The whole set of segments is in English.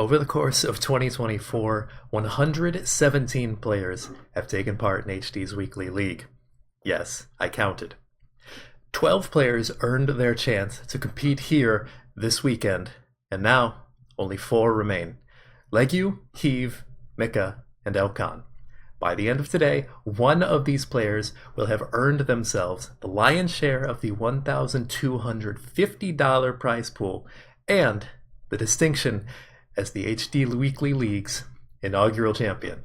Over the course of 2024, 117 players have taken part in HD's weekly league. Yes, I counted. 12 players earned their chance to compete here this weekend, and now only 4 remain. Legu, Heave, Mika, and Elkan. By the end of today, one of these players will have earned themselves the lion's share of the $1,250 prize pool and the distinction as the HD Weekly League's inaugural champion.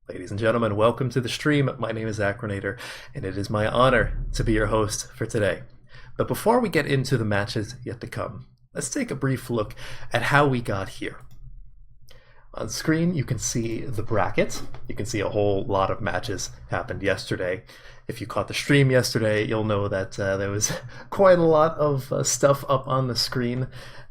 Ladies and gentlemen, welcome to the stream. My name is Acrinator, and it is my honor to be your host for today. But before we get into the matches yet to come, let's take a brief look at how we got here. On screen, you can see the bracket. You can see a whole lot of matches happened yesterday. If you caught the stream yesterday, you'll know that there was quite a lot of stuff up on the screen.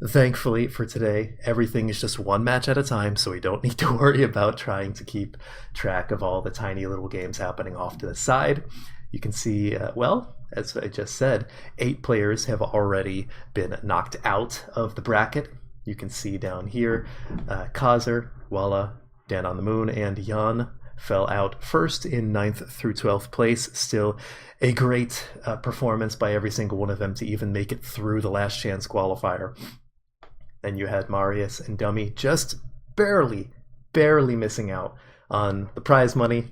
Thankfully for today, everything is just one match at a time, so we don't need to worry about trying to keep track of all the tiny little games happening off to the side. You can see, well, as I just said, 8 players have already been knocked out of the bracket. You can see down here, Kazer, Walla, Dan on the Moon, and Jan fell out first in 9th through 12th place. Still a great performance by every single one of them to even make it through the last chance qualifier. Then you had Marius and Dummy just barely missing out on the prize money.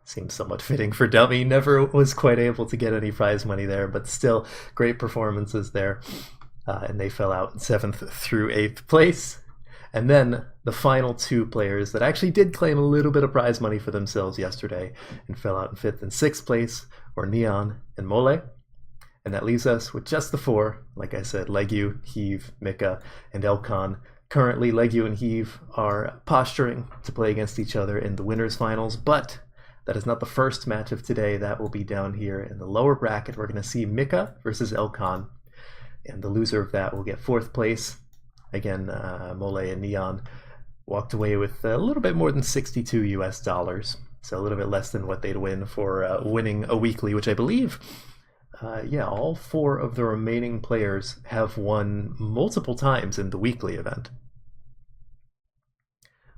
Seems somewhat fitting for Dummy. Never was quite able to get any prize money there, but still great performances there. And they fell out in 7th through 8th place. And then the final 2 players that actually did claim a little bit of prize money for themselves yesterday and fell out in 5th and 6th place were Neon and Mole. And that leaves us with just the 4, like I said, Legu, Heave, Mika, and Elkan. Currently, Legu and Heave are posturing to play against each other in the winners finals, but that is not the first match of today. That will be down here in the lower bracket. We're going to see Mika versus Elkan. And the loser of that will get 4th place. Again, Mole and Neon walked away with a little bit more than $62 US, so a little bit less than what they'd win for winning a weekly, which I believe, all 4 of the remaining players have won multiple times in the weekly event.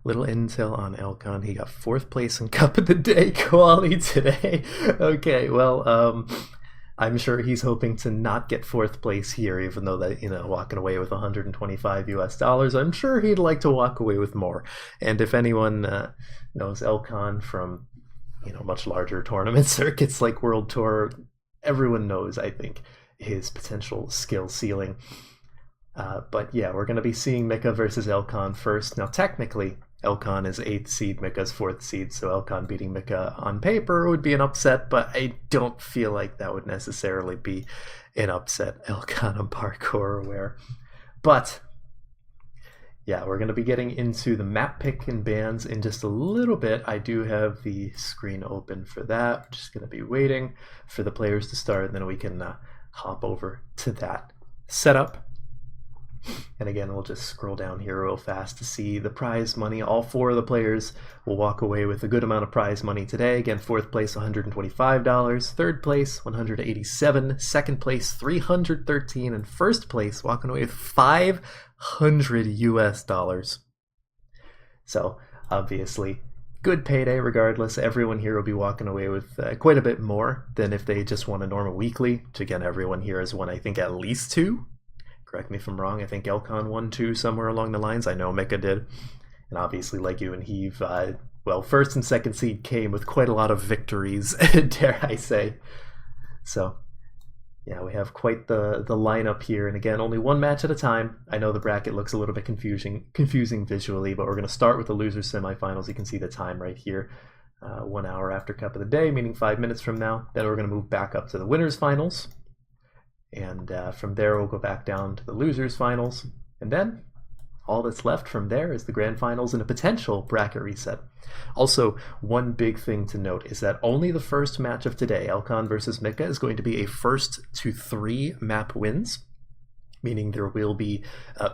Little intel on Elkan. He got 4th place in Cup of the Day quali today. Okay, well, I'm sure he's hoping to not get 4th place here, even though that, walking away with $125 US, I'm sure he'd like to walk away with more. And if anyone knows Elkan from, much larger tournament circuits like World Tour, everyone knows, I think, his potential skill ceiling. But yeah, we're going to be seeing Mika versus Elkan first. Now, technically, Elkan is 8th seed, Mika's 4th seed, so Elkan beating Mika on paper would be an upset, but I don't feel like that would necessarily be an upset. Elkan on parkour aware. But yeah, we're going to be getting into the map pick and bans in just a little bit. I do have the screen open for that. We're just going to be waiting for the players to start, and then we can hop over to that setup. And again, we'll just scroll down here real fast to see the prize money. All 4 of the players will walk away with a good amount of prize money today. Again, 4th place, $125. 3rd place, $187. 2nd place, $313. And 1st place, walking away with $500 US. So, obviously, good payday regardless. Everyone here will be walking away with quite a bit more than if they just won a normal weekly, which again, everyone here has won, I think, at least 2. Correct me if I'm wrong. I think Elkan won 2 somewhere along the lines. I know Mika did. And obviously, like you and Heave, 1st and 2nd seed came with quite a lot of victories, dare I say. So, yeah, we have quite the lineup here. And again, only one match at a time. I know the bracket looks a little bit confusing visually, but we're going to start with the losers semifinals. You can see the time right here. 1 hour after Cup of the Day, meaning 5 minutes from now. Then we're going to move back up to the winners finals. And from there, we'll go back down to the losers finals. And then all that's left from there is the grand finals and a potential bracket reset. Also, one big thing to note is that only the first match of today, Elkan versus Mika, is going to be a 1st to 3 map wins, meaning there will be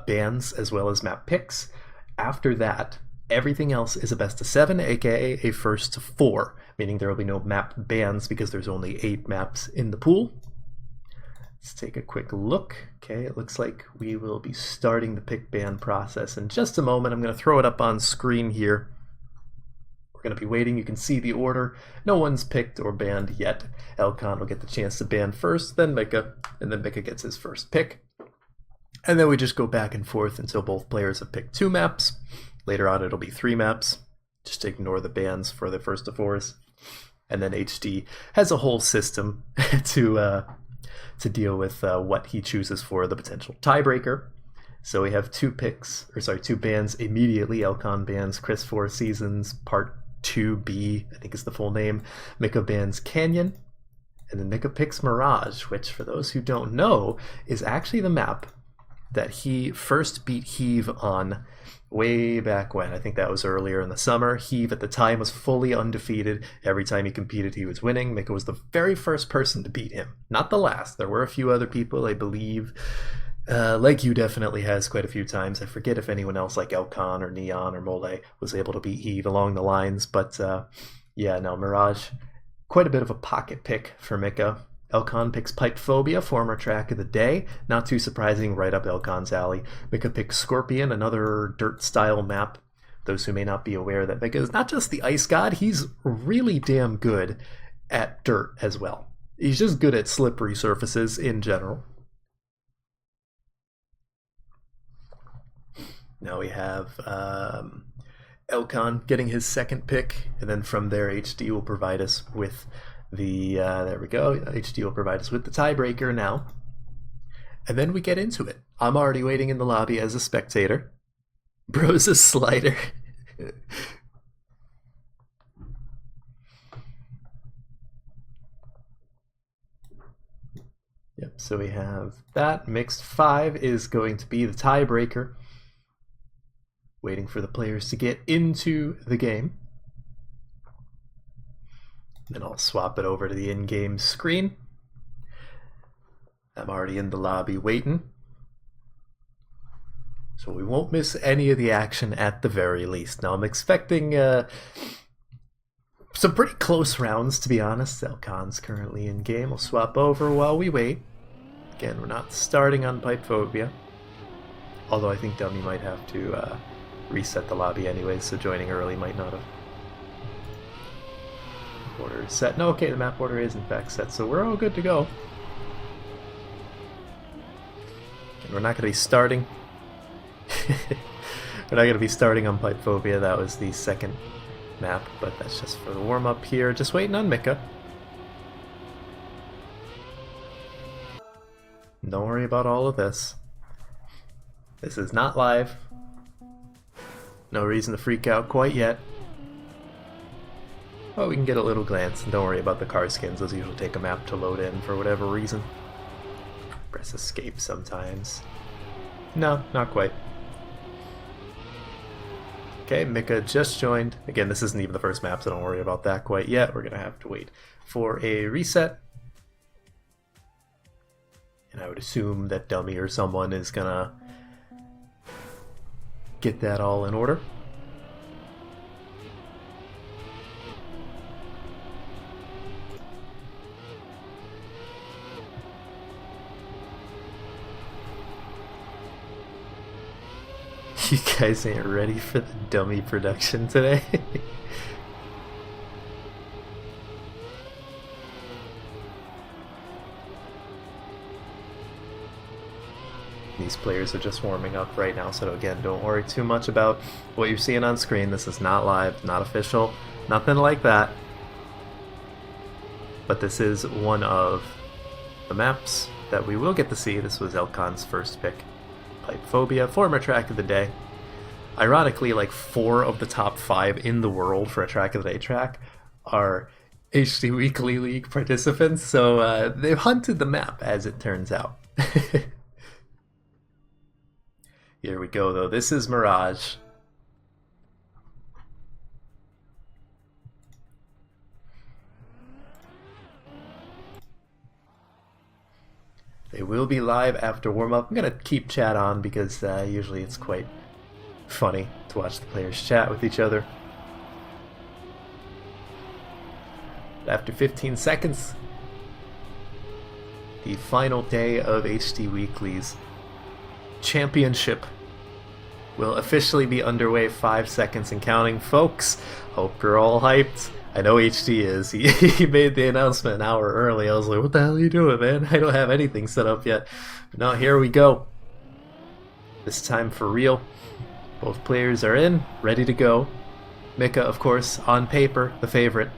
bans as well as map picks. After that, everything else is a best of 7, aka a 1st to 4, meaning there will be no map bans because there's only 8 maps in the pool. Let's take a quick look. Okay, it looks like we will be starting the pick ban process in just a moment. I'm going to throw it up on screen here. We're going to be waiting. You can see the order. No one's picked or banned yet. Elcon will get the chance to ban first, then Mika, and then Mika gets his first pick. And then we just go back and forth until both players have picked 2 maps. Later on it'll be 3 maps. Just ignore the bans for the first of 4s. And then HD has a whole system to deal with what he chooses for the potential tiebreaker. So we have 2 bans immediately. Elcon bans Chris 4 Seasons Part 2B, I think is the full name. Mika bans Canyon. And then Mika picks Mirage, which for those who don't know, is actually the map that he first beat Heave on way back when. I think that was earlier in the summer. Heave at the time was fully undefeated. Every time he competed, he was winning. Mika was the very first person to beat him. Not the last. There were a few other people, I believe. Like you definitely has quite a few times. I forget if anyone else like Elcon or Neon or Mole was able to beat Heave along the lines. But yeah, no, Mirage, quite a bit of a pocket pick for Mika. Elcon picks Pipe Phobia, former track of the day. Not too surprising, right up Elcon's alley. Mika picks Scorpion, another dirt-style map. Those who may not be aware that Mika is not just the ice god, he's really damn good at dirt as well. He's just good at slippery surfaces in general. Now we have Elcon getting his second pick, and then from there HD will provide us with the there we go. HD will provide us with the tiebreaker now, and then we get into it. I'm already waiting in the lobby as a spectator. Bro's a slider. Yep. So we have that. Mixed 5 is going to be the tiebreaker. Waiting for the players to get into the game. Then I'll swap it over to the in-game screen. I'm already in the lobby waiting. So we won't miss any of the action at the very least. Now I'm expecting some pretty close rounds, to be honest. Elcon's currently in game. I'll swap over while we wait. Again, we're not starting on Pipe Phobia. Although I think Dummy might have to reset the lobby anyways, so joining early might not have. Order is set. No, okay, the map order is in fact set, so we're all good to go. And we're not going to be starting. We're not going to be starting on Pipe Phobia. That was the second map, but that's just for the warm-up here. Just waiting on Mika. Don't worry about all of this. This is not live. No reason to freak out quite yet. Well, we can get a little glance, and don't worry about the car skins. Those usually take a map to load in for whatever reason. Press escape sometimes. No, not quite. Okay, Mika just joined. Again, this isn't even the first map, so don't worry about that quite yet. We're going to have to wait for a reset. And I would assume that Dummy or someone is going to get that all in order. You guys ain't ready for the Dummy production today. These players are just warming up right now, so again, don't worry too much about what you're seeing on screen. This is not live, not official, nothing like that. But this is one of the maps that we will get to see. This was Elcon's first pick. Pipe Phobia, former track of the day. Ironically, like 4 of the top 5 in the world for a track of the day track are HD Weekly League participants, so they've hunted the map, as it turns out. Here we go, though. This is Mirage. They will be live after warm-up. I'm going to keep chat on because usually it's quite funny to watch the players chat with each other. After 15 seconds, the final day of HD Weekly's championship will officially be underway. 5 seconds and counting, folks. Hope you're all hyped. I know HD is. He made the announcement an hour early. I was like, what the hell are you doing, man? I don't have anything set up yet. But now here we go. This time for real. Both players are in, ready to go. Mika, of course, on paper, the favorite.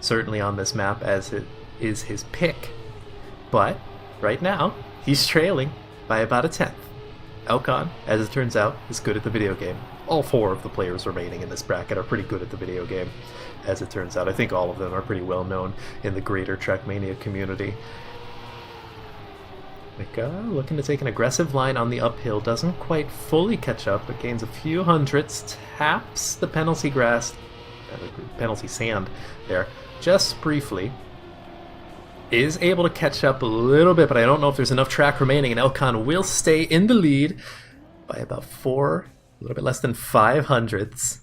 Certainly on this map, as it is his pick. But, right now, he's trailing by about a 10th. Elcon, as it turns out, is good at the video game. All 4 of the players remaining in this bracket are pretty good at the video game, as it turns out. I think all of them are pretty well known in the greater Trackmania community. Mika looking to take an aggressive line on the uphill, doesn't quite fully catch up, but gains a few hundredths, taps the penalty grass, penalty sand there, just briefly. Is able to catch up a little bit, but I don't know if there's enough track remaining, and Elcon will stay in the lead by about 4, a little bit less than 5 hundredths.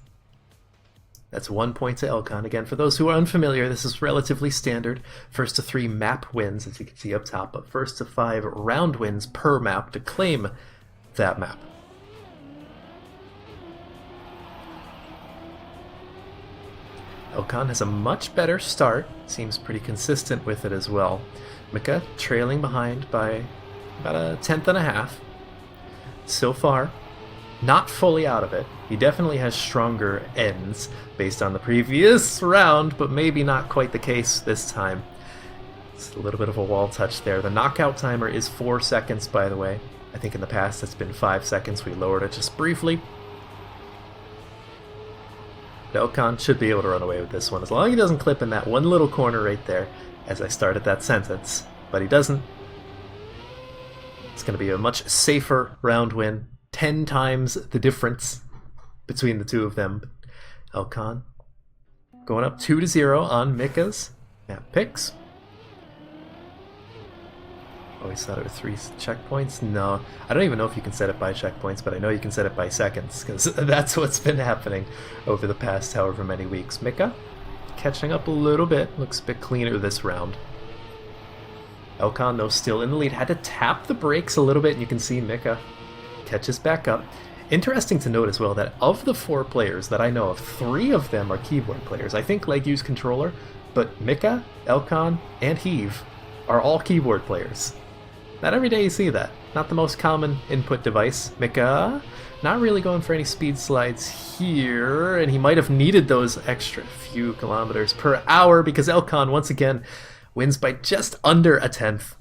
That's 1 point to Elcon. Again, for those who are unfamiliar, this is relatively standard. First to 3 map wins, as you can see up top, but first to 5 round wins per map to claim that map. Elcon has a much better start, seems pretty consistent with it as well. Mika trailing behind by about a 10th and a half. So far, not fully out of it. He definitely has stronger ends based on the previous round, but maybe not quite the case this time. It's a little bit of a wall touch there. The knockout timer is 4 seconds, by the way. I think in the past it's been 5 seconds. We lowered it just briefly. Elcon should be able to run away with this one, as long as he doesn't clip in that one little corner right there as I started that sentence. But he doesn't. It's going to be a much safer round win. 10 times the difference between the two of them. Elcon going up 2-0 on Mika's map picks. Always thought it was 3 checkpoints. No, I don't even know if you can set it by checkpoints, but I know you can set it by seconds, because that's what's been happening over the past however many weeks. Mika catching up a little bit, looks a bit cleaner this round. Elcon, though, still in the lead, had to tap the brakes a little bit, and you can see Mika catches back up. Interesting to note as well that of the 4 players that I know of, 3 of them are keyboard players. I think Leg use controller, but Mika, Elcon, and Heave are all keyboard players. Not every day you see that. Not the most common input device. Mika not really going for any speed slides here, and he might have needed those extra few kilometers per hour, because Elcon once again wins by just under a 10th.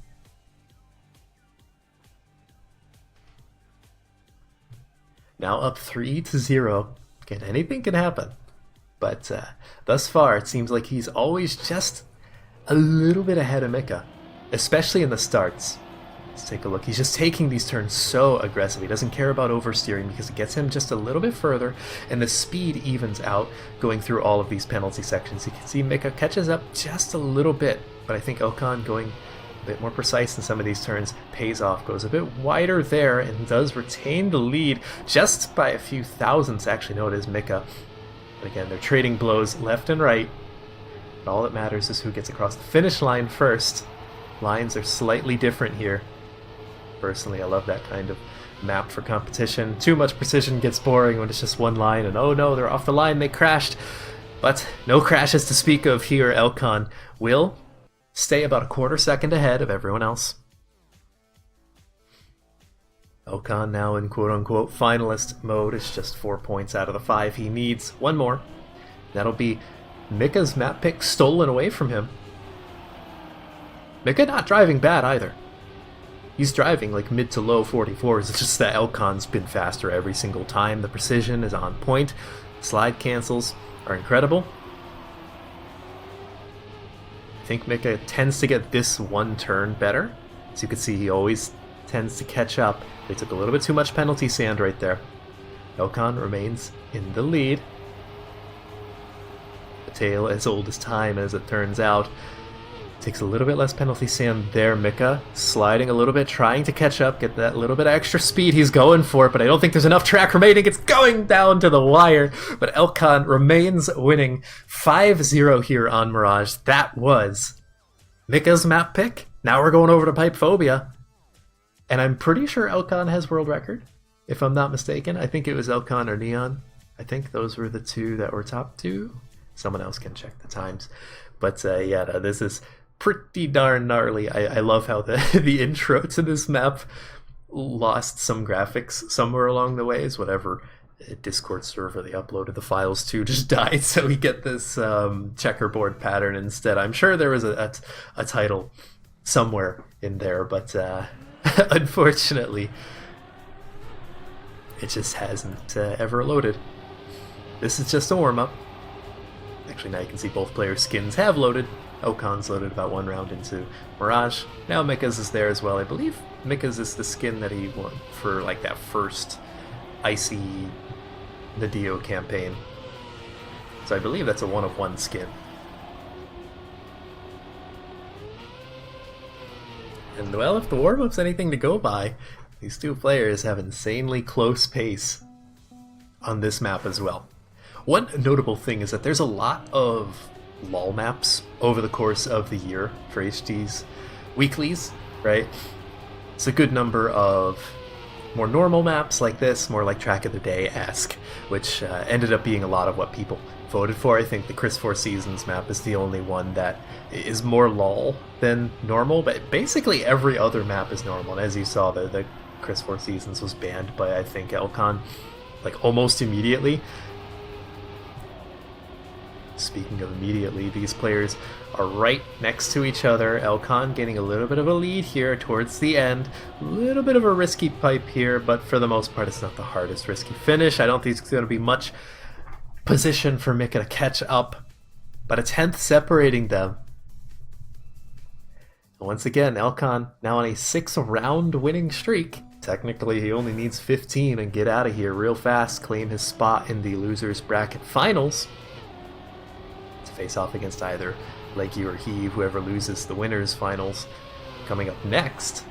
Now up 3-0. Again, anything can happen. But thus far, it seems like he's always just a little bit ahead of Mika, especially in the starts. Let's take a look. He's just taking these turns so aggressive. He doesn't care about oversteering because it gets him just a little bit further, and the speed evens out going through all of these penalty sections. You can see Mika catches up just a little bit, but I think Elcon going a bit more precise in some of these turns pays off, goes a bit wider there, and does retain the lead just by a few thousandths. Actually, no, it is Mika. But again, they're trading blows left and right. But all that matters is who gets across the finish line first. Lines are slightly different here. Personally, I love that kind of map for competition. Too much precision gets boring when it's just one line, and oh no, they're off the line, they crashed. But no crashes to speak of here. Elcon will stay about a quarter second ahead of everyone else. Elcon now in quote-unquote finalist mode. It's just 4 points out of the 5 he needs. One more. That'll be Mika's map pick stolen away from him. Mika not driving bad either. He's driving like mid to low 44s. It's just that Elcon's been faster every single time. The precision is on point. Slide cancels are incredible. I think Mika tends to get this one turn better. As you can see, he always tends to catch up. They took a little bit too much penalty sand right there. Elcon remains in the lead. A tale as old as time, as it turns out. Takes a little bit less penalty sand there. Mika sliding a little bit, trying to catch up, get that little bit of extra speed he's going for, but I don't think there's enough track remaining. It's going down to the wire, but Elcon remains winning 5-0 here on Mirage. That was Mika's map pick Now we're going over to Pipe Phobia. And I'm pretty sure Elcon has world record, if I'm not mistaken. I think it was Elcon or Neon. I think those were the two that were top two. Someone else can check the times. But yeah, no, this is pretty darn gnarly. I love how the intro to this map lost some graphics somewhere along the ways. Whatever Discord server they uploaded the files to just died, so we get this checkerboard pattern instead. I'm sure there was a title somewhere in there, but unfortunately it just hasn't ever loaded. This is just a warm-up. Actually, now you can see both players' skins have loaded. Elcon's loaded about one round into Mirage. Now Mika's is there as well. I believe Mika's is the skin that he won for like that first Icy Nadio campaign. So I believe that's a one-of-one skin. And well, if the warm-up's anything to go by, these two players have insanely close pace on this map as well. One notable thing is that there's a lot of LoL maps over the course of the year for HD's weeklies, right? It's a good number of more normal maps like this, more like Track of the Day-esque, which ended up being a lot of what people voted for. I think the Chris Four Seasons map is the only one that is more LoL than normal, but basically every other map is normal. And as you saw, the Chris Four Seasons was banned by, I think, Elcon, like almost immediately. Speaking of immediately, these players are right next to each other. Elcon getting a little bit of a lead here towards the end. A little bit of a risky pipe here, but for the most part it's not the hardest risky finish. I don't think it's going to be much position for Mika to catch up, but a 10th separating them. And once again, Elcon now on a 6-round winning streak. Technically, he only needs 15 and get out of here real fast, claim his spot in the losers bracket finals. Face off against either Leggy or Heave, whoever loses the winners finals. Coming up next,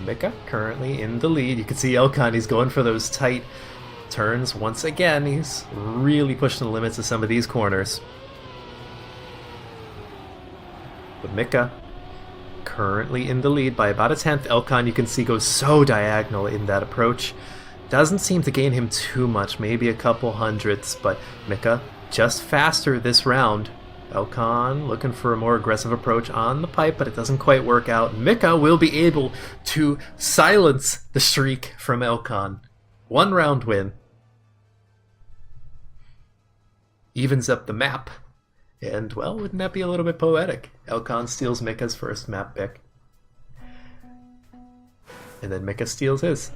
Mika currently in the lead. You can see Elcon, he's going for those tight turns once again. He's really pushing the limits of some of these corners. But Mika currently in the lead by about a 10th. Elcon, you can see, goes so diagonal in that approach. Doesn't seem to gain him too much, maybe a couple hundredths, but Mika just faster this round. Elcon looking for a more aggressive approach on the pipe, but it doesn't quite work out. Mika will be able to silence the streak from Elcon. 1 round win. Evens up the map. And, well, wouldn't that be a little bit poetic? Elcon steals Mika's first map pick. And then Mika steals his.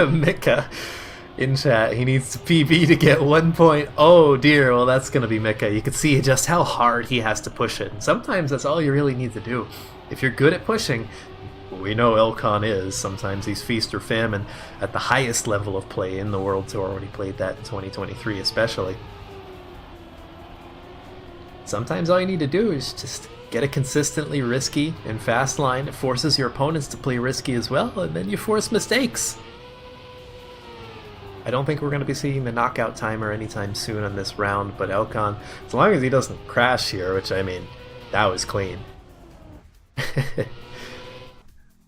Mika in chat, he needs to PB to get 1 point. Oh dear, well that's gonna be Mika. You can see just how hard he has to push it. And sometimes that's all you really need to do. If you're good at pushing, we know Elcon is, sometimes he's feast or famine at the highest level of play in the World Tour when he played that in 2023 especially. Sometimes all you need to do is just get a consistently risky and fast line. It forces your opponents to play risky as well, and then you force mistakes. I don't think we're going to be seeing the knockout timer anytime soon on this round, but Elcon, as long as he doesn't crash here, which, I mean, that was clean.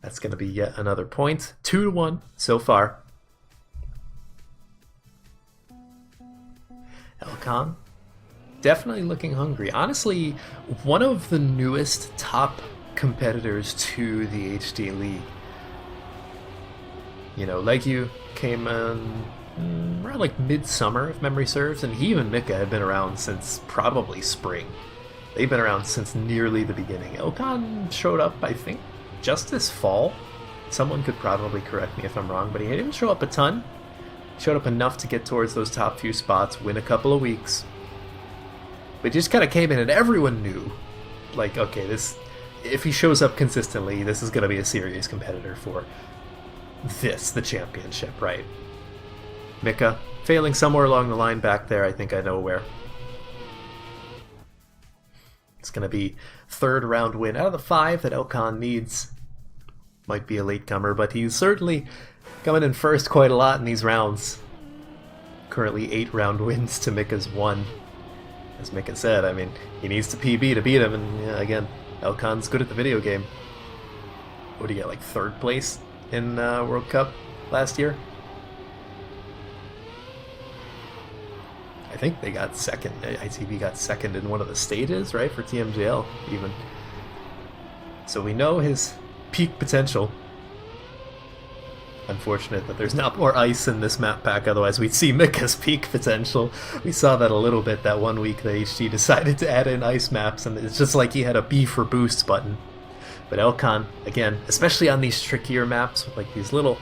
That's going to be yet another point. 2-1 so far. Elcon, definitely looking hungry. Honestly, one of the newest top competitors to the HD League. You know, Legyu came in around like midsummer, if memory serves, and he and Mika have been around since probably spring. They've been around since nearly the beginning. Elcon showed up, I think, just this fall. Someone could probably correct me if I'm wrong, but he didn't show up a ton. He showed up enough to get towards those top few spots, win a couple of weeks. But he just kind of came in and everyone knew, like, okay, this, if he shows up consistently, this is going to be a serious competitor for the championship, right? Mika failing somewhere along the line back there, I think I know where. It's going to be 3rd round win out of the 5 that Elcon needs. Might be a latecomer, but he's certainly coming in first quite a lot in these rounds. Currently 8 round wins to Mika's 1. as Mika said, I mean, he needs to PB to beat him, and yeah, again, Elkan's good at the video game. What do you get, like 3rd place in World Cup last year? I think they got 2nd. ITV got 2nd in one of the stages, right, for TMJL even. So we know his peak potential. Unfortunate that there's not more ice in this map pack, otherwise we'd see Mika's peak potential. We saw that a little bit that one week that HD decided to add in ice maps, and it's just like he had a B for boost button. But Elkan, again, especially on these trickier maps with like these little,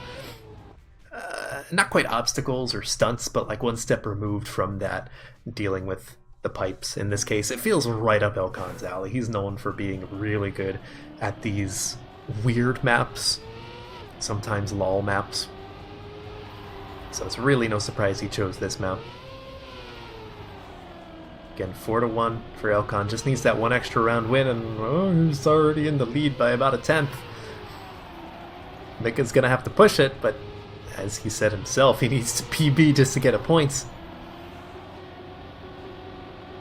not quite obstacles or stunts, but like one step removed from that, dealing with the pipes in this case, it feels right up Elkan's alley. He's known for being really good at these weird maps, sometimes lol maps. So it's really no surprise he chose this map. Again, 4-1 for Elkan. Just needs that one extra round win, and he's already in the lead by about a 10th. Mika's gonna have to push it, but as he said himself, he needs to PB just to get a points.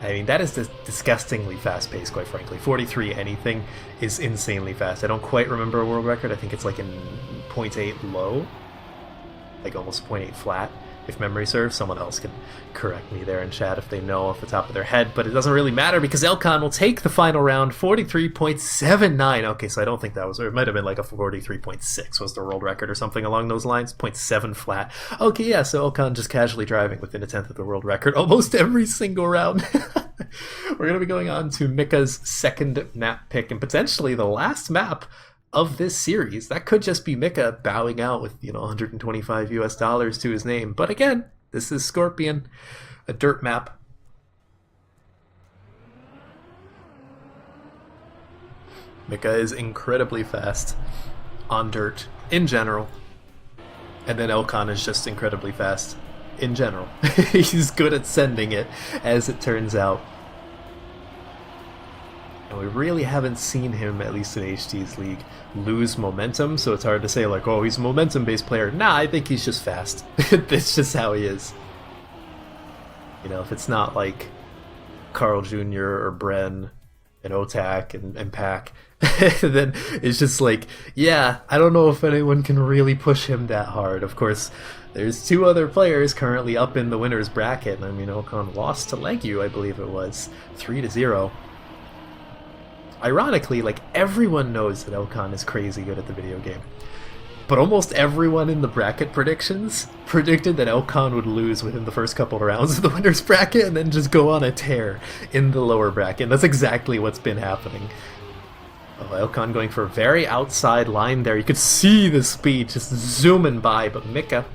I mean, that is disgustingly fast-paced, quite frankly. 43 anything is insanely fast. I don't quite remember a world record. I think it's like in 0.8 low, like almost 0.8 flat, if memory serves. Someone else can correct me there in chat if they know off the top of their head, but it doesn't really matter because Elkan will take the final round, 43.79. Okay, so I don't think that was, or it might have been like a 43.6 was the world record or something along those lines, 0.7 flat. Okay, yeah, so Elkan just casually driving within a 10th of the world record almost every single round. We're going to be going on to Mika's 2nd map pick, and potentially the last map of this series. That could just be Mika bowing out with, you know, $125 US to his name. But again, this is Scorpion, a dirt map. Mika is incredibly fast on dirt in general. And then Elkan is just incredibly fast in general. He's good at sending it, as it turns out. And we really haven't seen him, at least in HD's league, lose momentum, so it's hard to say like, oh, he's a momentum-based player. Nah, I think he's just fast. That's just how he is. You know, if it's not like Carl Jr. or Bren and Otak and Pac, then it's just like, yeah, I don't know if anyone can really push him that hard. Of course, there's 2 other players currently up in the winner's bracket, and I mean, Elkan lost to Legu, I believe it was, 3-0. Ironically, like, everyone knows that Elkan is crazy good at the video game. But almost everyone in the bracket predictions predicted that Elkan would lose within the first couple of rounds of the winner's bracket and then just go on a tear in the lower bracket. And that's exactly what's been happening. Oh, Elkan going for a very outside line there. You could see the speed just zooming by, but Mika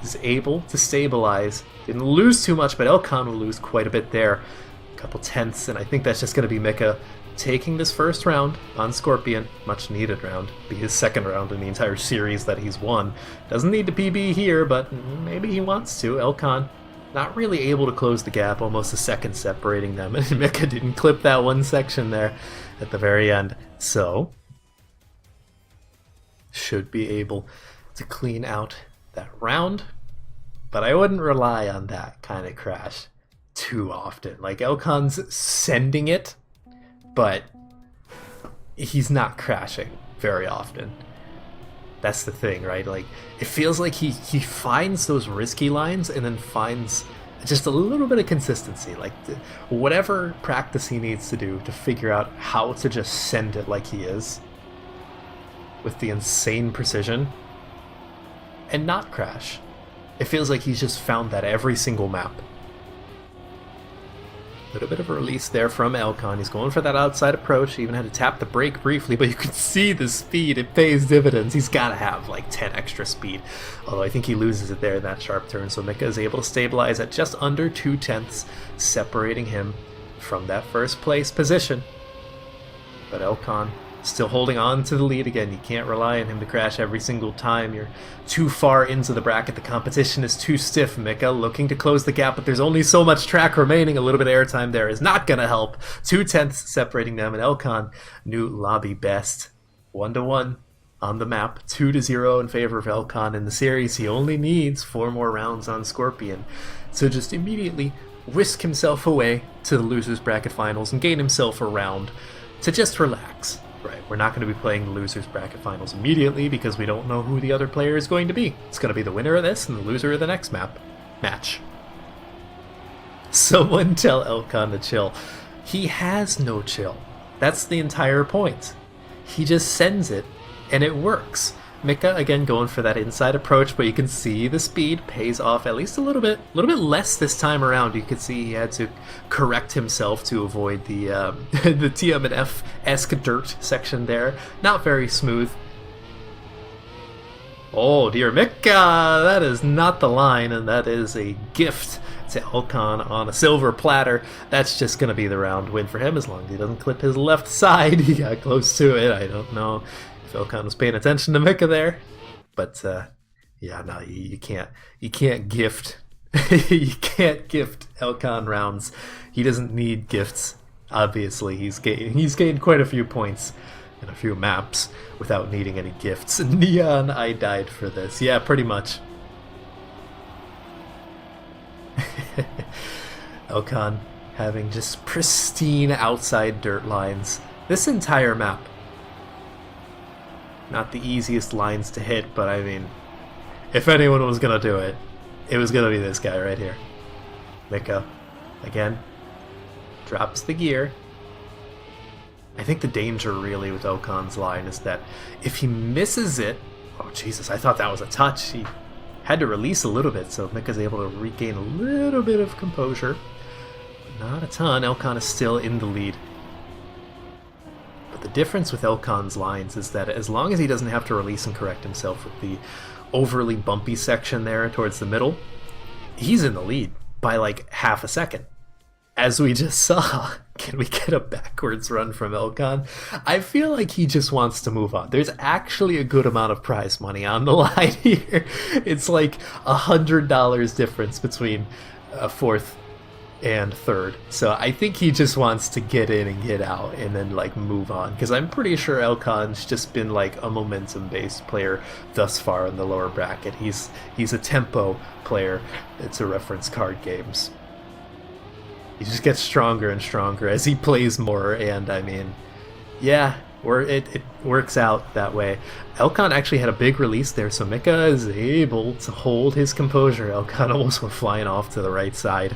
is able to stabilize. Didn't lose too much, but Elkan will lose quite a bit there. A couple tenths, and I think that's just going to be Mika taking this first round on Scorpion, much needed round, be his 2nd round in the entire series that he's won. Doesn't need to PB here, but maybe he wants to. Elkan not really able to close the gap, almost a second separating them, and Mika didn't clip that one section there at the very end. So, should be able to clean out that round, but I wouldn't rely on that kind of crash too often. Like, Elkan's sending it, but he's not crashing very often. That's the thing, right? Like, it feels like he finds those risky lines and then finds just a little bit of consistency. Like, whatever practice he needs to do to figure out how to just send it like he is, with the insane precision, and not crash. It feels like he's just found that every single map. A little bit of a release there from Elkan. He's going for that outside approach. He even had to tap the brake briefly, but you can see the speed. It pays dividends. He's got to have like 10 extra speed. Although I think he loses it there in that sharp turn. So Mika is able to stabilize at just under 2 tenths, separating him from that first place position. But Elkan still holding on to the lead again. You can't rely on him to crash every single time. You're too far into the bracket. The competition is too stiff. Mika looking to close the gap, but there's only so much track remaining. A little bit of airtime there is not going to help. 2 tenths separating them, and Elkan, new lobby best. 1-1 on the map. 2-0 in favor of Elkan in the series. He only needs 4 more rounds on Scorpion. So just immediately whisk himself away to the losers bracket finals and gain himself a round to just relax. Right, we're not going to be playing the losers bracket finals immediately because we don't know who the other player is going to be. It's going to be the winner of this and the loser of the next match. Someone tell Elkan to chill. He has no chill. That's the entire point. He just sends it, and it works. Mika, again, going for that inside approach, but you can see the speed pays off at least a little bit less this time around. You can see he had to correct himself to avoid the the TM&F-esque dirt section there. Not very smooth. Oh dear, Mika, that is not the line, and that is a gift to Elkan on a silver platter. That's just going to be the round win for him as long as he doesn't clip his left side. He got close to it. I don't know if Elkan was paying attention to Mika there, but yeah, no, you can't gift you can't gift Elkan rounds. He doesn't need gifts. Obviously, he's gained quite a few points in a few maps without needing any gifts. Neon, I died for this. Yeah, pretty much. Elkan having just pristine outside dirt lines this entire map. Not the easiest lines to hit, but I mean, if anyone was gonna do it, it was gonna be this guy right here. Mika, again, drops the gear. I think the danger really with Elkan's line is that if he misses it, oh Jesus, I thought that was a touch. He had to release a little bit, so Mika's able to regain a little bit of composure. But not a ton. Elkan is still in the lead. But the difference with Elkan's lines is that as long as he doesn't have to release and correct himself with the overly bumpy section there towards the middle, he's in the lead by like half a second. As we just saw, can we get a backwards run from Elkan? I feel like he just wants to move on. There's actually a good amount of prize money on the line here. It's like $100 difference between fourth and third. So I think he just wants to get in and get out and then like move on. Because I'm pretty sure Elkan's just been like a momentum-based player thus far in the lower bracket. He's a tempo player. It's a reference card games. He just gets stronger and stronger as he plays more, and I mean, yeah, it works out that way. Elkan actually had a big release there, so Mika is able to hold his composure. Elkan almost went flying off to the right side.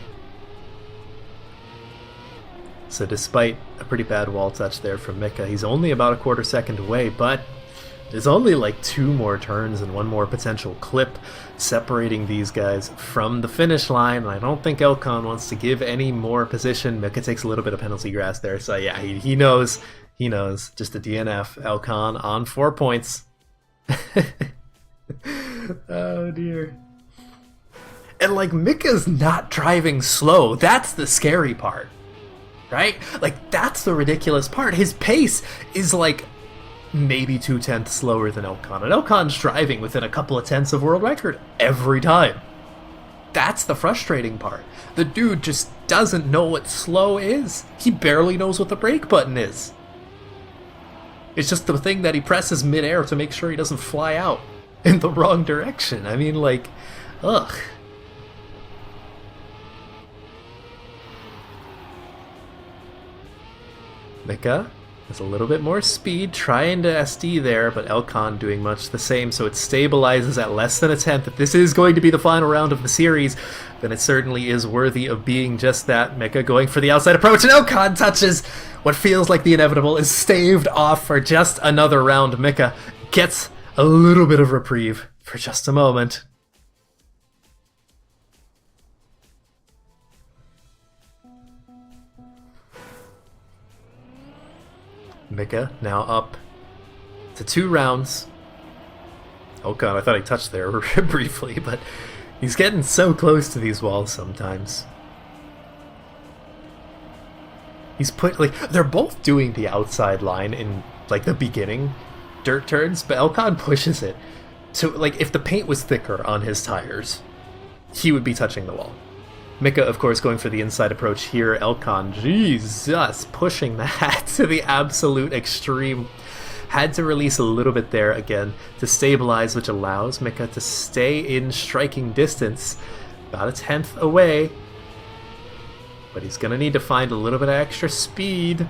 So despite a pretty bad wall touch there from Mika, he's only about a quarter second away, but there's only like 2 more turns and 1 more potential clip separating these guys from the finish line, and I don't think Elkan wants to give any more position. Mika takes a little bit of penalty grass there, so yeah, he knows. Just a DNF. Elkan on 4 points. Oh dear. And like, Mika's not driving slow. That's the scary part, right? Like, that's the ridiculous part. His pace is like maybe 2/10 slower than Elkan, and Elkan's driving within a couple of tenths of world record every time. That's the frustrating part. The dude just doesn't know what slow is. He barely knows what the brake button is. It's just the thing that he presses midair to make sure he doesn't fly out in the wrong direction. I mean, like, ugh. Mika has a little bit more speed, trying to SD there, but Elkan doing much the same, so it stabilizes at less than a tenth. If this is going to be the final round of the series, then it certainly is worthy of being just that. Mika going for the outside approach, and Elkan touches what feels like the inevitable, is staved off for just another round. Mika gets a little bit of reprieve for just a moment. Mika now up to 2 rounds. Oh god, I thought I touched there briefly, but he's getting so close to these walls sometimes. He's they're both doing the outside line in like the beginning dirt turns, but Elkan pushes it. So like, if the paint was thicker on his tires, he would be touching the wall. Mika, of course, going for the inside approach here. Elkan, Jesus, pushing that to the absolute extreme. Had to release a little bit there again to stabilize, which allows Mika to stay in striking distance. About a tenth away. but he's going to need to find a little bit of extra speed.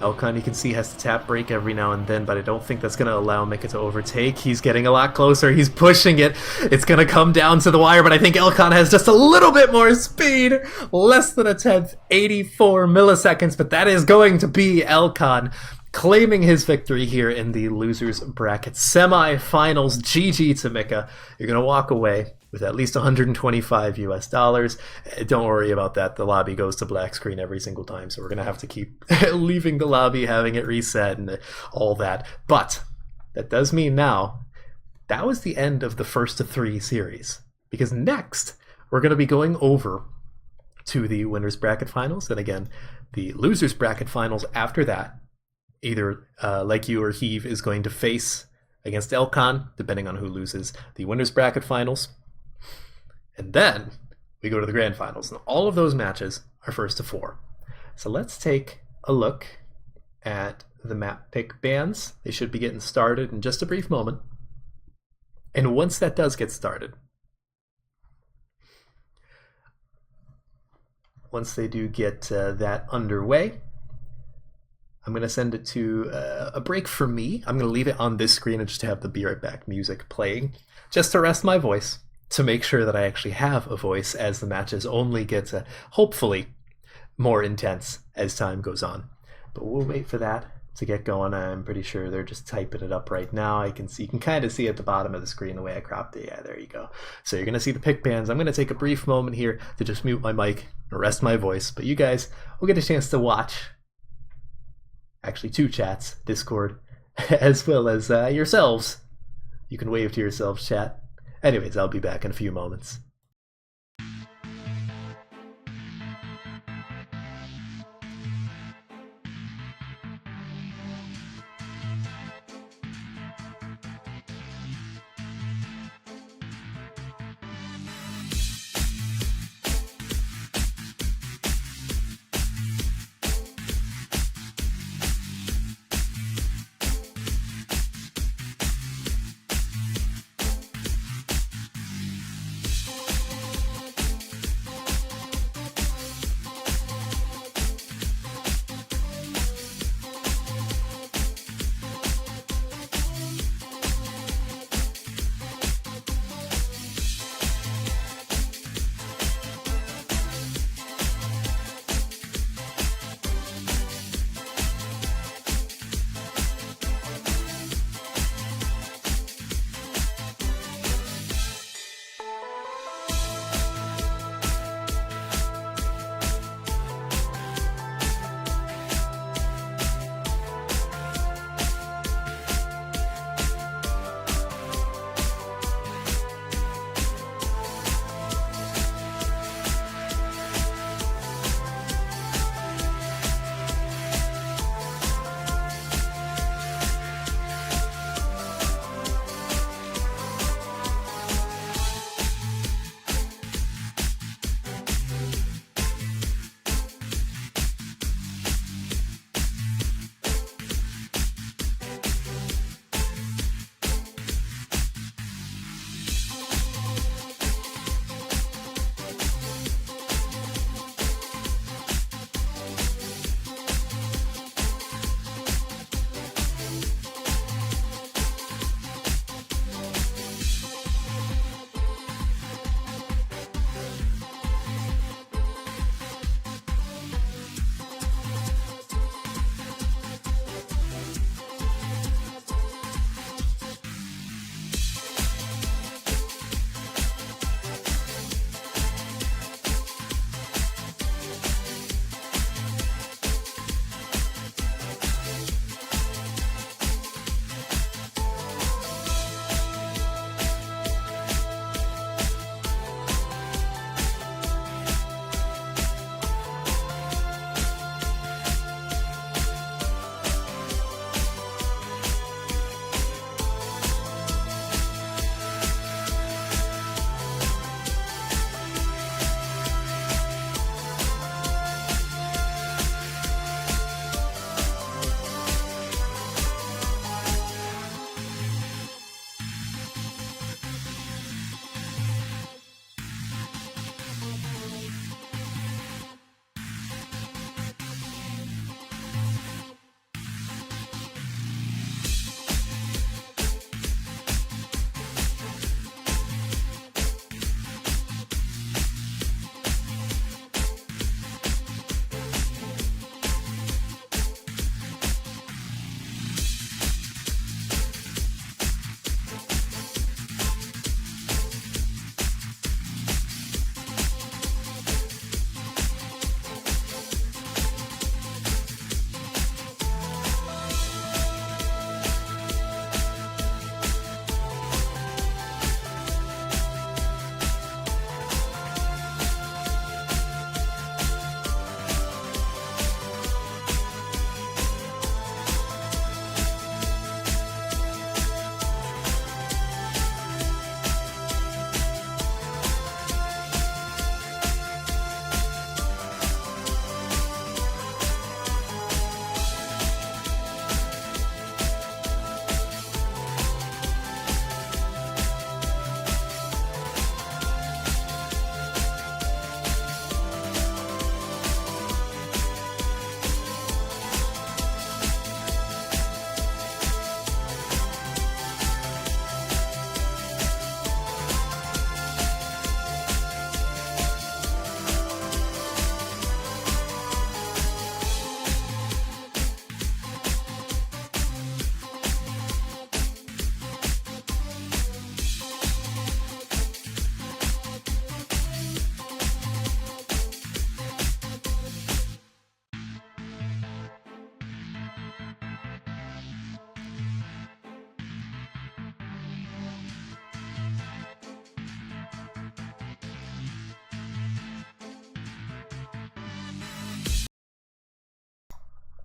Elcon, you can see, has to tap brake every now and then, but I don't think that's going to allow Mika to overtake. He's getting a lot closer. He's pushing it. It's going to come down to the wire, but I think Elcon has just a little bit more speed. Less than a tenth, 84 milliseconds, but that is going to be Elcon claiming his victory here in the losers bracket semi-finals. GG to Mika. You're going to walk away with at least $125 US. Don't worry about that. The lobby goes to black screen every single time, so we're going to have to keep leaving the lobby, having it reset, and all that. But that does mean now that was the end of the first of 3 series, because next we're going to be going over to the winners bracket finals, and again, the losers bracket finals after that. Either Like You or Heave is going to face against Elcon, depending on who loses the winners bracket finals. And then we go to the grand finals. And all of those matches are first to 4. So let's take a look at the map pick bands. They should be getting started in just a brief moment. And once that does get started, once they do get that underway, I'm going to send it to a break for me. I'm going to leave it on this screen and just have the Be Right Back music playing, just to rest my voice, to make sure that I actually have a voice as the matches only get hopefully more intense as time goes on. But we'll wait for that to get going. I'm pretty sure they're just typing it up right now. You can kind of see at the bottom of the screen the way I cropped it. Yeah, there you go. So you're going to see the pick bands. I'm going to take a brief moment here to just mute my mic and rest my voice. But you guys will get a chance to watch actually 2 chats, Discord, as well as yourselves. You can wave to yourselves, chat. Anyways, I'll be back in a few moments.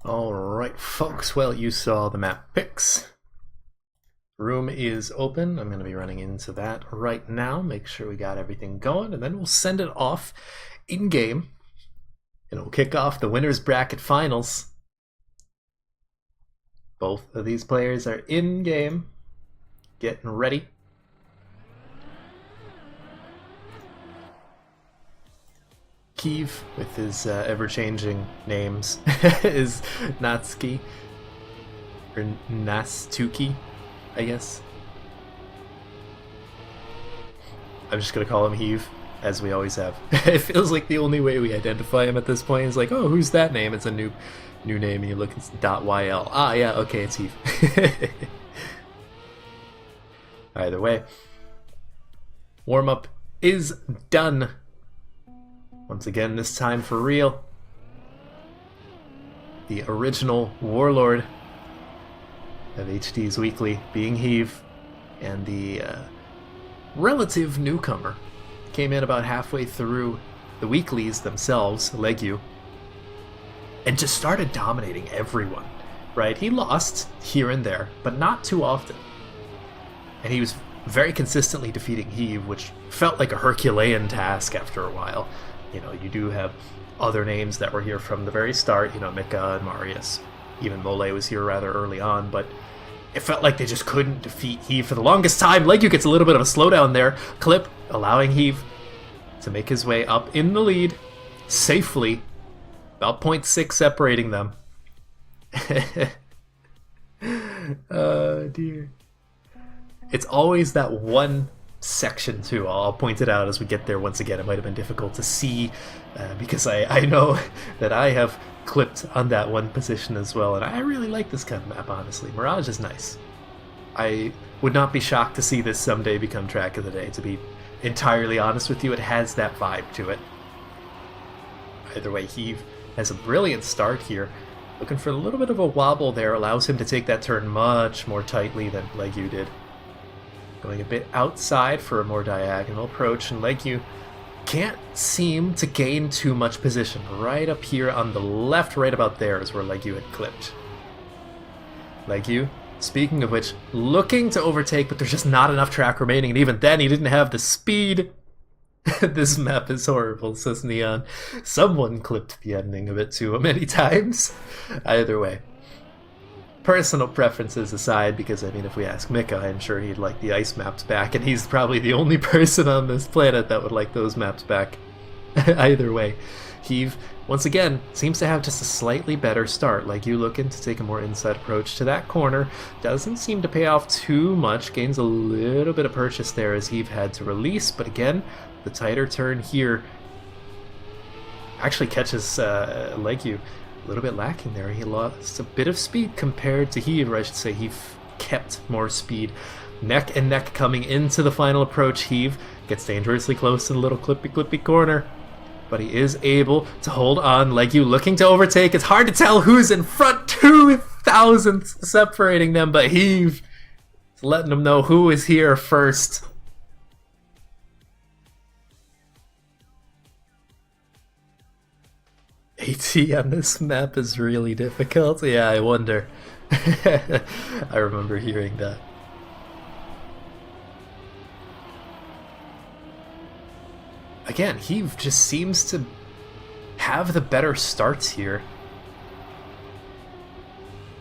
Alright, folks, well, you saw the map picks. Room is open. I'm going to be running into that right now. Make sure we got everything going, and then we'll send it off in-game. And we'll kick off the winner's bracket finals. Both of these players are in-game, getting ready. Kiev, with his ever-changing names, is Natsuki, or Nastuki, I guess. I'm just gonna call him Heave, as we always have. It feels like the only way we identify him at this point is like, oh, who's that name? It's a new name, and you look, it's .yl. Ah, yeah, okay, it's Heave. Either way, warm-up is done. Once again, this time for real. The original warlord of HD's Weekly being Heave, and the relative newcomer came in about halfway through the weeklies themselves, Legu, and just started dominating everyone, right? He lost here and there, but not too often. And he was very consistently defeating Heave, which felt like a Herculean task after a while. You know, you do have other names that were here from the very start, you know, Mika and Marius. Even Mole was here rather early on, but it felt like they just couldn't defeat Heave for the longest time. Legu gets a little bit of a slowdown there. Clip, allowing Heave to make his way up in the lead safely. About 0.6 separating them. Oh, dear. It's always that one section too. I'll point it out as we get there. Once again, it might have been difficult to see because I know that I have clipped on that one position as well, and I really like this kind of map, honestly. Mirage is nice. I would not be shocked to see this someday become track of the day, to be entirely honest with you. It has that vibe to it. Either way, Heave has a brilliant start here. Looking for a little bit of a wobble there, allows him to take that turn much more tightly than Legu did. Going a bit outside for a more diagonal approach, and Legu can't seem to gain too much position. Right up here on the left, right about there is where Legu had clipped. Legu, speaking of which, looking to overtake, but there's just not enough track remaining, and even then he didn't have the speed. This map is horrible, says Neon. Someone clipped the ending of it too many times. Either way. Personal preferences aside, because I mean, if we ask Mika, I'm sure he'd like the ice maps back, and he's probably the only person on this planet that would like those maps back. Either way, Heave, once again, seems to have just a slightly better start. Like you looking to take a more inside approach to that corner. Doesn't seem to pay off too much. Gains a little bit of purchase there as Heave had to release, but again, the tighter turn here actually catches Legu a little bit lacking there. He lost a bit of speed compared to Heave, or I should say he kept more speed. Neck and neck coming into the final approach. Heave gets dangerously close to the little clippy corner, but he is able to hold on. Legu looking to overtake. It's hard to tell who's in front. 2,000 separating them, but Heave is letting them know who is here first. AT on this map is really difficult. Yeah, I wonder. I remember hearing that. Again, he just seems to have the better starts here,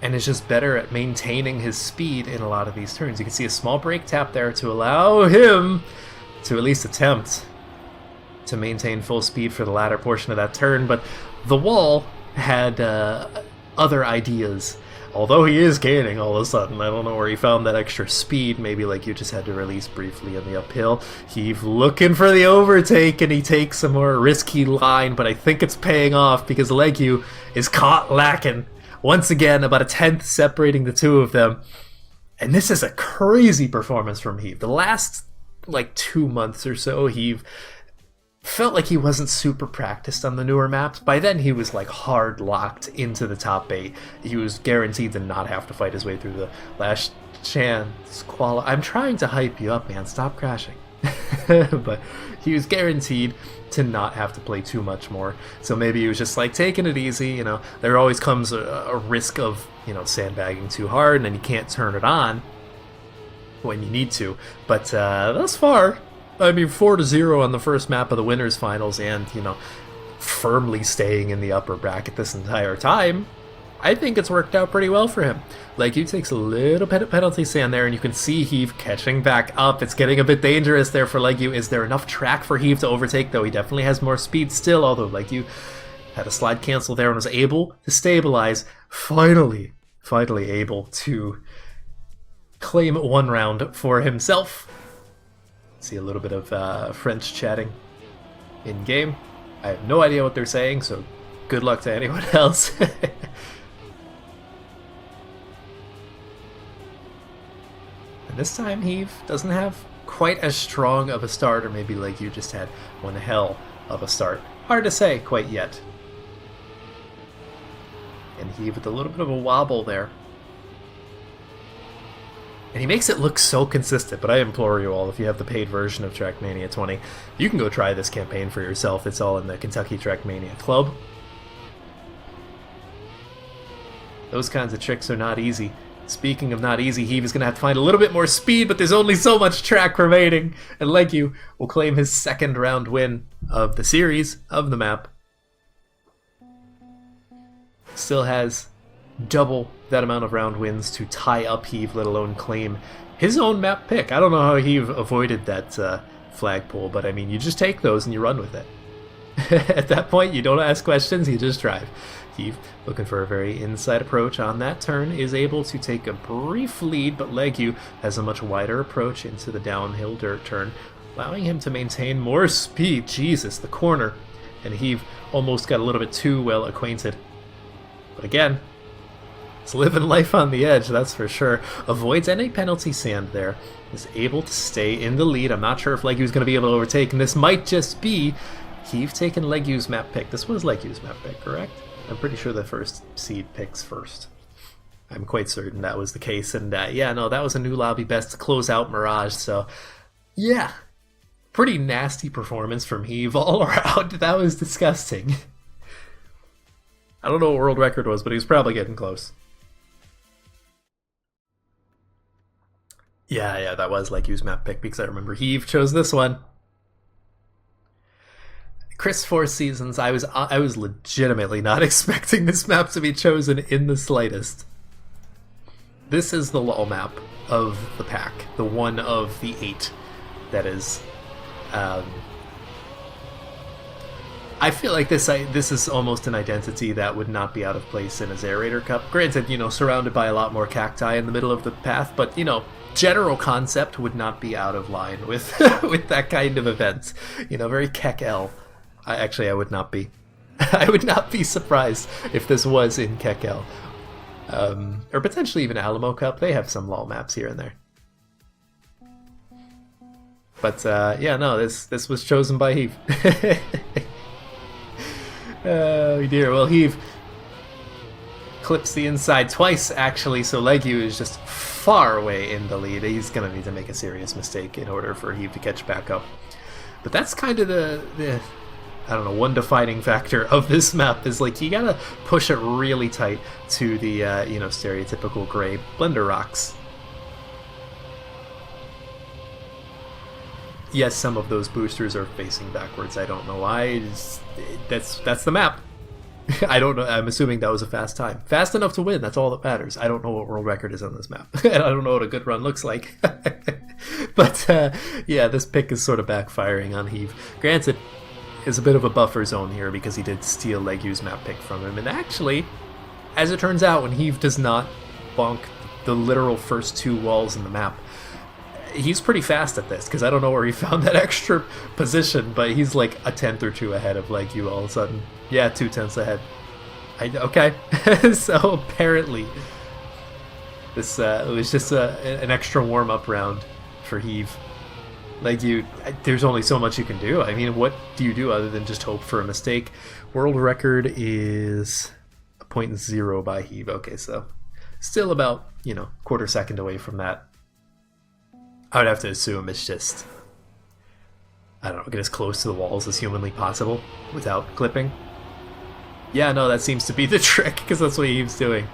and is just better at maintaining his speed in a lot of these turns. You can see a small break tap there to allow him to at least attempt to maintain full speed for the latter portion of that turn, but the wall had other ideas. Although he is gaining all of a sudden, I don't know where he found that extra speed. Maybe like you just had to release briefly in the uphill. He's looking for the overtake, and he takes a more risky line, but I think it's paying off because Legu is caught lacking. Once again, about a tenth separating the two of them. And this is a crazy performance from Heave. The last, like, 2 months or so, Heave felt like he wasn't super practiced on the newer maps. By then, he was, like, hard locked into the top 8. He was guaranteed to not have to fight his way through the last chance I'm trying to hype you up, man. Stop crashing. But he was guaranteed to not have to play too much more. So maybe he was just like taking it easy. You know, there always comes a risk of, you know, sandbagging too hard, and then you can't turn it on when you need to. But thus far, I mean, 4-0 on the first map of the winners finals, and, you know, firmly staying in the upper bracket this entire time. I think it's worked out pretty well for him. Leggyu takes a little bit of penalty sand there, and you can see Heave catching back up. It's getting a bit dangerous there for Leggyu. Is there enough track for Heave to overtake, though? He definitely has more speed still, although Leggyu had a slide cancel there and was able to stabilize. Finally able to claim one round for himself. See a little bit of French chatting in-game. I have no idea what they're saying, so good luck to anyone else. And this time Heave doesn't have quite as strong of a start, or maybe Leggyu just had one hell of a start. Hard to say quite yet. And Heave with a little bit of a wobble there. And he makes it look so consistent, but I implore you all, if you have the paid version of Trackmania 20, you can go try this campaign for yourself. It's all in the Kentucky Trackmania Club. Those kinds of tricks are not easy. Speaking of not easy, Heave is going to have to find a little bit more speed, but there's only so much track remaining. And Leggyu will claim his second round win of the series, of the map. Still has double that amount of round wins to tie up Heave, let alone claim his own map pick. I don't know how Heave avoided that flagpole, but I mean, you just take those and you run with it. At that point, you don't ask questions, you just drive. Heave, looking for a very inside approach on that turn, is able to take a brief lead, but Leggyu has a much wider approach into the downhill dirt turn, allowing him to maintain more speed. Jesus, the corner. And Heave almost got a little bit too well acquainted. But again, it's living life on the edge, that's for sure. Avoids any penalty sand there. Is able to stay in the lead. I'm not sure if Leggyu's going to be able to overtake, and this might just be Heave taking Leggyu's map pick. This was Leggyu's map pick, correct? I'm pretty sure the first seed picks first. I'm quite certain that was the case. And yeah, no, that was a new lobby best to close out Mirage. So yeah, pretty nasty performance from Heave all around. That was disgusting. I don't know what world record was, but he was probably getting close. Yeah, that was Leggyu's map pick, because I remember Heave chose this one. Chris Four Seasons, I was legitimately not expecting this map to be chosen in the slightest. This is the lull map of the pack, the one of the 8 that is. I feel like this is almost an identity that would not be out of place in a Zerator Cup. Granted, you know, surrounded by a lot more cacti in the middle of the path, but, you know, general concept would not be out of line with with that kind of event. You know, very Kek-L. I would not be. I would not be surprised if this was in Kek-L. Or potentially even Alamo Cup. They have some lull maps here and there. But yeah, no, this was chosen by Heave. Oh dear. Well, Heave clips the inside twice, actually, so Leggyu is just far away in the lead. He's going to need to make a serious mistake in order for Heave to catch back up. But that's kind of the I don't know, one defining factor of this map is, like, you gotta push it really tight to the, you know, stereotypical gray blender rocks. Yes, some of those boosters are facing backwards. I don't know why. That's the map. I don't know. I'm assuming that was a fast time. Fast enough to win. That's all that matters. I don't know what world record is on this map. And I don't know what a good run looks like. But, yeah, this pick is sort of backfiring on Heave. Granted, is a bit of a buffer zone here because he did steal Leggyu's map pick from him. And actually, as it turns out, when Heave does not bonk the literal first 2 walls in the map, he's pretty fast at this, because I don't know where he found that extra position, but he's like a 10th or 2 ahead of Leggyu all of a sudden. Yeah, 2/10 ahead. Okay. So apparently this was just an extra warm-up round for Heave. Leggyu, there's only so much you can do. I mean, what do you do other than just hope for a mistake? World record is 0.0 by Heave. Okay, so still about, you know, quarter second away from that. I would have to assume it's just I don't know, get as close to the walls as humanly possible without clipping. Yeah, no, that seems to be the trick, because that's what Heve's doing.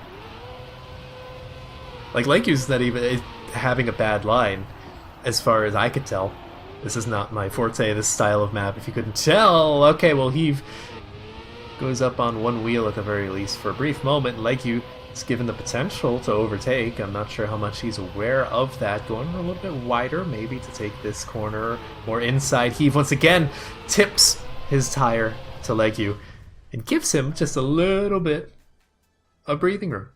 Like, Lekyu's not even having a bad line, as far as I could tell. This is not my forte, this style of map, if you couldn't tell. Okay, well, Heve goes up on one wheel at the very least for a brief moment. Lekyu is given the potential to overtake. I'm not sure how much he's aware of that. Going a little bit wider, maybe, to take this corner more inside. Heve once again tips his tire to Lekyu and gives him just a little bit of breathing room.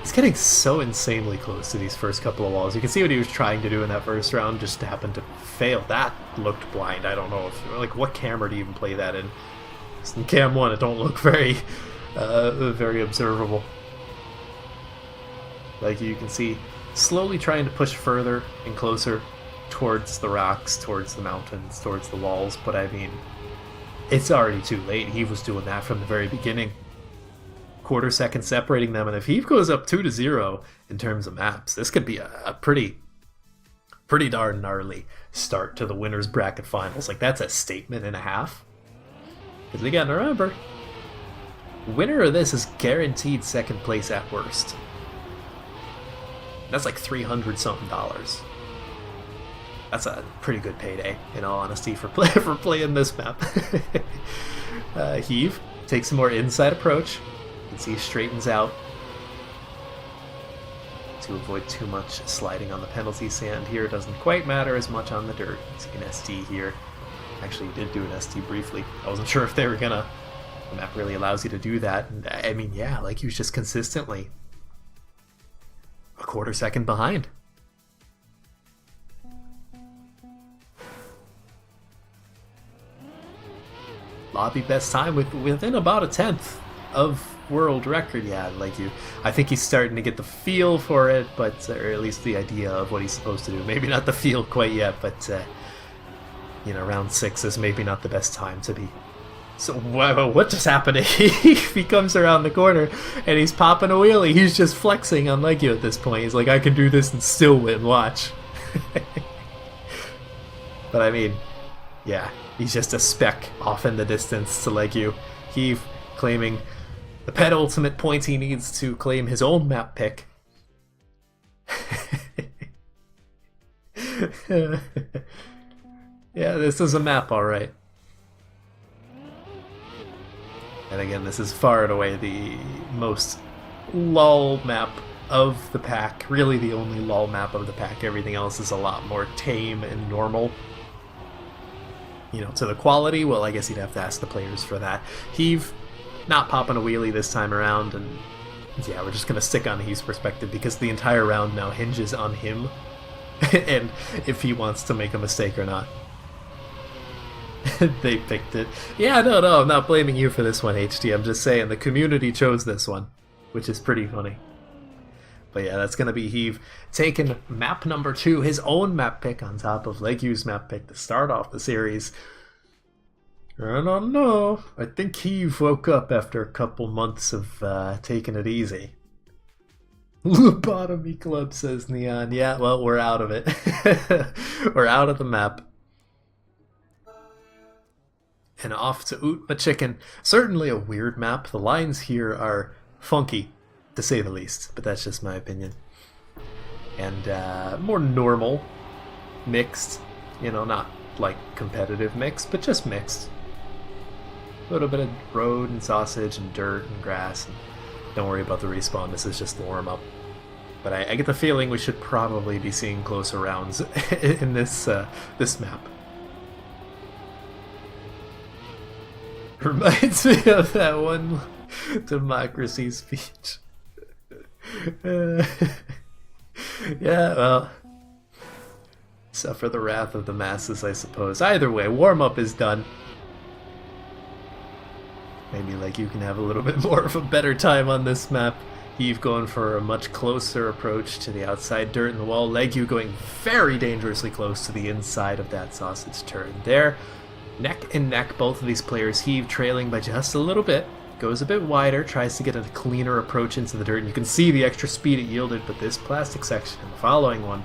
He's getting so insanely close to these first couple of walls. You can see what he was trying to do in that first round, just happened to fail. That looked blind. I don't know if, like, what camera do you even play that in? In Cam 1, it don't look very, very observable. Like, you can see, slowly trying to push further and closer towards the rocks, towards the mountains, towards the walls, but I mean, it's already too late. He was doing that from the very beginning. Quarter second separating them, and if Heve goes up 2-0 in terms of maps, this could be a pretty darn gnarly start to the winners bracket finals. Like, that's a statement and a half. Because again, remember, winner of this is guaranteed second place at worst. That's like $300 something. That's a pretty good payday, in all honesty, for playing this map. Heve takes a more inside approach. You can see he straightens out to avoid too much sliding on the penalty sand here. It doesn't quite matter as much on the dirt. So you can SD here. Actually, he did do an SD briefly. I wasn't sure if they were gonna. The map really allows you to do that. And I mean, yeah, like, he was just consistently a quarter second behind. Lobby best time within about a tenth of world record. Yeah, like, I think he's starting to get the feel for it, but or at least the idea of what he's supposed to do. Maybe not the feel quite yet, but you know, round 6 is maybe not the best time to be. So what just happened? He comes around the corner and he's popping a wheelie. He's just flexing on Lekyu at this point. He's like, I can do this and still win. Watch. But I mean, yeah, he's just a speck off in the distance to Lekyu. Heve claiming the penultimate points he needs to claim his own map pick. Yeah, this is a map, alright. And again, this is far and away the most lull map of the pack. Really the only lull map of the pack. Everything else is a lot more tame and normal. You know, to the quality, well, I guess you'd have to ask the players for that. Heve not popping a wheelie this time around, and yeah, we're just going to stick on Heve's perspective because the entire round now hinges on him and if he wants to make a mistake or not. They picked it. Yeah, no, I'm not blaming you for this one, HD. I'm just saying the community chose this one, which is pretty funny. But yeah, that's going to be Heve taking map number 2, his own map pick on top of Lekyu's map pick to start off the series. I don't know. I think Heve woke up after a couple months of taking it easy. Lobotomy Club, says Neon. Yeah, well, we're out of it. We're out of the map. And off to Oot Chicken. Certainly a weird map. The lines here are funky, to say the least, but that's just my opinion. And more normal, mixed, you know, not like competitive mixed, but just mixed. A little bit of road and sausage and dirt and grass, and don't worry about the respawn, this is just the warm-up. But I get the feeling we should probably be seeing closer rounds in this map. Reminds me of that one democracy speech. Yeah, well, suffer the wrath of the masses, I suppose. Either way, warm-up is done. Maybe like you can have a little bit more of a better time on this map. Heve going for a much closer approach to the outside dirt in the wall. Lekyu going very dangerously close to the inside of that sausage turn there. Neck and neck, both of these players. Heave trailing by just a little bit. Goes a bit wider, tries to get a cleaner approach into the dirt, and you can see the extra speed it yielded, but this plastic section, the following one,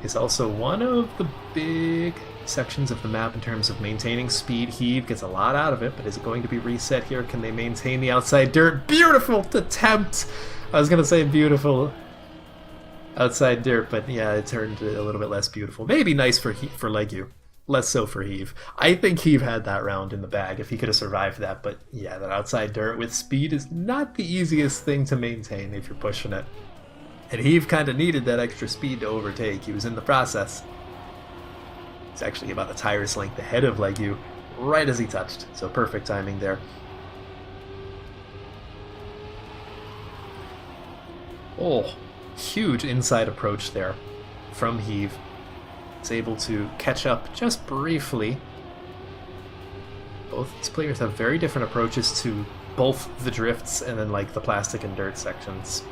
is also one of the big sections of the map in terms of maintaining speed. Heave gets a lot out of it, but is it going to be reset here? Can they maintain the outside dirt? Beautiful attempt! I was going to say beautiful outside dirt, but yeah, it turned a little bit less beautiful. Maybe nice for Legu. Less so for Heave. I think Heave had that round in the bag if he could have survived that, but yeah, that outside dirt with speed is not the easiest thing to maintain if you're pushing it. And Heave kind of needed that extra speed to overtake. He was in the process. He's actually about a tire's length ahead of Legu right as he touched, so perfect timing there. Oh, huge inside approach there from Heave. Is able to catch up just briefly. Both these players have very different approaches to both the drifts and then like the plastic and dirt sections.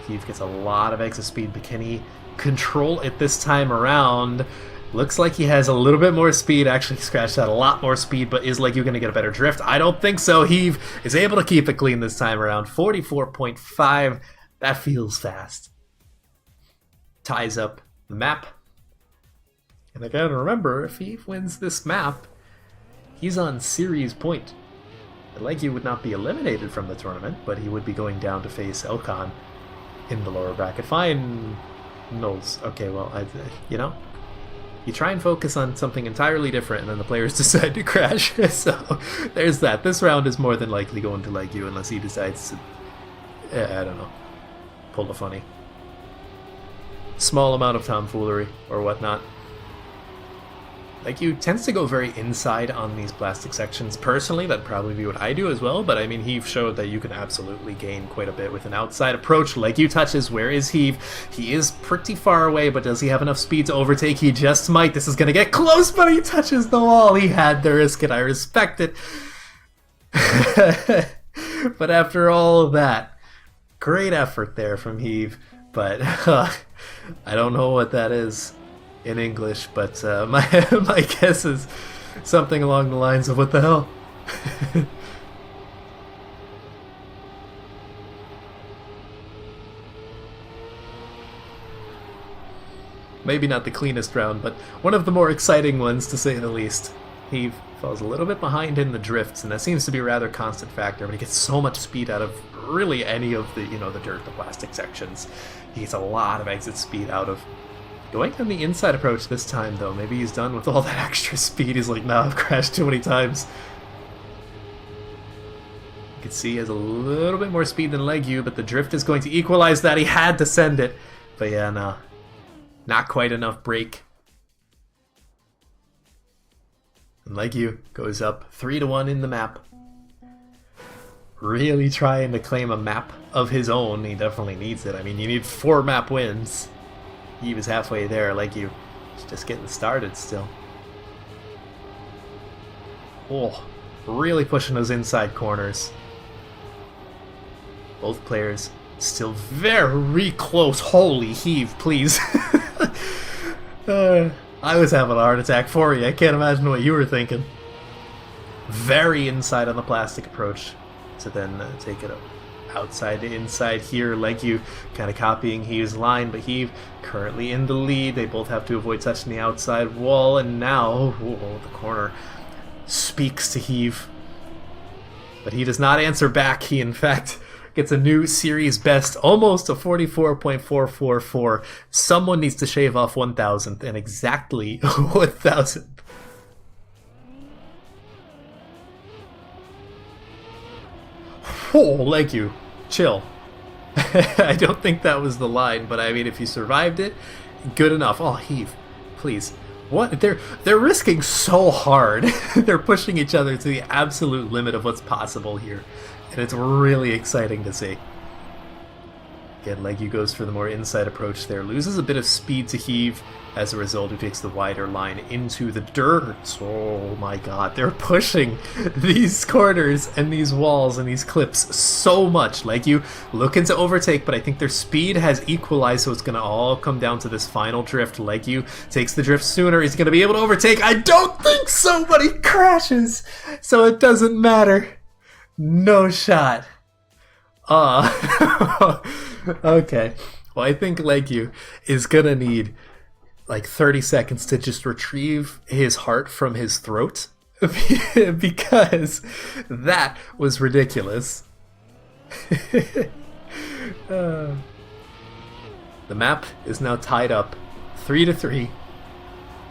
Heave gets a lot of exit speed, but can he control it this time around? Looks like he has a little bit more speed. Actually scratched out a lot more speed, but is Legu going to get a better drift? I don't think so. Heave is able to keep it clean this time around. 44.5. That feels fast. Ties up the map. And again, remember, if he wins this map, he's on series point. Legu would not be eliminated from the tournament, but he would be going down to face Elkon in the lower bracket finals. Okay, well, you know, you try and focus on something entirely different, and then the players decide to crash. So there's that. This round is more than likely going to Legu unless he decides to, I don't know, pull a funny. Small amount of tomfoolery or whatnot. Legu tends to go very inside on these plastic sections. Personally, that'd probably be what I do as well, but I mean, Heave showed that you can absolutely gain quite a bit with an outside approach. Legu touches. Where is Heave? He is pretty far away, but does he have enough speed to overtake? He just might. This is going to get close, but he touches the wall. He had to risk it. I respect it. But after all of that, great effort there from Heave, but I don't know what that is in English, but my guess is something along the lines of what the hell. Maybe not the cleanest round, but one of the more exciting ones, to say the least. He falls a little bit behind in the drifts, and that seems to be a rather constant factor, but he gets so much speed out of really any of the, the dirt, the plastic sections. He gets a lot of exit speed out of. Going on the inside approach this time, though. Maybe he's done with all that extra speed. He's like, nah, I've crashed too many times. You can see he has a little bit more speed than Legu, but the drift is going to equalize that. He had to send it. But yeah, no. Not quite enough break. And Legu goes up 3-1 in the map. Really trying to claim a map of his own. He definitely needs it. I mean, you need 4 map wins. He was halfway there. Legu is just getting started still. Oh, really pushing those inside corners. Both players still very close. Holy Heave, please. I was having a heart attack for you. I can't imagine what you were thinking. Very inside on the plastic approach to then take it outside to inside here. Legu kind of copying Heave's line, but Heave currently in the lead. They both have to avoid touching the outside wall, and now the corner speaks to Heave. But he does not answer back. He, in fact, gets a new series best, almost a 44.444. Someone needs to shave off 1,000th, and exactly 1,000th. Oh, Legu, chill. I don't think that was the line, but I mean, if you survived it, good enough. Oh, Heave, please. What? They're risking so hard. They're pushing each other to the absolute limit of what's possible here, and it's really exciting to see. Again, Leggy goes for the more inside approach there. Loses a bit of speed to Heave. As a result, he takes the wider line into the dirt. Oh my god, they're pushing these corners and these walls and these clips so much. Leggy looking to overtake, but I think their speed has equalized, so it's going to all come down to this final drift. Leggy takes the drift sooner. He's going to be able to overtake. I don't think so, but he crashes, so it doesn't matter. No shot. Okay. Well, I think Leggy is going to need like 30 seconds to just retrieve his heart from his throat because that was ridiculous. The map is now tied up 3-3.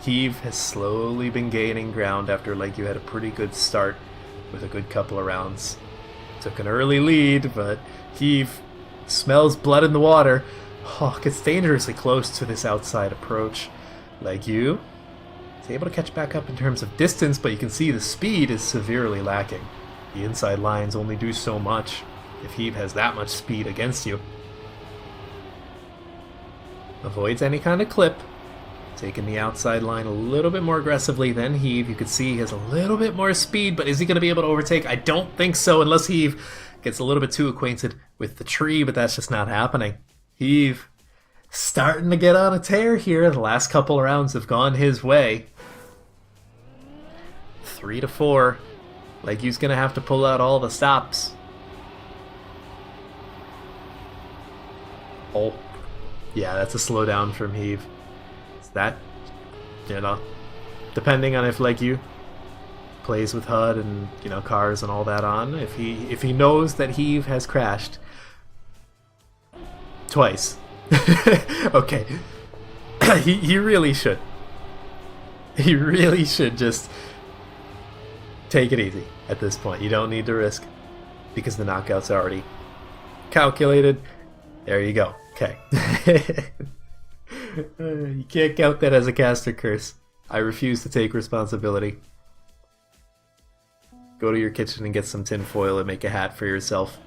Heave has slowly been gaining ground after Leggy had a pretty good start with a good couple of rounds. Took an early lead, but Heave smells blood in the water. Oh, gets dangerously close to this outside approach. Leggy is able to catch back up in terms of distance, but you can see the speed is severely lacking. The inside lines only do so much if Heave has that much speed against you. Avoids any kind of clip. Taking the outside line a little bit more aggressively than Heave. You can see he has a little bit more speed, but is he going to be able to overtake? I don't think so, unless Heave gets a little bit too acquainted with the tree, but that's just not happening. Heave starting to get on a tear here. The last couple of rounds have gone his way. 3-4. Leggy's going to have to pull out all the stops. Oh, yeah, that's a slowdown from Heave. Is that, depending on if Leggy plays with HUD and, cars and all that on, if he knows that Heave has crashed twice. Okay. he really should. He really should just take it easy at this point. You don't need to risk because the knockout's already calculated. There you go. Okay. You can't count that as a caster curse. I refuse to take responsibility. Go to your kitchen and get some tin foil and make a hat for yourself.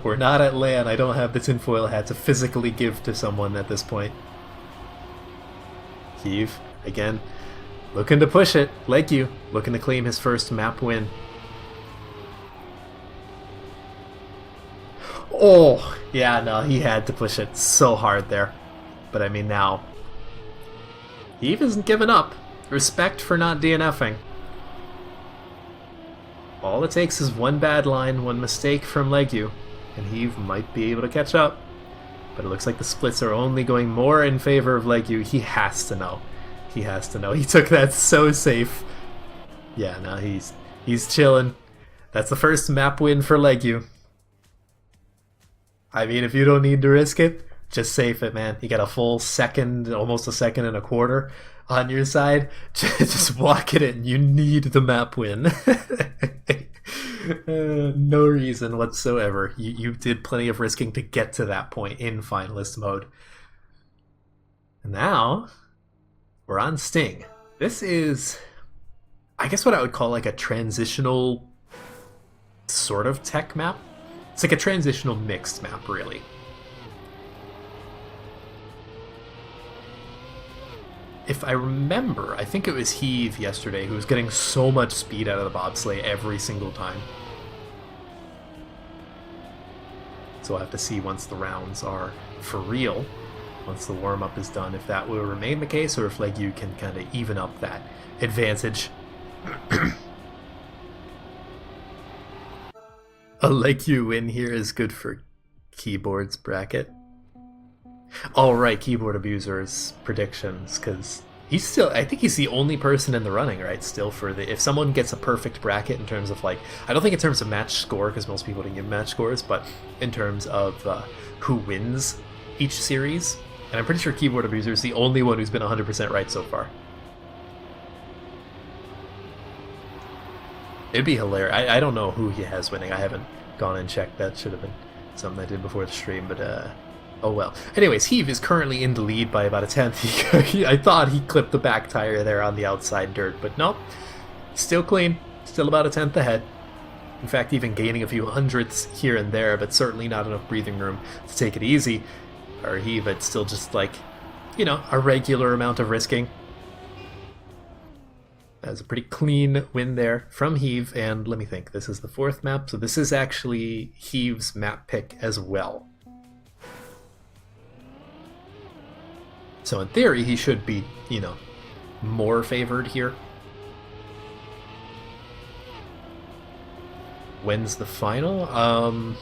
We're not at LAN. I don't have the tinfoil hat to physically give to someone at this point. Heave, again, looking to push it. Leggy, looking to claim his first map win. Oh, yeah, no, he had to push it so hard there. But I mean, now, Heave isn't giving up. Respect for not DNFing. All it takes is one bad line, one mistake from Leggy, and Heave might be able to catch up. But it looks like the splits are only going more in favor of Leggy. He has to know. He has to know. He took that so safe. Yeah, no, he's chilling. That's the first map win for Leggy. I mean, if you don't need to risk it, just safe it, man. You got a full second, almost a second and a quarter on your side. Just walk it in. You need the map win. No reason whatsoever. You did plenty of risking to get to that point in finalist mode. And now, we're on Sting. This is, I guess, what I would call like a transitional sort of tech map. It's like a transitional mixed map, really. If I remember, I think it was Heave yesterday who was getting so much speed out of the bobsleigh every single time. So I'll have to see once the rounds are for real, once the warm-up is done, if that will remain the case, or if Leggy can kind of even up that advantage. A Leggy win here is good for Keyboard's bracket. Alright, Keyboard Abuser's predictions, because he's still, I think he's the only person in the running, right, still for the, if someone gets a perfect bracket in terms of like, I don't think in terms of match score, because most people didn't give match scores, but in terms of who wins each series, and I'm pretty sure Keyboard Abuser is the only one who's been 100% right so far. It'd be hilarious. I don't know who he has winning. I haven't gone and checked. That should have been something I did before the stream, but oh well. Anyways, Heave is currently in the lead by about a tenth. I thought he clipped the back tire there on the outside dirt, but nope. Still clean. Still about a tenth ahead. In fact, even gaining a few hundredths here and there, but certainly not enough breathing room to take it easy. Or Heave, it's still just like, you know, a regular amount of risking. That's a pretty clean win there from Heave, and let me think, this is the 4th map, so this is actually Heave's map pick as well. So in theory, he should be, you know, more favored here. When's the final?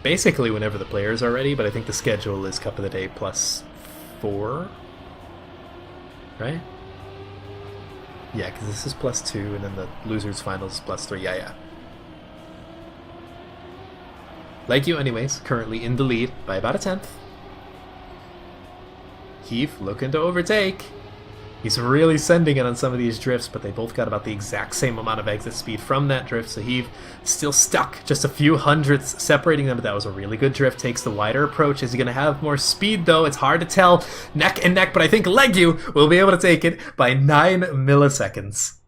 Basically whenever the players are ready, but I think the schedule is Cup of the Day +4, right? Yeah, because this is +2, and then the losers finals is +3. Yeah. Like you, anyways, currently in the lead by about a 10th. Heave looking to overtake. He's really sending it on some of these drifts, but they both got about the exact same amount of exit speed from that drift, so Heave still stuck just a few hundredths separating them, but that was a really good drift. Takes the wider approach. Is he going to have more speed, though? It's hard to tell. Neck and neck, but I think Legu will be able to take it by 9 milliseconds.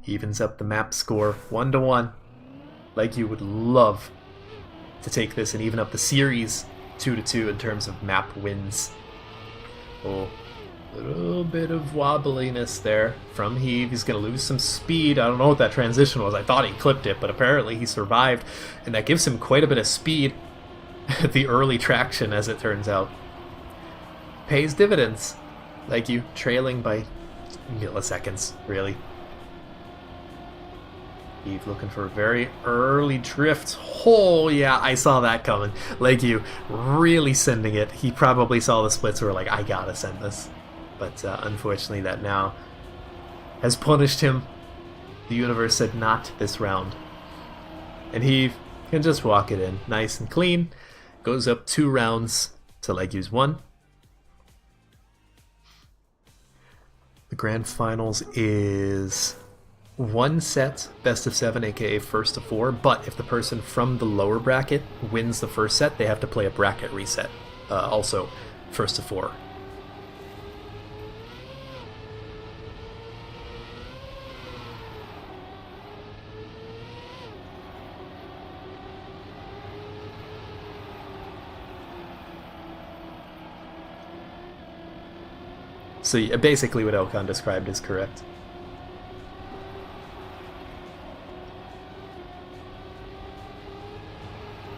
Evens up the map score 1-1. Legu would love to take this and even up the series 2-2 in terms of map wins. Oh, a little bit of wobbliness there from Heave. He's going to lose some speed. I don't know what that transition was. I thought he clipped it, but apparently he survived, and that gives him quite a bit of speed. The early traction, as it turns out, pays dividends. Legu trailing by milliseconds, really. Heave looking for a very early drift. Oh, yeah, I saw that coming. Legu really sending it. He probably saw the splits and were like, I gotta send this. But unfortunately, that now has punished him. The universe said not this round. And Heave can just walk it in. Nice and clean. Goes up 2 rounds to Legu's 1. The grand finals is 1 set, best of 7, aka first to 4, but if the person from the lower bracket wins the first set, they have to play a bracket reset. Also, first to 4. So yeah, basically what Elcon described is correct.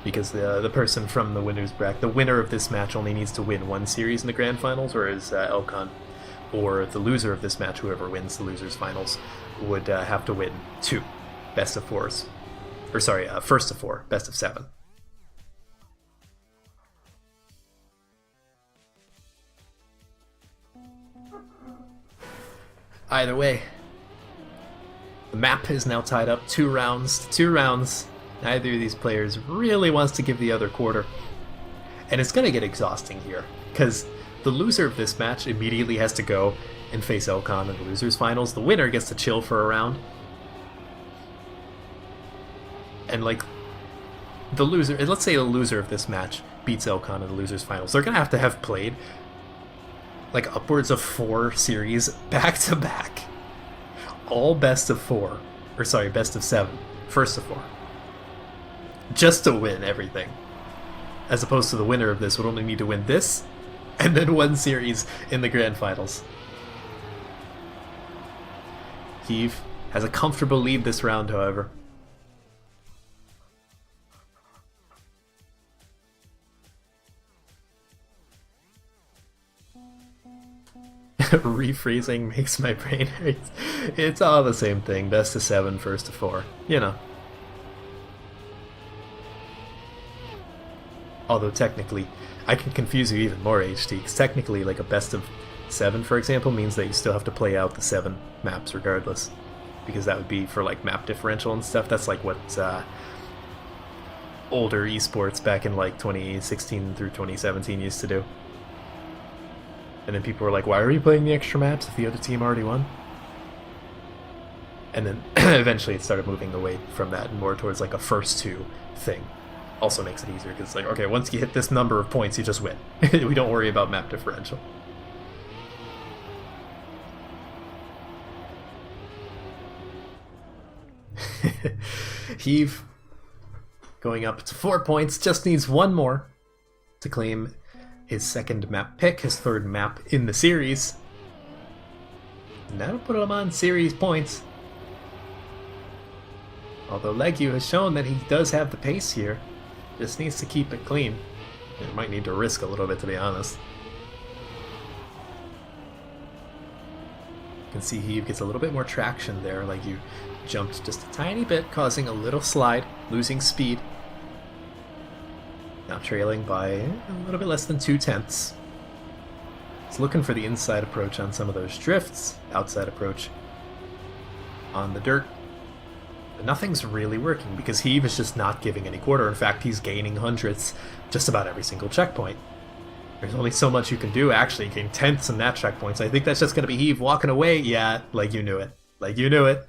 Because the person from the winner's bracket, the winner of this match only needs to win 1 series in the grand finals, whereas Elcon, or the loser of this match, whoever wins the loser's finals, would have to win 2 best of 4s. Or sorry, first to 4, best of 7. Either way, the map is now tied up 2 rounds to 2 rounds. Neither of these players really wants to give the other quarter. And it's going to get exhausting here, because the loser of this match immediately has to go and face Elcon in the losers finals. The winner gets to chill for a round. And like, the loser, let's say the loser of this match beats Elcon in the losers finals. They're going to have played like upwards of 4 series back to back. All best of 4. Or sorry, best of 7. First to 4. Just to win everything. As opposed to the winner of this would only need to win this, and then 1 series in the grand finals. Heave has a comfortable lead this round, however. Refreezing makes my brain hurt. It's all the same thing. Best of 7, first to 4. You know. Although technically, I can confuse you even more, HT, because technically like a best of 7, for example, means that you still have to play out the 7 maps regardless. Because that would be for like map differential and stuff. That's like what older esports back in like 2016 through 2017 used to do. And then people were like, why are we playing the extra maps if the other team already won? And then eventually it started moving away from that and more towards like a first 2 thing. Also makes it easier because it's like, okay, once you hit this number of points, you just win. We don't worry about map differential. Heave going up to 4 points, just needs one more to claim his second map pick, his third map in the series. And that'll put him on series points. Although Legu has shown that he does have the pace here, just needs to keep it clean. It might need to risk a little bit, to be honest. You can see Heave gets a little bit more traction there. Legu jumped just a tiny bit, causing a little slide, losing speed. Now trailing by a little bit less than 2/10. He's looking for the inside approach on some of those drifts, outside approach on the dirt. But nothing's really working because Heave is just not giving any quarter. In fact, he's gaining hundredths just about every single checkpoint. There's only so much you can do, actually. You gain tenths in that checkpoint, so I think that's just going to be Heave walking away. Yeah, like you knew it. Like you knew it.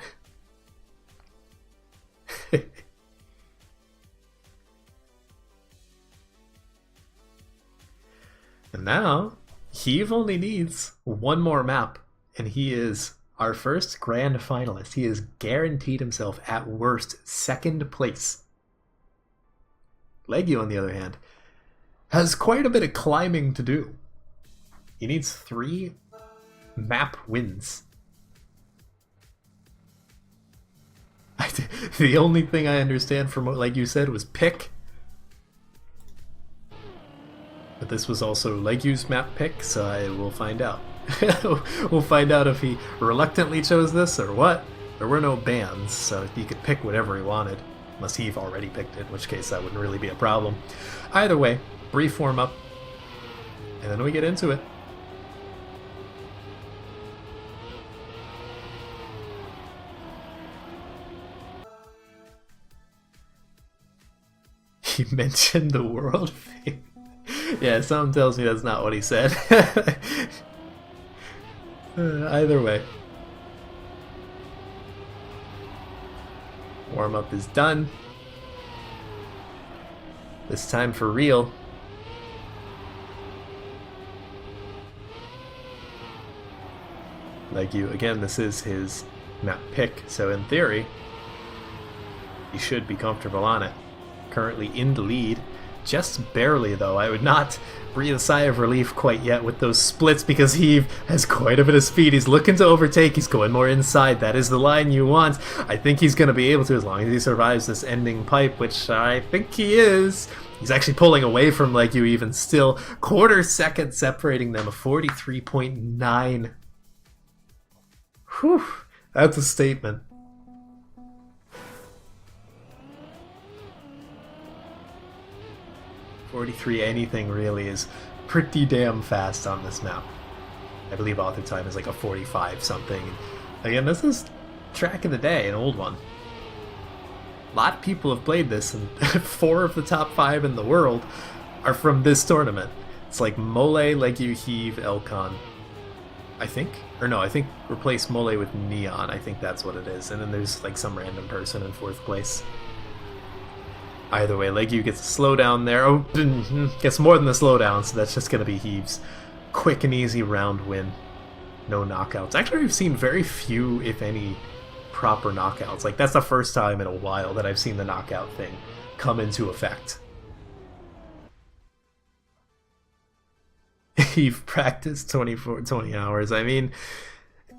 And now, Heave only needs one more map, and he is our first grand finalist. He has guaranteed himself, at worst, second place. Legu, on the other hand, has quite a bit of climbing to do. He needs 3 map wins. The only thing I understand from what Legu said was pick. But this was also Legu's map pick, so I will find out. We'll find out if he reluctantly chose this or what. There were no bans, so he could pick whatever he wanted. Unless Heave already picked it, in which case that wouldn't really be a problem. Either way, brief warm-up, and then we get into it. He mentioned the world thing. Yeah, something tells me that's not what he said. Either way. Warm-up is done. This time for real. Legu, again, this is his map pick, so in theory, he should be comfortable on it. Currently in the lead. Just barely, though. I would not breathe a sigh of relief quite yet with those splits because Heave has quite a bit of speed. He's looking to overtake. He's going more inside. That is the line you want. I think he's going to be able to as long as he survives this ending pipe, which I think he is. He's actually pulling away from Legu even still. Quarter second separating them, a 43.9. Whew. That's a statement. 43 anything really is pretty damn fast on this map. I believe author time is like a 45 something. Again, this is track of the day, an old one. A lot of people have played this, and 4 of the top 5 in the world are from this tournament. It's like Mole, Legu, Heave, Elcon, I think. Or no, I think replace Mole with Neon. I think that's what it is. And then there's like some random person in 4th place. Either way, Legu gets a slowdown there. Oh, gets more than the slowdown, so that's just going to be Heave's quick and easy round win. No knockouts. Actually, we've seen very few, if any, proper knockouts. Like, that's the first time in a while that I've seen the knockout thing come into effect. Heave practiced 20 hours. I mean,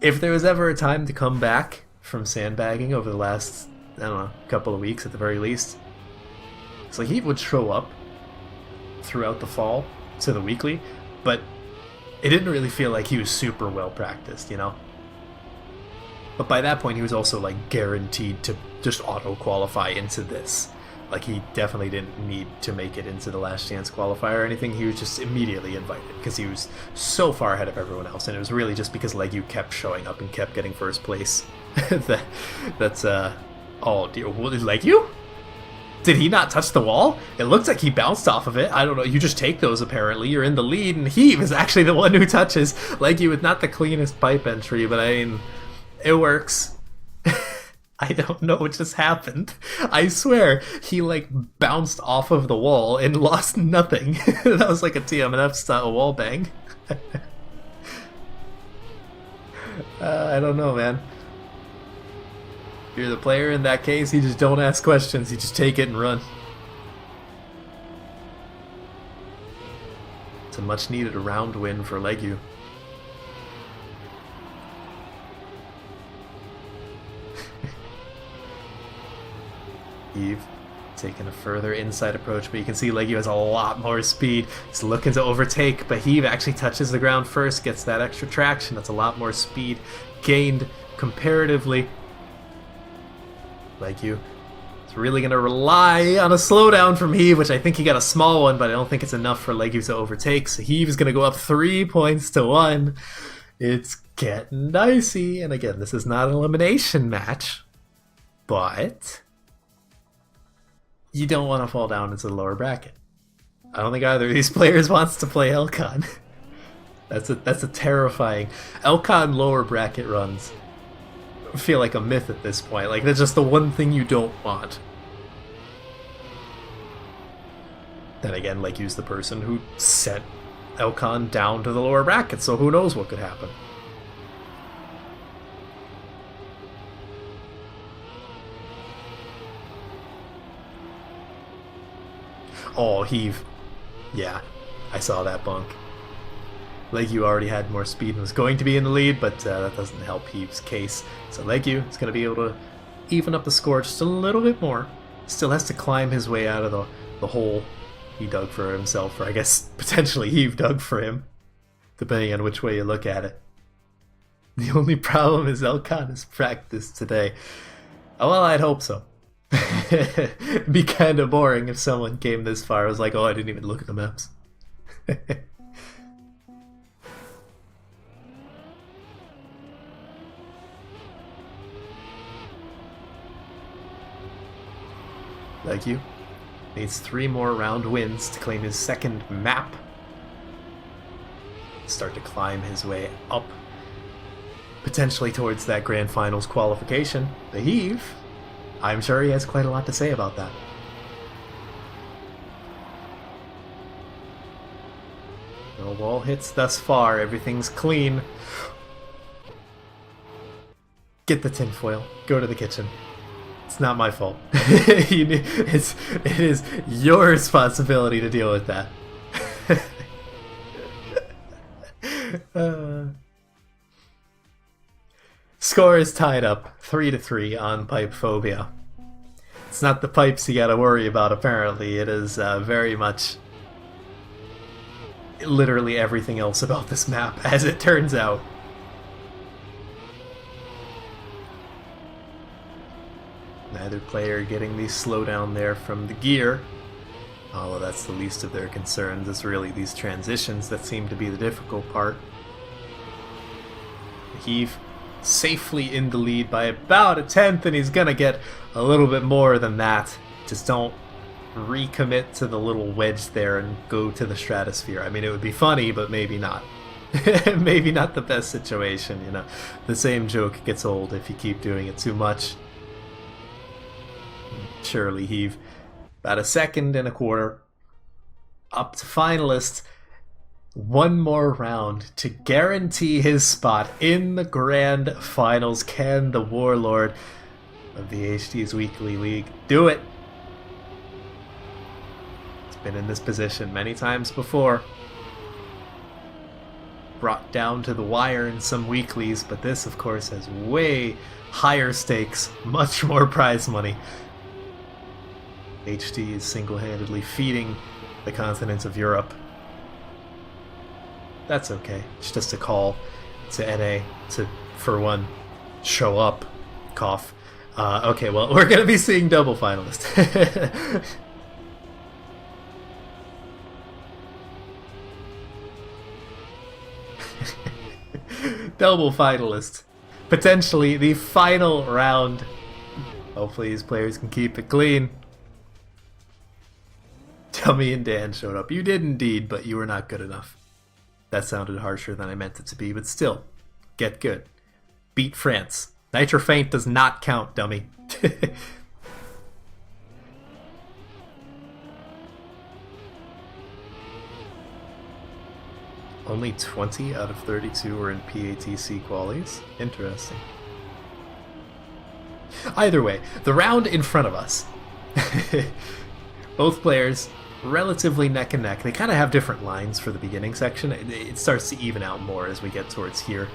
if there was ever a time to come back from sandbagging over the last, I don't know, couple of weeks at the very least, it's like Heave would show up throughout the fall to the weekly, but it didn't really feel like he was super well practiced, you know? But by that point, he was also like guaranteed to just auto-qualify into this. Like, he definitely didn't need to make it into the last chance qualifier or anything. He was just immediately invited because he was so far ahead of everyone else, and it was really just because Legu kept showing up and kept getting first place. That's oh dear, Legu? Did he not touch the wall? It looks like he bounced off of it. I don't know. You just take those, apparently. You're in the lead, and Heave is actually the one who touches. Legu with not the cleanest pipe entry, but I mean, it works. I don't know what just happened. I swear, he like bounced off of the wall and lost nothing. That was like a TMNF style wall bang. I don't know, man. you're the player in that case, you just don't ask questions. You just take it and run. It's a much needed round win for Legu. Eve taking a further inside approach, but you can see Legu has a lot more speed. He's looking to overtake, but Heave actually touches the ground first, gets that extra traction. That's a lot more speed gained comparatively. Legu is really going to rely on a slowdown from Heave, which I think he got a small one, but I don't think it's enough for Legu to overtake. So Heave is going to go up 3 points to 1. It's getting dicey. And again, this is not an elimination match, but you don't want to fall down into the lower bracket. I don't think either of these players wants to play Elcon. That's a terrifying. Elcon lower bracket runs feel like a myth at this point. Like, that's just the one thing you don't want. Then again, like, use the person who sent Elcon down to the lower bracket, so who knows what could happen. Oh, Heave. Yeah, I saw that bunk. Legu already had more speed and was going to be in the lead, but that doesn't help Heave's case. So Legu is going to be able to even up the score just a little bit more. Still has to climb his way out of the hole he dug for himself, or I guess potentially Heave dug for him, depending on which way you look at it. The only problem is Elcon has practiced today. Oh, well, I'd hope so. It'd be kind of boring if someone came this far. I was like, oh, I didn't even look at the maps. Legu needs 3 more round wins to claim his second map. Start to climb his way up, potentially towards that Grand Finals qualification. The Heave, I'm sure he has quite a lot to say about that. No wall hits thus far, everything's clean. Get the tinfoil, go to the kitchen. It's not my fault. It is your responsibility to deal with that. Score is tied up 3-3 on Pipe Phobia. It's not the pipes you gotta worry about, apparently. It is very much literally everything else about this map, as it turns out. Neither player getting the slowdown there from the gear. Although that's the least of their concerns. It's really these transitions that seem to be the difficult part. Heave safely in the lead by about 1/10, and he's gonna get a little bit more than that. Just don't recommit to the little wedge there and go to the stratosphere. I mean, it would be funny, but maybe not. Maybe not the best situation, you know. The same joke gets old if you keep doing it too much. Surely Heave, about 1.25 seconds up to finalists. 1 more round to guarantee his spot in the Grand Finals. Can the Warlord of the HD's Weekly League do it? He's been in this position many times before. Brought down to the wire in some weeklies, but this, of course, has way higher stakes, much more prize money. HD is single-handedly feeding the continent of Europe. That's okay. It's just a call to NA to, for one, show up. Cough. Okay, well, we're going to be seeing double finalists. Double finalist. Potentially the final round. Hopefully these players can keep it clean. Dummy and Dan showed up. You did indeed, but you were not good enough. That sounded harsher than I meant it to be, but still, get good. Beat France. Nitro Feint does not count, dummy. Only 20 out of 32 were in PATC qualies. Interesting. Either way, the round in front of us. Both players relatively neck and neck. They kind of have different lines for the beginning section. It starts to even out more as we get towards here.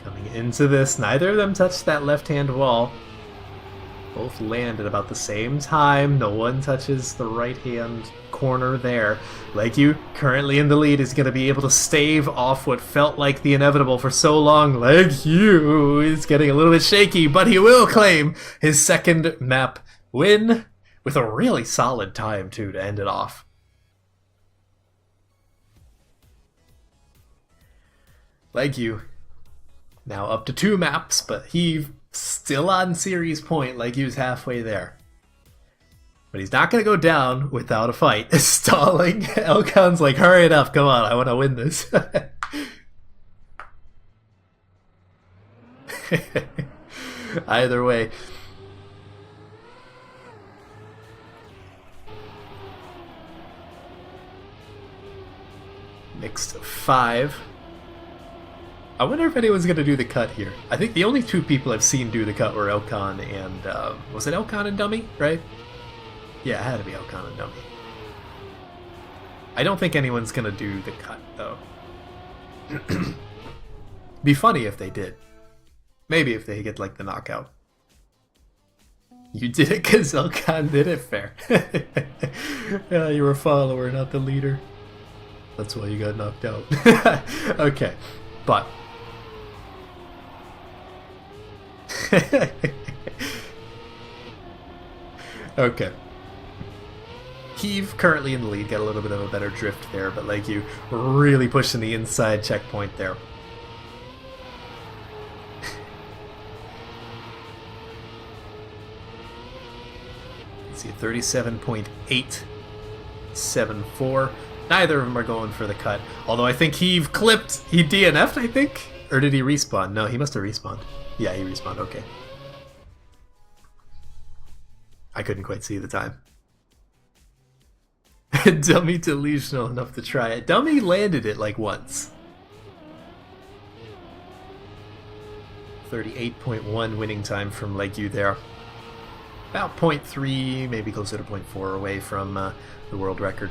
Coming into this, neither of them touched that left-hand wall. Both land at about the same time. No one touches the right-hand corner there. Leggyu, currently in the lead, is going to be able to stave off what felt like the inevitable for so long. Leggyu is getting a little bit shaky, but he will claim his second map win with a really solid time, too, to end it off. Leggyu now up to 2 maps, but he still on series point. Leggyu's halfway there. But he's not going to go down without a fight. Stalling. Elcon's like, hurry it up, come on, I want to win this. Either way. Mixed 5. I wonder if anyone's going to do the cut here. I think the only 2 people I've seen do the cut were Elcon and... was it Elcon and Dummy, right? Yeah, it had to be Elcon and Dummy. I don't think anyone's going to do the cut, though. Be funny if they did. Maybe if they get, like, the knockout. You did it because Elcon did it, fair. Yeah, you were a follower, not the leader. That's why you got knocked out. Okay, but... Okay. Heave currently in the lead, got a little bit of a better drift there, but Leggyu really pushing the inside checkpoint there. Let's see, 37.874. Neither of them are going for the cut. Although I think Heave clipped. He DNF'd, I think? Or did he respawn? No, he must have respawned. Yeah, he respawned. Okay. I couldn't quite see the time. Dummy delusional enough to try it. Dummy landed it like once. 38.1 winning time from Leggyu there. About 0.3, maybe closer to 0.4 away from the world record.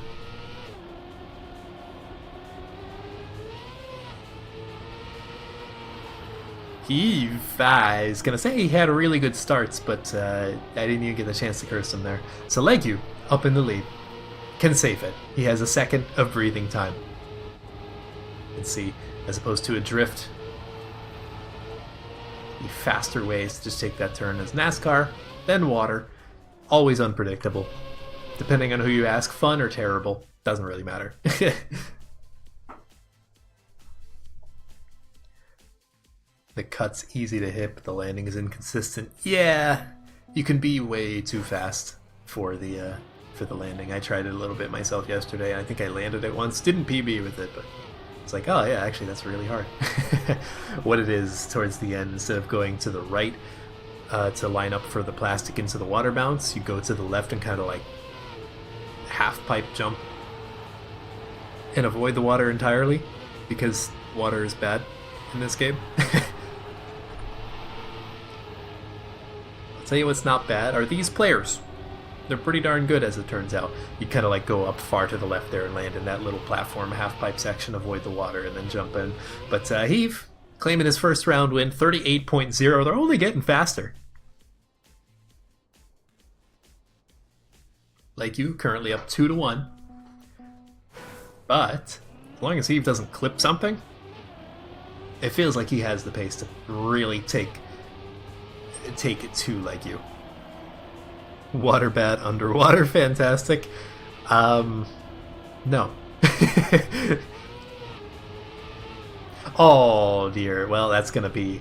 Heave, I was gonna say he had really good starts, but I didn't even get a chance to curse him there. So Leggyu, up in the lead, can save it. He has a second of breathing time. Let's see, as opposed to a drift, the faster ways to just take that turn is NASCAR, then water, always unpredictable. Depending on who you ask, fun or terrible, doesn't really matter. The cut's easy to hit, but the landing is inconsistent. Yeah, you can be way too fast for the landing. I tried it a little bit myself yesterday. I think I landed it once. Didn't PB with it, but it's like, oh yeah, actually that's really hard. What it is towards the end, instead of going to the right to line up for the plastic into the water bounce, you go to the left and kind of like half pipe jump and avoid the water entirely, because water is bad in this game. Tell you what's not bad are these players. They're pretty darn good, as it turns out. You kind of like go up far to the left there and land in that little platform half pipe section, avoid the water, and then jump in. But Heave claiming his first round win, 38.0. They're only getting faster. Leggyu currently up 2-1. But as long as Heave doesn't clip something, it feels like he has the pace to really take it to Leggyu. Water bat underwater, fantastic. No. Oh dear. Well, that's gonna be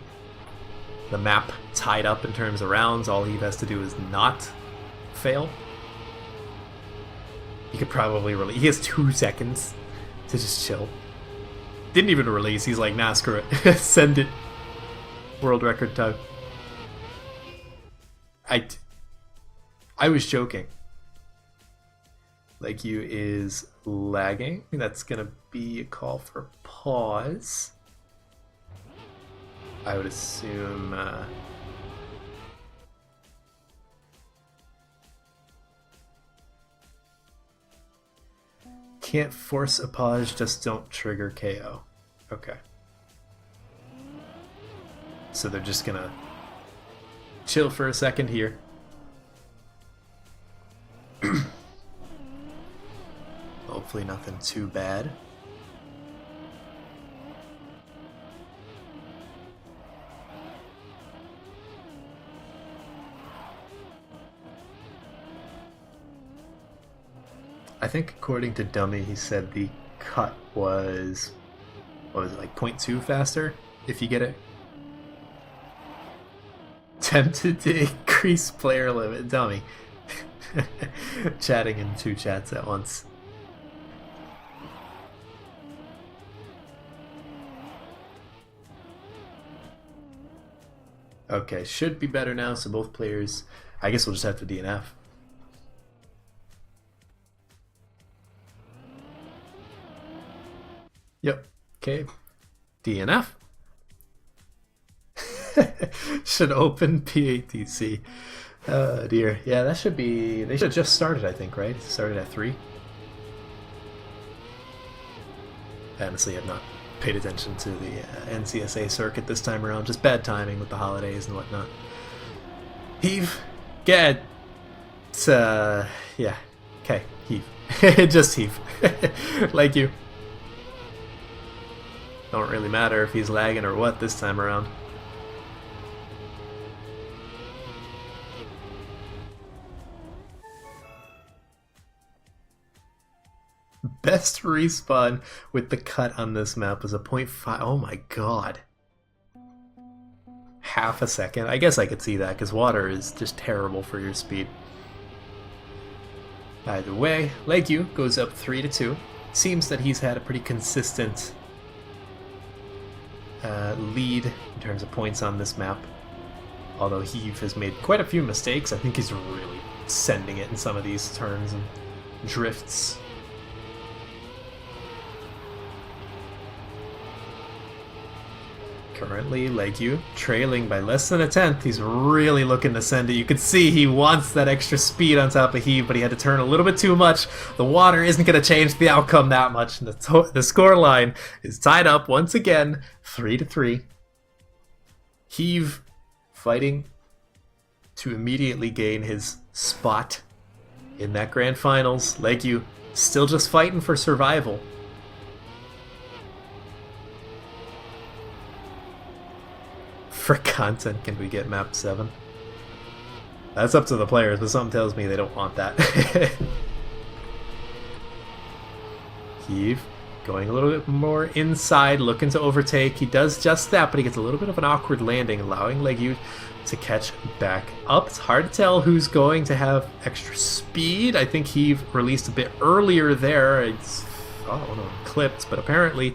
the map tied up in terms of rounds. All he has to do is not fail. He could probably release. He has 2 seconds to just chill. Didn't even release. He's like, nah, screw it. Send it. World record time. I was joking. Leggyu is lagging. That's gonna be a call for pause. I would assume can't force a pause, just don't trigger KO. Okay. So they're just gonna chill for a second here. Hopefully nothing too bad. I think according to Dummy, he said the cut was, what was it, like 0.2 faster if you get it? Tempted to increase player limit. Dummy. Chatting in 2 chats at once. Okay, should be better now, so both players, I guess we'll just have to DNF. Yep, okay, DNF. Should open PATC. Oh dear, yeah, that should be, they should have just started, I think, right? Started at 3. Honestly, I've not paid attention to the NCSA circuit this time around. Just bad timing with the holidays and whatnot. Heave. Get. Yeah. Okay. Heave. Just heave. Like you. Don't really matter if he's lagging or what this time around. Best respawn with the cut on this map was a 0.5. Oh my god. Half a second. I guess I could see that because water is just terrible for your speed. Either way, Legue goes up 3-2. Seems that he's had a pretty consistent lead in terms of points on this map. Although Heave has made quite a few mistakes. I think he's really sending it in some of these turns and drifts. Currently, Legue trailing by less than a tenth. He's really looking to send it. You can see he wants that extra speed on top of Heave, but he had to turn a little bit too much. The water isn't going to change the outcome that much. And the score line is tied up once again, 3-3. Heave fighting to immediately gain his spot in that grand finals. Legue still just fighting for survival. For content, can we get map 7? That's up to the players, but something tells me they don't want that. Heave going a little bit more inside, looking to overtake. He does just that, but he gets a little bit of an awkward landing, allowing Legue to catch back up. It's hard to tell who's going to have extra speed. I think Heave released a bit earlier there. It's, oh no, clipped, but apparently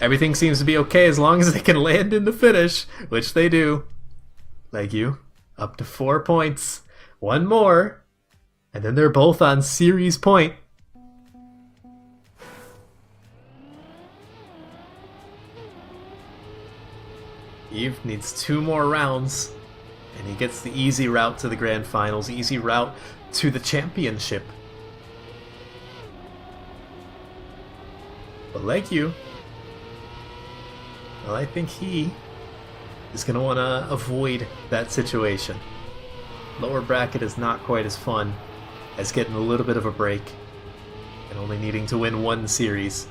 everything seems to be okay as long as they can land in the finish, which they do. Legue up to 4 points. One more, and then they're both on series point. Heave needs 2 more rounds, and he gets the easy route to the grand finals, easy route to the championship. But Legue, well, I think he is going to want to avoid that situation. Lower bracket is not quite as fun as getting a little bit of a break and only needing to win 1 series.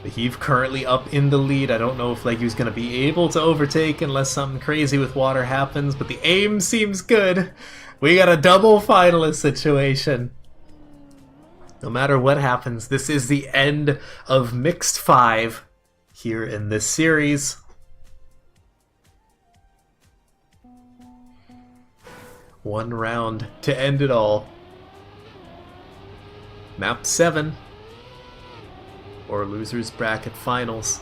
The Heave currently up in the lead. I don't know if Legue's going to be able to overtake unless something crazy with water happens, but the aim seems good. We got a double finalist situation. No matter what happens, this is the end of Mixed 5 here in this series. One round to end it all. Map 7 or losers bracket finals.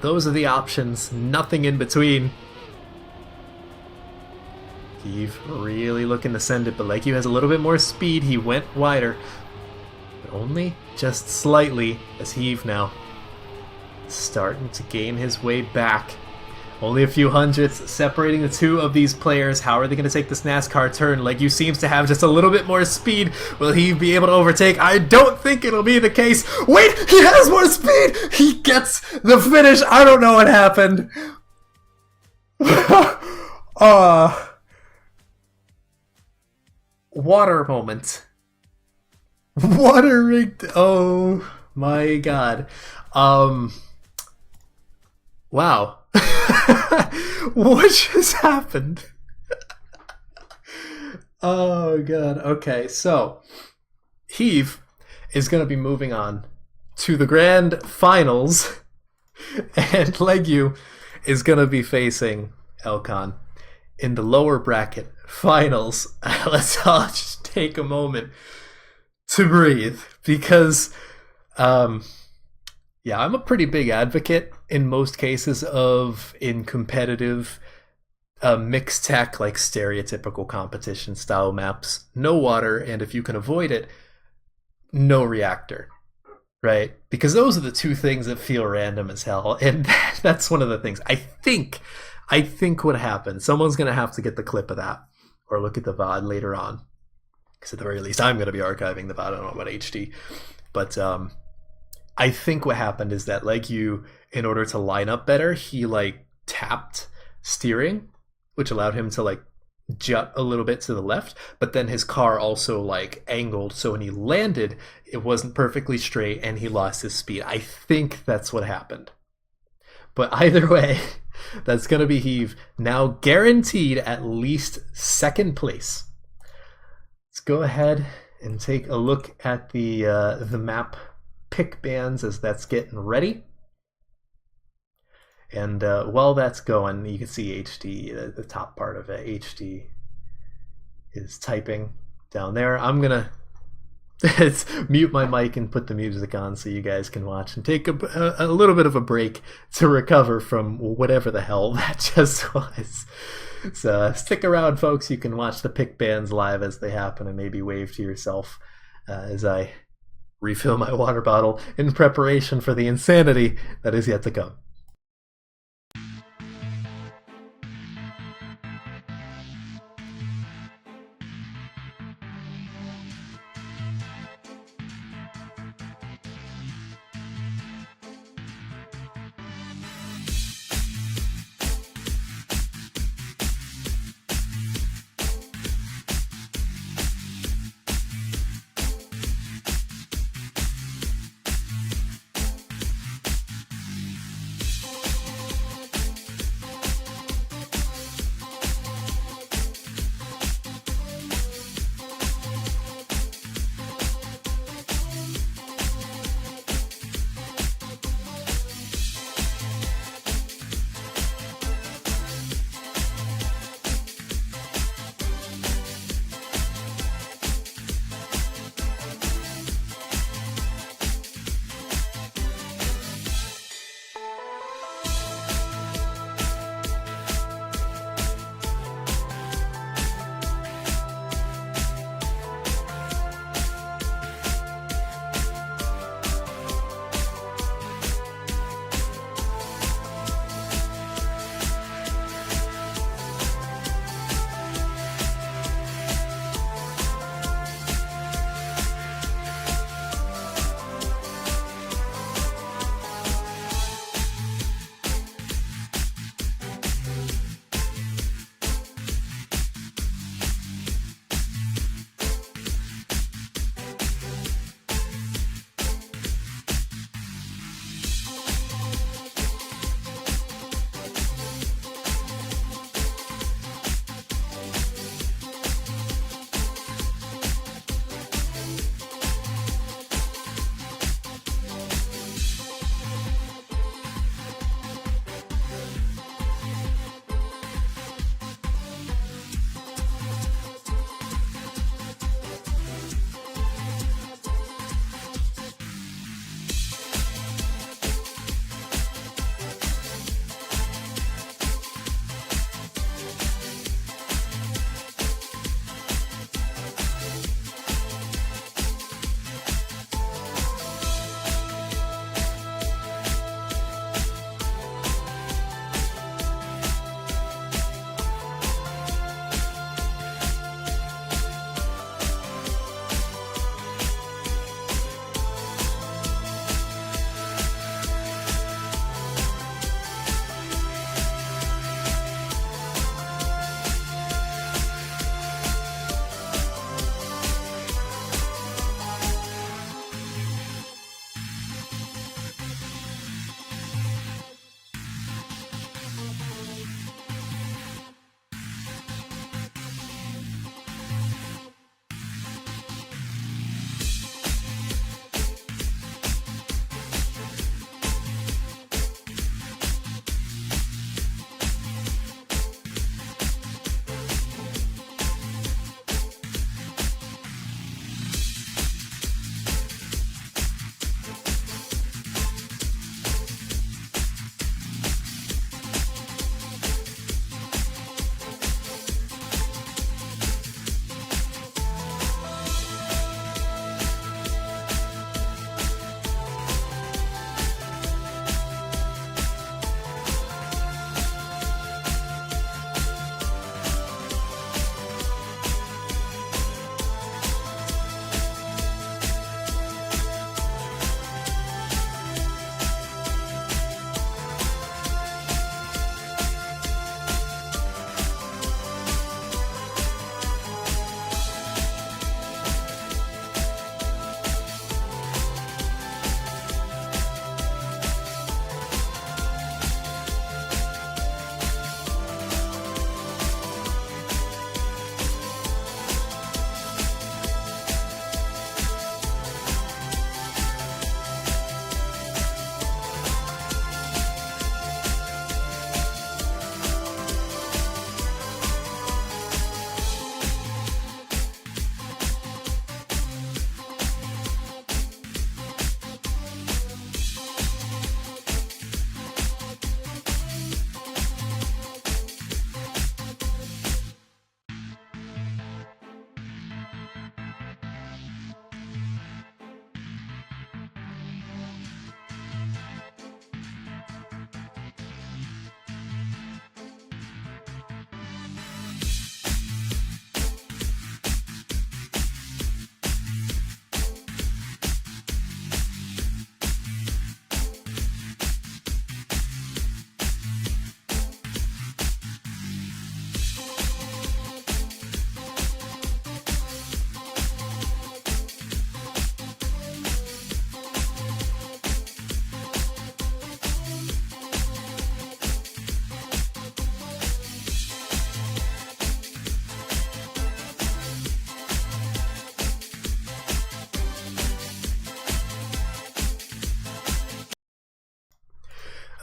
Those are the options, nothing in between. Heave really looking to send it, but Legue has a little bit more speed. He went wider, but only just slightly, as Heave now starting to gain his way back. Only a few hundredths separating the two of these players. How are they going to take this NASCAR turn? Leggyu seems to have just a little bit more speed. Will he be able to overtake? I don't think it'll be the case. Wait, he has more speed. He gets the finish. I don't know what happened. Water moment. Water rigged. Oh my god. Wow. What just happened? Oh god. Okay, so Heave is going to be moving on to the grand finals, and Leggyu is going to be facing Elcon in the lower bracket finals. Let's all just take a moment to breathe, because yeah, I'm a pretty big advocate in most cases of in competitive mixed tech, like stereotypical competition style maps, no water, and if you can avoid it, no reactor, right? Because those are the two things that feel random as hell, and that's one of the things. I think what happened, someone's going to have to get the clip of that or look at the VOD later on, because at the very least I'm going to be archiving the VOD. I don't know about HD, but I think what happened is that Leggyu, in order to line up better, he like tapped steering, which allowed him to like jut a little bit to the left, but then his car also like angled, so when he landed it wasn't perfectly straight and he lost his speed. I think that's what happened. But either way, that's going to be Heave now guaranteed at least second place. Let's go ahead and take a look at the map pick bands as that's getting ready. And while that's going, you can see HD, the top part of it. HD is typing down there. I'm gonna mute my mic and put the music on so you guys can watch and take a little bit of a break to recover from whatever the hell that just was. So stick around, folks. You can watch the pick bands live as they happen and maybe wave to yourself as I refill my water bottle in preparation for the insanity that is yet to come.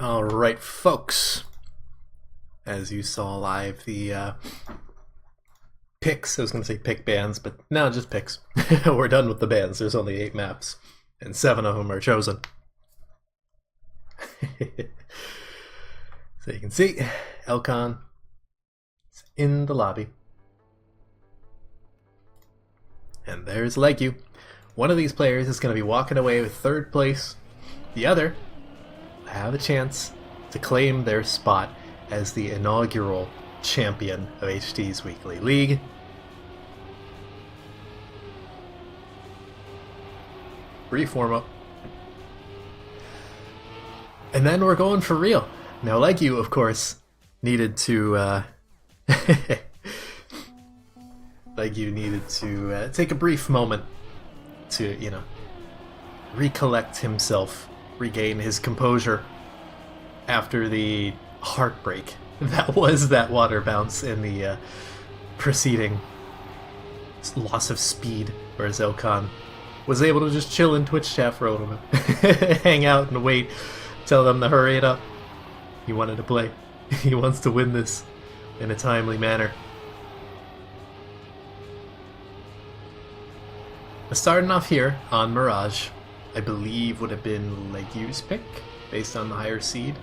Alright, folks. As you saw live, the picks, I was going to say pick bands, but no, just picks. We're done with the bands. There's only 8 maps, and 7 of them are chosen. So you can see, Elcon is in the lobby. And there's Legu. One of these players is going to be walking away with 3rd place. The other have a chance to claim their spot as the inaugural champion of HD's Weekly League. Reform up. And then we're going for real. Now, Legu, of course, needed to Legu needed to take a brief moment to, recollect himself, regain his composure after the heartbreak that was that water bounce in the preceding loss of speed, whereas Elcon was able to just chill in Twitch chat for a little bit, hang out and wait, tell them to hurry it up. He wanted to play. He wants to win this in a timely manner. Starting off here on Mirage, I believe would have been Legu's pick, based on the higher seed.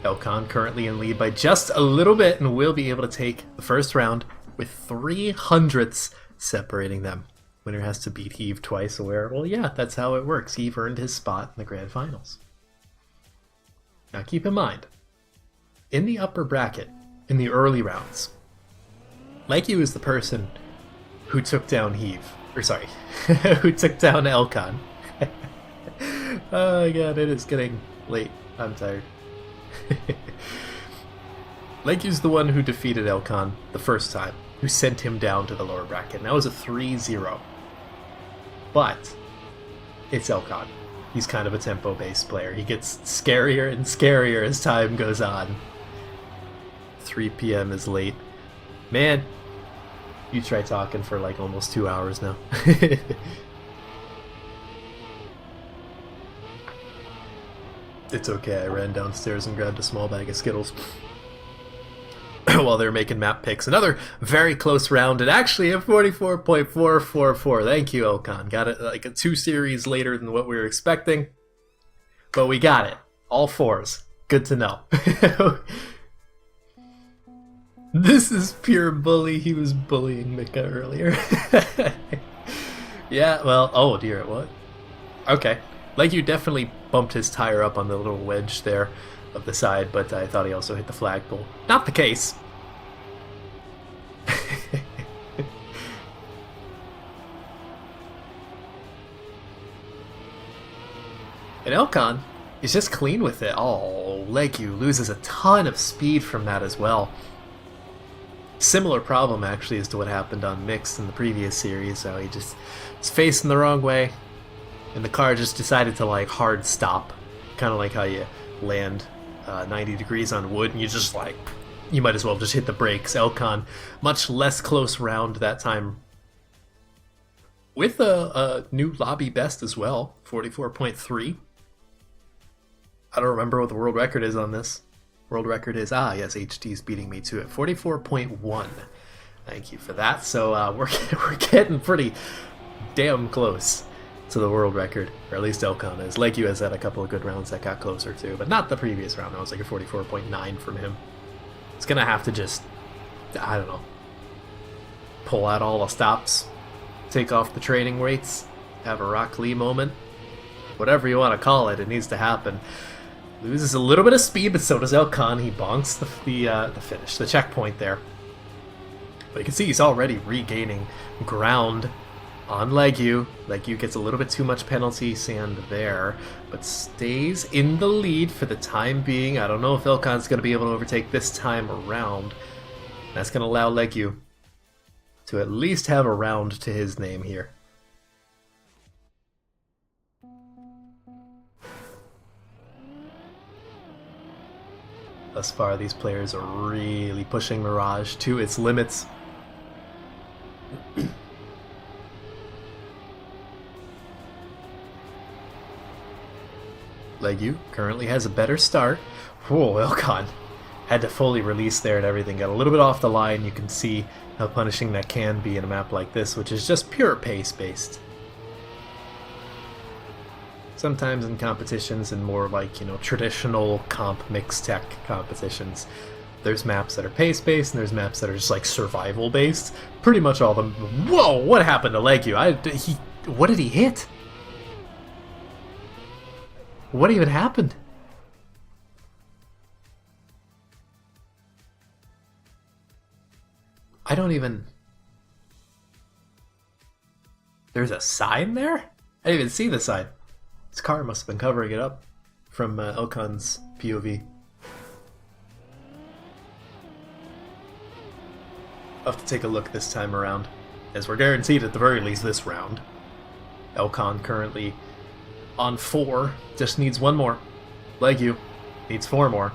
Elcon currently in lead by just a little bit and will be able to take the first round with 300ths separating them. Winner has to beat Heave twice, well, yeah, that's how it works. Heave earned his spot in the grand finals. Now keep in mind, in the upper bracket, in the early rounds, Legu is the person who took down Heave. Or sorry, who took down Elcon. Oh my god, it is getting late. I'm tired. Legu's the one who defeated Elcon the first time, who sent him down to the lower bracket. And that was a 3-0. But it's Elcon. He's kind of a tempo-based player. He gets scarier and scarier as time goes on. 3 p.m. is late. Man, you try talking for like almost 2 hours now. It's okay, I ran downstairs and grabbed a small bag of Skittles while they were making map picks. Another very close round, and actually a 44.444. Thank you, Elcon. Got it like a 2 series later than what we were expecting, but we got it. All 4s. Good to know. This is pure bully. He was bullying Mika earlier. Yeah, well, oh dear, what? Okay. Legu definitely bumped his tire up on the little wedge there of the side, but I thought he also hit the flagpole. Not the case. And Elcon is just clean with it. Oh, Legu loses a ton of speed from that as well. Similar problem actually as to what happened on Mixed in the previous series, so he just was facing the wrong way, and the car just decided to like hard stop, kind of like how you land 90 degrees on wood and you just like, you might as well just hit the brakes. Elcon, much less close round that time, with a new lobby best as well, 44.3. I don't remember what the world record is on this. World record is, yes, HD's beating me to it, 44.1. Thank you for that. So we're getting pretty damn close to the world record, or at least Elcon is. Legu has had a couple of good rounds that got closer too, but not the previous round. That was like a 44.9 from him. It's gonna have to just, I don't know, pull out all the stops, take off the training weights, have a Rock Lee moment, whatever you want to call it. It needs to happen. Loses a little bit of speed, but so does Elcon. He bonks the finish, the checkpoint there. But you can see he's already regaining ground on Legu. Legu gets a little bit too much penalty sand there, but stays in the lead for the time being. I don't know if Elcon's going to be able to overtake this time around. That's going to allow Legu to at least have a round to his name here. Thus far, these players are really pushing Mirage to its limits. Legu currently has a better start. Whoa, Elcon had to fully release there and everything. Got a little bit off the line. You can see how punishing that can be in a map like this, which is just pure pace-based. Sometimes in competitions and more like, you know, traditional comp mixed tech competitions, there's maps that are pace-based and there's maps that are just like survival-based. Pretty much all of them. Whoa, what happened to Legu? What did he hit? What even happened? I don't even... There's a sign there? I didn't even see the sign. His car must have been covering it up from Elcon's POV. I'll have to take a look this time around, as we're guaranteed at the very least this round. Elcon currently on 4, just needs 1 more. Legu needs 4 more.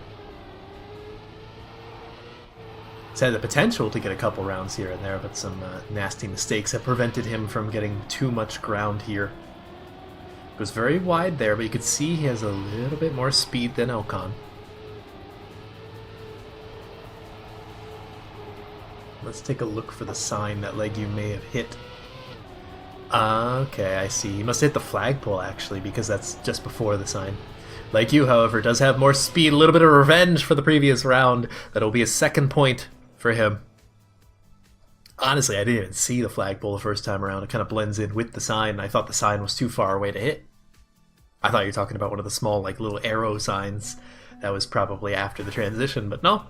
He's had the potential to get a couple rounds here and there, but some nasty mistakes have prevented him from getting too much ground here. It was very wide there, but you could see he has a little bit more speed than Elcon. Let's take a look for the sign that Legu may have hit. Okay, I see. He must have hit the flagpole, actually, because that's just before the sign. Legu, however, does have more speed, a little bit of revenge for the previous round. That'll be a 2nd point for him. Honestly, I didn't even see the flagpole the first time around. It kind of blends in with the sign. I thought the sign was too far away to hit. I thought you were talking about one of the small, like, little arrow signs. That was probably after the transition, but no.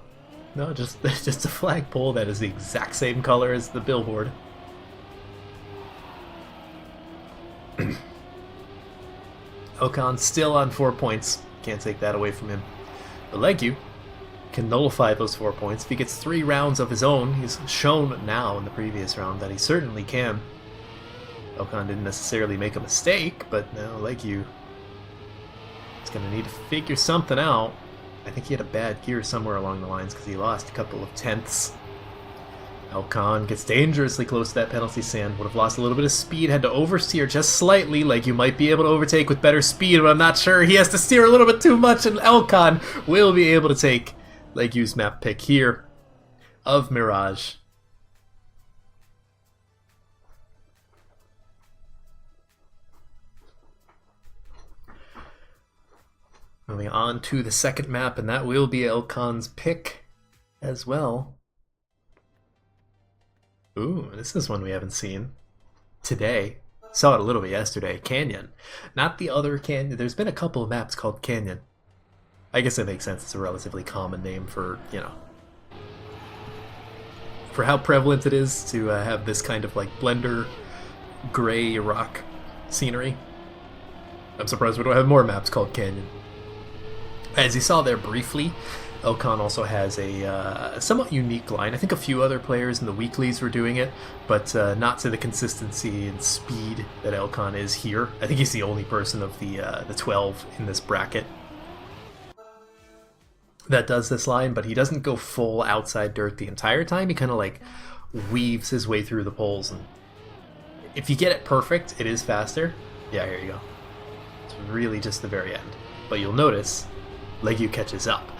No, just a flagpole that is the exact same color as the billboard. Elcon still on 4 points. Can't take that away from him. But Legu can nullify those 4 points. If he gets 3 rounds of his own, he's shown now in the previous round that he certainly can. Elcon didn't necessarily make a mistake, but now Legu is going to need to figure something out. I think he had a bad gear somewhere along the lines because he lost a couple of tenths. Elcon gets dangerously close to that penalty sand. Would have lost a little bit of speed, had to oversteer just slightly. Like you might be able to overtake with better speed, but I'm not sure. He has to steer a little bit too much, and Elcon will be able to take Legu's map pick here of Mirage. Moving on to the 2nd map, and that will be Elcon's pick as well. Ooh, this is one we haven't seen today. Saw it a little bit yesterday. Canyon. Not the other Canyon. There's been a couple of maps called Canyon. I guess that makes sense. It's a relatively common name for, you know, for how prevalent it is to have this kind of like blender gray rock scenery. I'm surprised we don't have more maps called Canyon. As you saw there briefly, Elcon also has a somewhat unique line. I think a few other players in the weeklies were doing it, but not to the consistency and speed that Elcon is here. I think he's the only person of the 12 in this bracket that does this line, but he doesn't go full outside dirt the entire time. He kind of like weaves his way through the poles, and if you get it perfect, it is faster. Yeah, here you go. It's really just the very end. But you'll notice Legu catches up.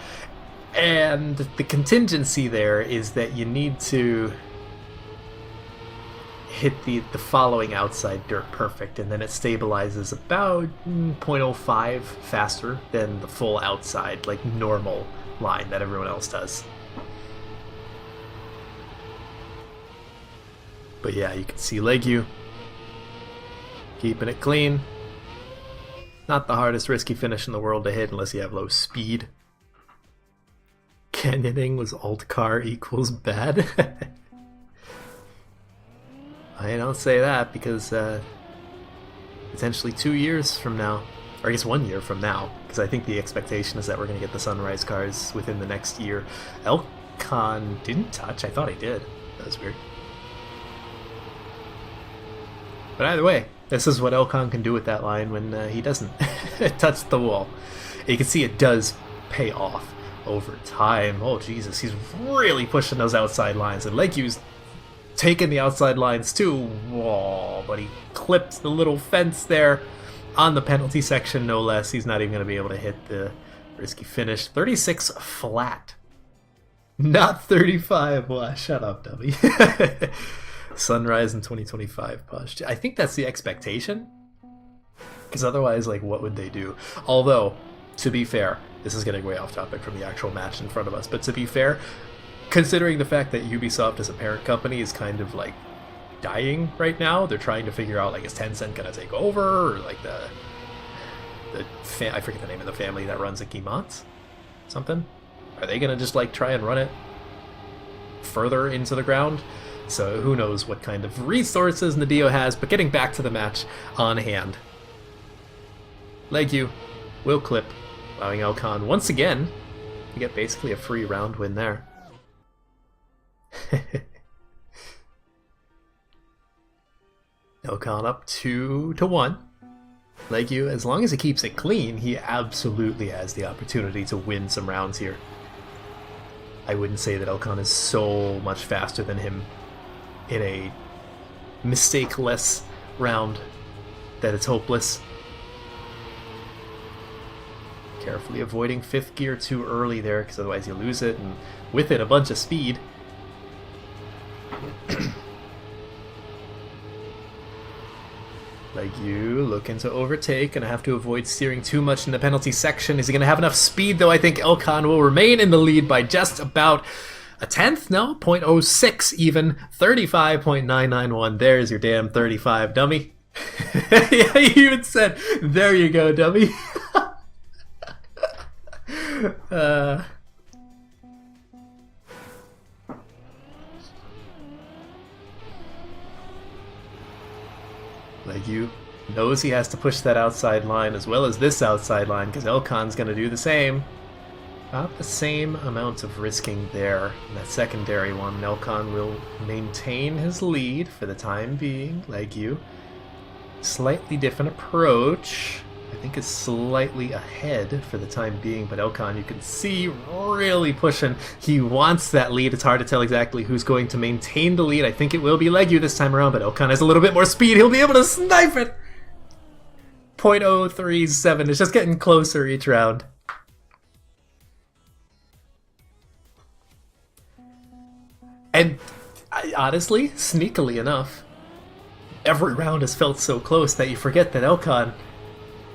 And the contingency there is that you need to hit the following outside dirt perfect, and then it stabilizes about 0.05 faster than the full outside, like normal line that everyone else does. But yeah, you can see Legu keeping it clean. Not the hardest risky finish in the world to hit unless you have low speed. Canyoning was alt car equals bad. I don't say that because potentially 2 years from now, or I guess 1 year from now, because I think the expectation is that we're going to get the Sunrise cars within the next year. Elcon didn't touch. I thought he did. That was weird. But either way, this is what Elcon can do with that line when he doesn't touch the wall. You can see it does pay off over time. Oh Jesus, he's really pushing those outside lines, and Legu's taking the outside lines too. Whoa, but he clipped the little fence there. on the penalty section, no less. He's not even going to be able to hit the risky finish. 36 flat. Not 35. Well, shut up, dummy. Sunrise in 2025 push. I think that's the expectation. Because otherwise, like, what would they do? Although, to be fair, this is getting way off topic from the actual match in front of us, but to be fair, considering the fact that Ubisoft as a parent company is kind of, like, dying right now, they're trying to figure out, like, is Tencent gonna take over, or, like, I forget the name of the family that runs the Guimont? Something? Are they gonna just, like, try and run it further into the ground? So who knows what kind of resources Nadeo has, but getting back to the match on hand. Legu will clip, allowing Elkan once again to get basically a free round win there. Elkan up 2-1. Legu, as long as he keeps it clean, he absolutely has the opportunity to win some rounds here. I wouldn't say that Elkan is so much faster than him in a mistake-less round that it's hopeless. Carefully avoiding 5th gear too early there, because otherwise you lose it, and with it a bunch of speed. Legu looking to overtake, and I have to avoid steering too much in the penalty section. Is he going to have enough speed, though? I think Elkan will remain in the lead by just about a tenth? No, 0.06 even. 35.991. There's your damn 35, dummy. Yeah, he even said, there you go, dummy. Legu knows he has to push that outside line as well as this outside line, because Elkan's going to do the same. About the same amount of risking there in that secondary one. Elkan will maintain his lead for the time being. Legu, slightly different approach. I think is slightly ahead for the time being, but Elkan, you can see, really pushing. He wants that lead. It's hard to tell exactly who's going to maintain the lead. I think it will be Legu this time around, but Elkan has a little bit more speed. He'll be able to snipe it! 0.037. It's just getting closer each round. And honestly, sneakily enough, every round has felt so close that you forget that Elkan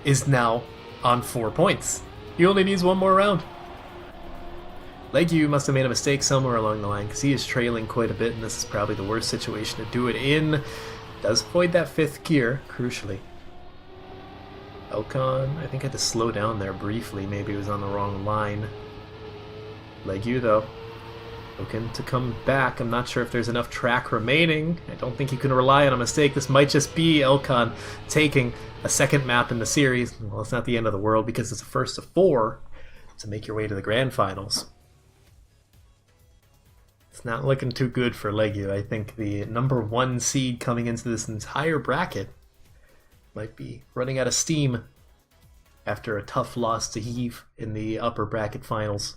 is now on 4 points. He only needs one more round. Legu must have made a mistake somewhere along the line, because he is trailing quite a bit, and this is probably the worst situation to do it in. Does avoid that 5th gear, crucially. Elkan, I think, had to slow down there briefly. Maybe he was on the wrong line. Legu, though, looking to come back. I'm not sure if there's enough track remaining. I don't think you can rely on a mistake. This might just be Elkan taking a second map in the series. Well, it's not the end of the world, because it's a first of 4 to make your way to the grand finals. It's not looking too good for Legu. I think the number 1 seed coming into this entire bracket might be running out of steam after a tough loss to Heave in the upper bracket finals.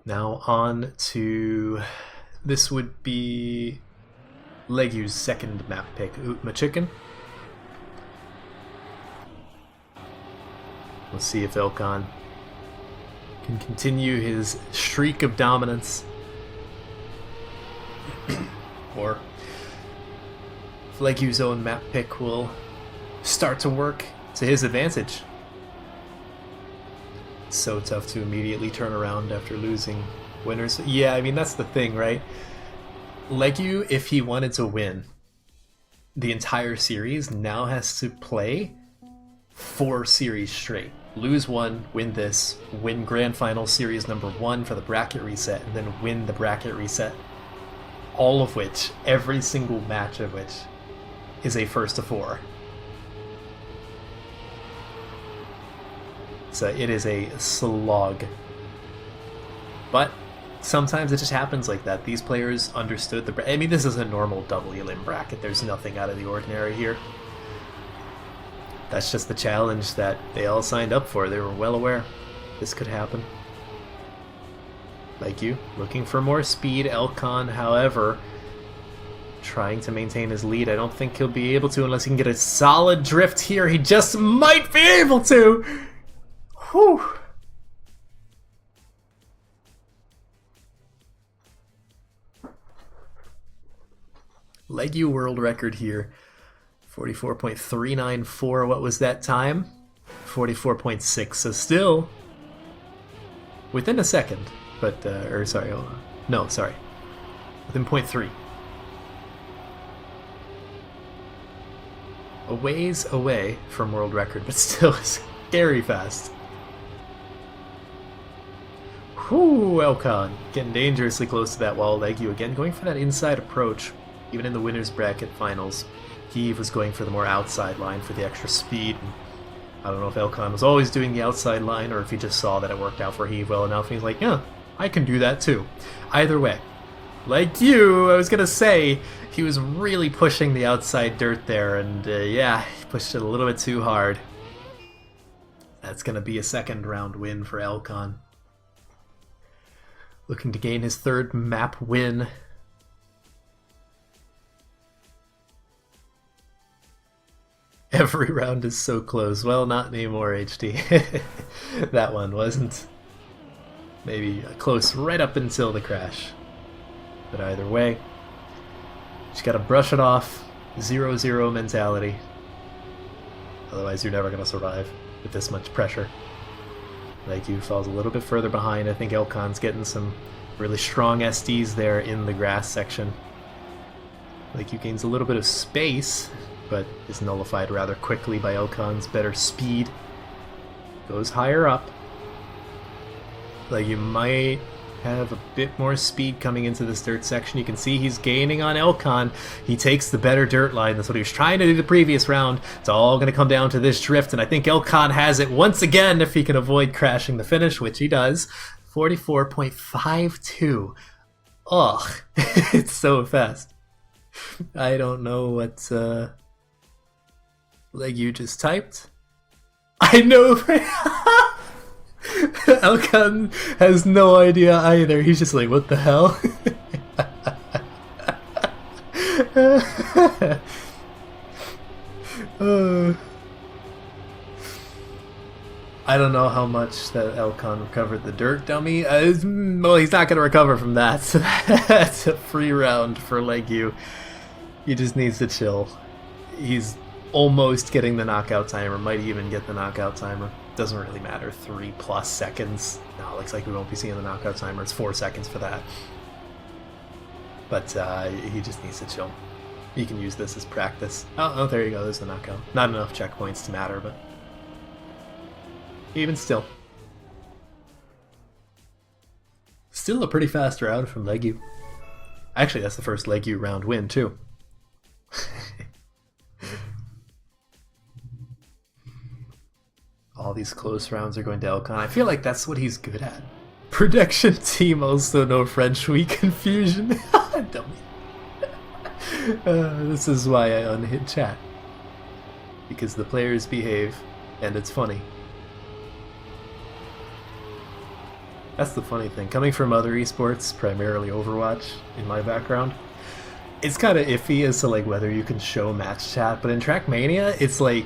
Now on to, this would be Legu's second map pick, Utma Chicken. Let's see if Elkan can continue his streak of dominance, or if Legu's own map pick will start to work to his advantage. It's so tough to immediately turn around after losing winners. Yeah, I mean, that's the thing, right? Legu, if he wanted to win the entire series, now has to play 4 series straight. Lose 1, win this, win Grand Final Series number 1 for the bracket reset, and then win the bracket reset. All of which, every single match of which, is a first of 4. So it is a slog. But sometimes it just happens like that. These players understood the... I mean, this is a normal double elim bracket. There's nothing out of the ordinary here. That's just the challenge that they all signed up for. They were well aware this could happen. Like you, looking for more speed. Elkan, however, trying to maintain his lead. I don't think he'll be able to unless he can get a solid drift here. He just might be able to! Whew! Legu world record here. 44.394. What was that time? 44.6. So still within a second. But, sorry. No, sorry. Within 0.3. A ways away from world record, but still scary fast. Whew, Elcon getting dangerously close to that wall. Legu again going for that inside approach. Even in the winner's bracket finals, Heave was going for the more outside line for the extra speed. And I don't know if Elcon was always doing the outside line or if he just saw that it worked out for Heave well enough and he's like, yeah, I can do that too. Either way, like you, I was going to say, he was really pushing the outside dirt there, and yeah, he pushed it a little bit too hard. That's going to be a second round win for Elcon. Looking to gain his third map win. Every round is so close. Well, not anymore, HD. That one wasn't. Maybe close right up until the crash. But either way, just gotta brush it off. 0-0 mentality. Otherwise, you're never gonna survive with this much pressure. Legu falls a little bit further behind. I think Elcon's getting some really strong SDs there in the grass section. Legu gains a little bit of space, but is nullified rather quickly by Elcon's better speed. Goes higher up. Legu might have a bit more speed coming into this dirt section. You can see he's gaining on Elcon. He takes the better dirt line. That's what he was trying to do the previous round. It's all going to come down to this drift, and I think Elcon has it once again if he can avoid crashing the finish, which he does. 44.52. Ugh, it's so fast. I don't know what Legu just typed. I know. Elcon has no idea either. He's just like, what the hell? I don't know how much that Elcon recovered the dirt dummy. Well, he's not going to recover from that. So that's a free round for Legu. He just needs to chill. He's almost getting the knockout timer. Might even get the knockout timer. Doesn't really matter. 3+ seconds. No, looks like we won't be seeing the knockout timer. It's 4 seconds for that. But he just needs to chill. He can use this as practice. Oh, there you go. There's the knockout. Not enough checkpoints to matter, but even still. Still a pretty fast round from Legu. Actually, that's the first Legu round win, too. All these close rounds are going to Elcon. I feel like that's what he's good at. Production team, also no French, we confusion. Dummy. This is why I unhit chat. Because the players behave, and it's funny. That's the funny thing. Coming from other esports, primarily Overwatch, in my background, it's kind of iffy as to like whether you can show match chat, but in Trackmania, it's like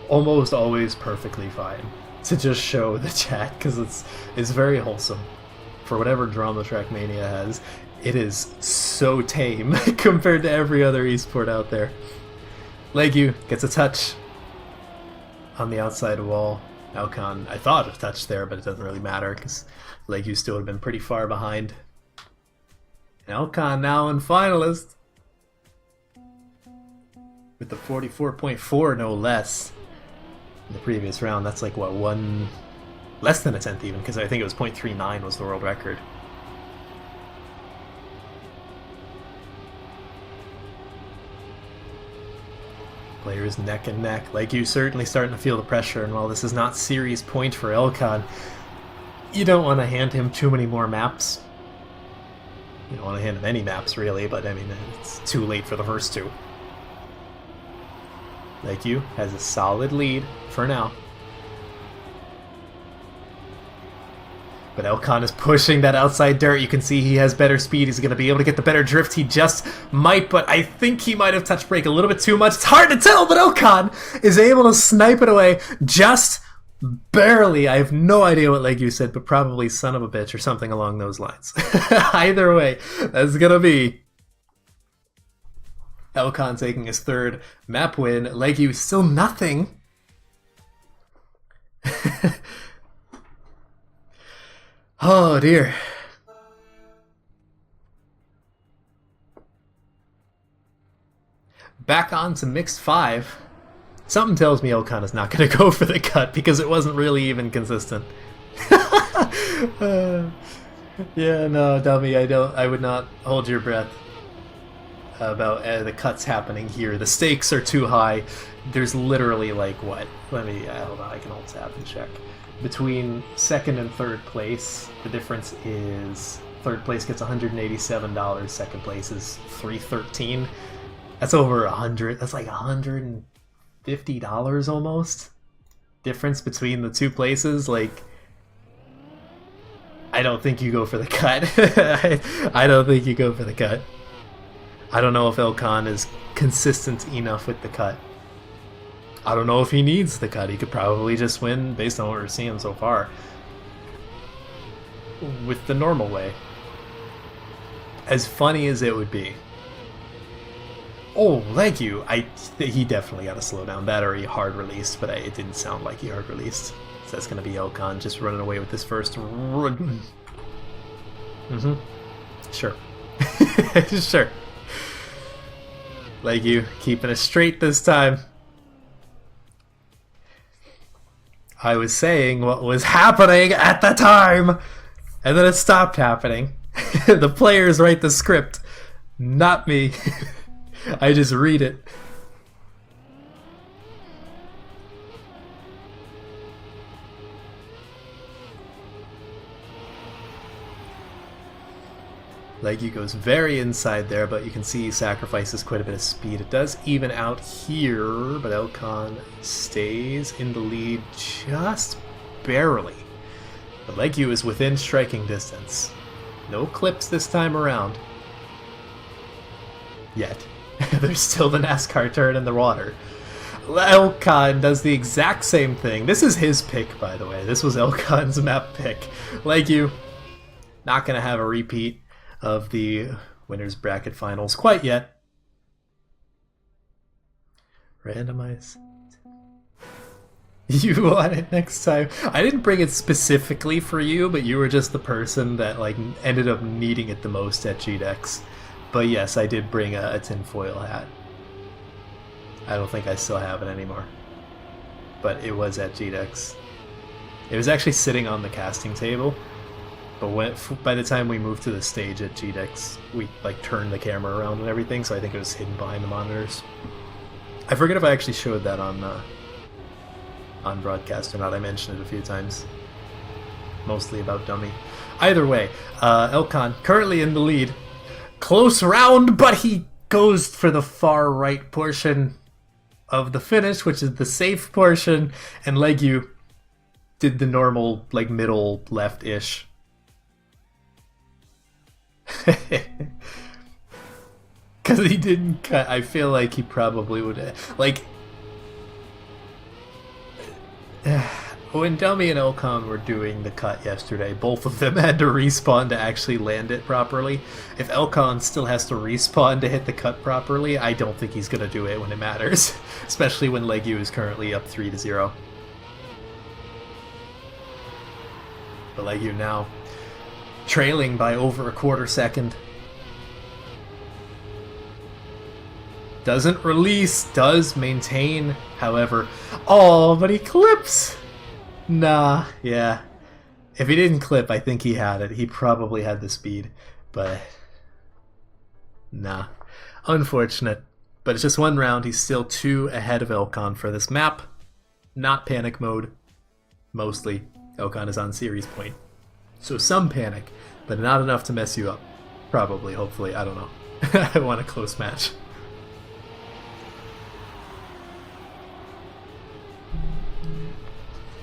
almost always perfectly fine to just show the chat because it's very wholesome. For whatever drama Trackmania has, it is so tame compared to every other esport out there. Legu gets a touch on the outside wall. Elcon, I thought a touch there, but it doesn't really matter because Legu still would have been pretty far behind. And Elcon now in finalist with the 44.4, no less. In the previous round, that's like what, one less than a tenth even, because I think it was 0.39 was the world record. Players neck and neck. Legu certainly starting to feel the pressure, and while this is not series point for Elcon, you don't want to hand him too many more maps. You don't want to hand him any maps really, but I mean, it's too late for the first two. Legu has a solid lead for now. But Elcon is pushing that outside dirt. You can see he has better speed. He's going to be able to get the better drift. He just might, but I think he might have touched brake a little bit too much. It's hard to tell, but Elcon is able to snipe it away just barely. I have no idea what Legu said, but probably son of a bitch or something along those lines. Either way, that's going to be Elcon taking his third map win. Legu still nothing. Oh dear. Back on to mixed 5. Something tells me Elcon is not going to go for the cut because it wasn't really even consistent. Yeah, no, dummy, I would not hold your breath about the cuts happening here. The stakes are too high. There's literally like what? Let me hold on, I can hold tab and check. Between second and third place, the difference is third place gets $187, second place is $313. That's over 100. That's like $150 almost. Difference between the two places. Like, I don't think you go for the cut. I don't think you go for the cut. I don't know if Elcon is consistent enough with the cut. I don't know if he needs the cut. He could probably just win based on what we're seeing so far with the normal way. As funny as it would be. Oh, thank you. He definitely got to slow down. That or he hard released, but it didn't sound like he hard released. So that's going to be Elcon just running away with this first run. Sure. Sure. Like you, keeping it straight this time. I was saying what was happening at the time, and then it stopped happening. The players write the script, not me. I just read it. Legu goes very inside there, but you can see he sacrifices quite a bit of speed. It does even out here, but Elcon stays in the lead just barely. But Legu is within striking distance. No clips this time around. Yet. There's still the NASCAR turn in the water. Elcon does the exact same thing. This is his pick, by the way. This was Elcon's map pick. Legu, not going to have a repeat of the winners bracket finals quite yet. Randomize. You want it next time. I didn't bring it specifically for you, but you were just the person that like ended up needing it the most at GDEX. But yes, I did bring a tinfoil hat. I don't think I still have it anymore. But it was at GDEX. It was actually sitting on the casting table. But by the time we moved to the stage at GDEX, we like turned the camera around and everything, so I think it was hidden behind the monitors. I forget if I actually showed that on broadcast or not. I mentioned it a few times. Mostly about dummy. Either way, Elcon currently in the lead. Close round, but he goes for the far right portion of the finish, which is the safe portion, and Legu did the normal, like, middle left-ish. Because he didn't cut. I feel like he probably would, like, when Dummy and Elcon were doing the cut yesterday, both of them had to respawn to actually land it properly. If Elcon still has to respawn to hit the cut properly, I don't think he's going to do it when it matters. Especially when Legu is currently up 3-0. But Legu now trailing by over a quarter second. Doesn't release, does maintain, however. Oh, but he clips! Nah, yeah. If he didn't clip, I think he had it. He probably had the speed, but nah. Unfortunate. But it's just one round. He's still 2 ahead of Elcon for this map. Not panic mode. Mostly. Elcon is on series point. So some panic, but not enough to mess you up. Probably, hopefully, I don't know. I want a close match.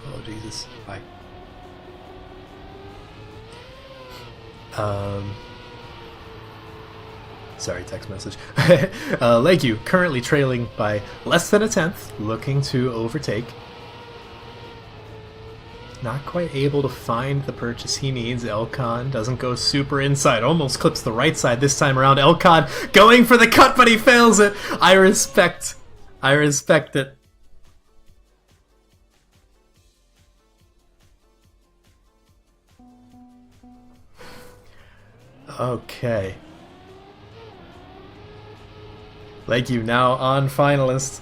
Oh, Jesus. Bye. Sorry, text message. Legue currently trailing by less than a tenth, looking to overtake. Not quite able to find the purchase he needs. Elcon doesn't go super inside. Almost clips the right side this time around. Elcon going for the cut, but he fails it. I respect it. Okay. Legue now on finalist.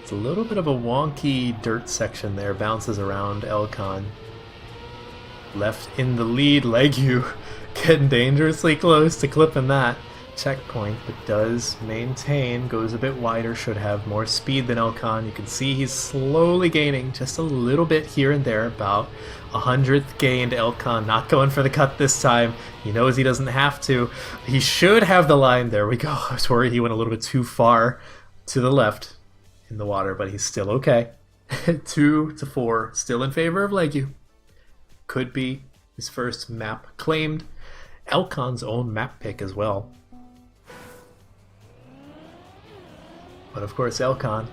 It's a little bit of a wonky dirt section there, bounces around Elcon. Left in the lead, Legue getting dangerously close to clipping that checkpoint, but does maintain, goes a bit wider, should have more speed than Elcon. You can see he's slowly gaining just a little bit here and there, about 100th gained. Elcon not going for the cut this time. He knows he doesn't have to. He should have the line. There we go. I was worried he went a little bit too far to the left in the water, but he's still okay. 2-4, still in favor of Legue. Could be his first map claimed. Elcon's own map pick as well. But of course Elcon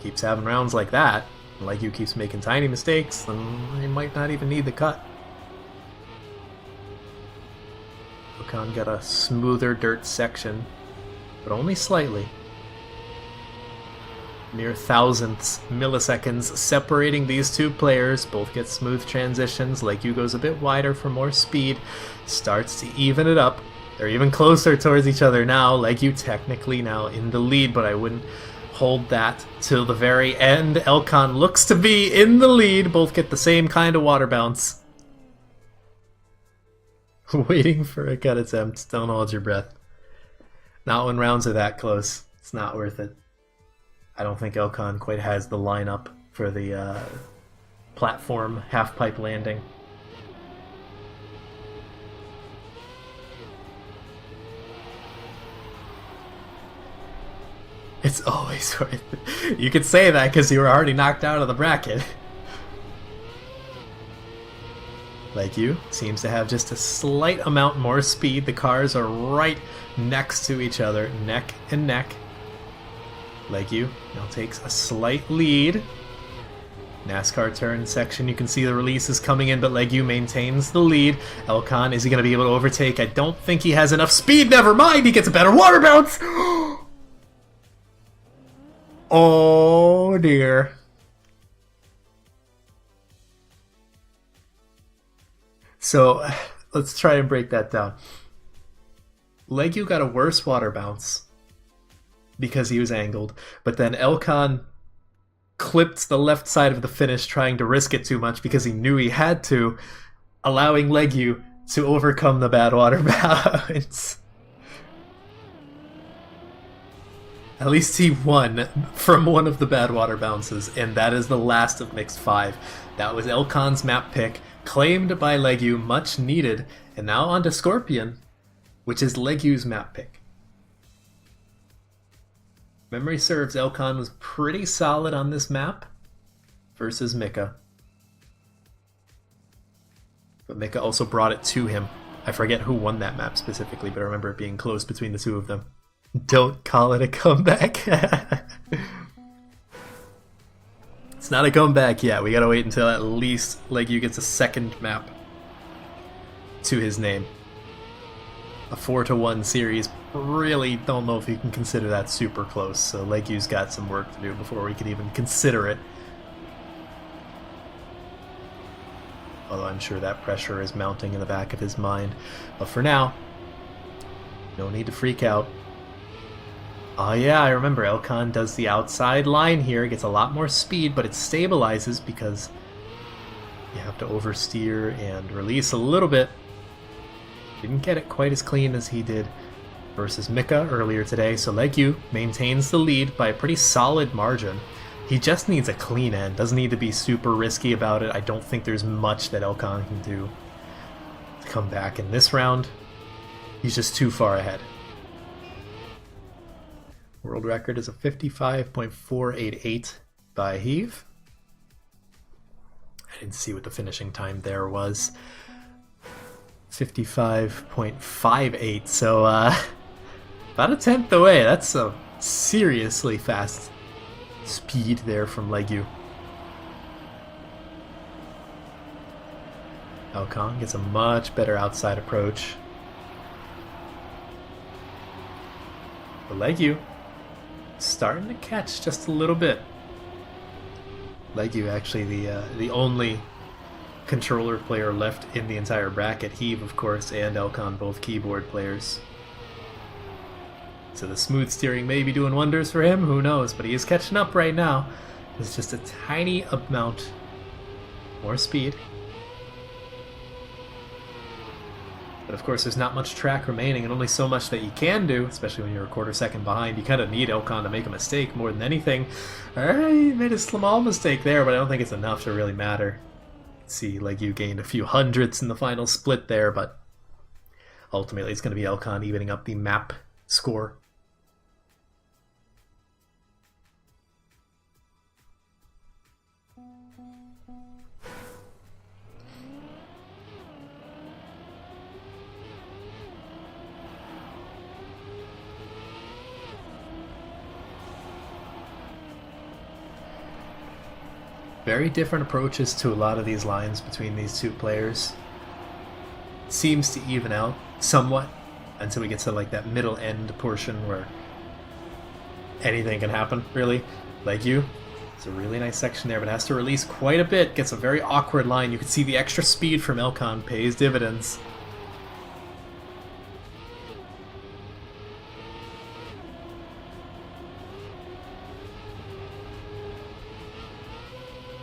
keeps having rounds like that. Legue keeps making tiny mistakes, then he might not even need the cut. Elcon got a smoother dirt section, but only slightly. Mere thousandths, milliseconds separating these two players. Both get smooth transitions. Legue goes a bit wider for more speed. Starts to even it up. They're even closer towards each other now. Legue technically now in the lead, but I wouldn't hold that till the very end. Elcon looks to be in the lead. Both get the same kind of water bounce. Waiting for a cut attempt. Don't hold your breath. Not when rounds are that close. It's not worth it. I don't think Elcon quite has the lineup for the platform half-pipe landing. It's always worth it. You could say that because you were already knocked out of the bracket. Legue seems to have just a slight amount more speed. The cars are right next to each other, neck and neck. Legue now takes a slight lead. NASCAR turn section, you can see the release is coming in, but Legue maintains the lead. Elcon, is he going to be able to overtake? I don't think he has enough speed. Never mind, he gets a better water bounce. Oh dear. So let's try and break that down. Legue got a worse water bounce because he was angled, but then Elcon clipped the left side of the finish trying to risk it too much because he knew he had to, allowing Legue to overcome the bad water bounce. At least he won from one of the bad water bounces, and that is the last of Mixed 5. That was Elcon's map pick, claimed by Legue, much needed, and now on to Scorpion, which is Legue's map pick. Memory serves, Elcon was pretty solid on this map versus Mika. But Mika also brought it to him. I forget who won that map specifically, but I remember it being close between the two of them. Don't call it a comeback. It's not a comeback yet. We gotta wait until at least Legue gets a second map to his name. A 4-1 series. Really don't know if you can consider that super close, so Legue's got some work to do before we can even consider it. Although I'm sure that pressure is mounting in the back of his mind. But for now, no need to freak out. Oh yeah, I remember Elcon does the outside line here, gets a lot more speed, but it stabilizes because you have to oversteer and release a little bit. Didn't get it quite as clean as he did versus Mika earlier today, so Legue maintains the lead by a pretty solid margin. He just needs a clean end, doesn't need to be super risky about it. I don't think there's much that Elcon can do to come back in this round. He's just too far ahead. World record is a 55.488 by Heave. didn't see what the finishing time there was. 55.58, so about a tenth away. That's a seriously fast speed there from Legu. Alcon gets a much better outside approach. But Legu starting to catch just a little bit. Legu actually the only controller player left in the entire bracket. Heave, of course, and Elcon, both keyboard players. So the smooth steering may be doing wonders for him, who knows, but he is catching up right now. It's just a tiny amount more speed. But of course there's not much track remaining and only so much that you can do, especially when you're a quarter second behind. You kind of need Elcon to make a mistake more than anything. He made a small mistake there, but I don't think it's enough to really matter. See, Legu gained a few hundredths in the final split there, but ultimately it's going to be Elcon evening up the map score. Very different approaches to a lot of these lines between these two players. Seems to even out somewhat until we get to like that middle end portion where anything can happen, really. Legu, it's a really nice section there, but has to release quite a bit. Gets a very awkward line. You can see the extra speed from Elcon pays dividends.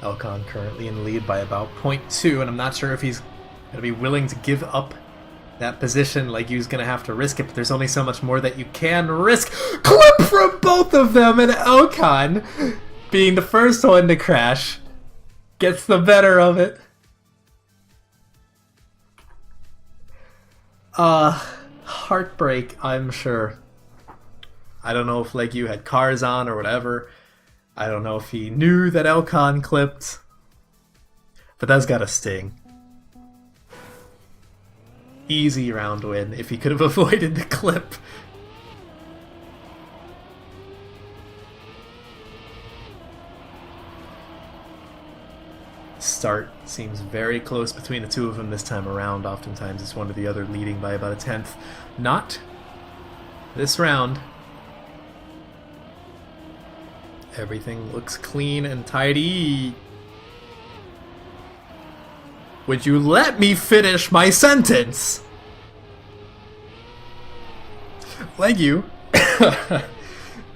Elcon currently in the lead by about 0.2, and I'm not sure if he's going to be willing to give up that position. Legu's going to have to risk it, but there's only so much more that you can risk. Clip from both of them, and Elcon, being the first one to crash, gets the better of it. Heartbreak, I'm sure. I don't know if Legu had cars on or whatever. I don't know if he knew that Elcon clipped, but that's gotta sting. Easy round win if he could have avoided the clip. Start seems very close between the two of them this time around. Oftentimes it's one or the other leading by about a tenth. Not this round. Everything looks clean and tidy. Would you let me finish my sentence? Legu,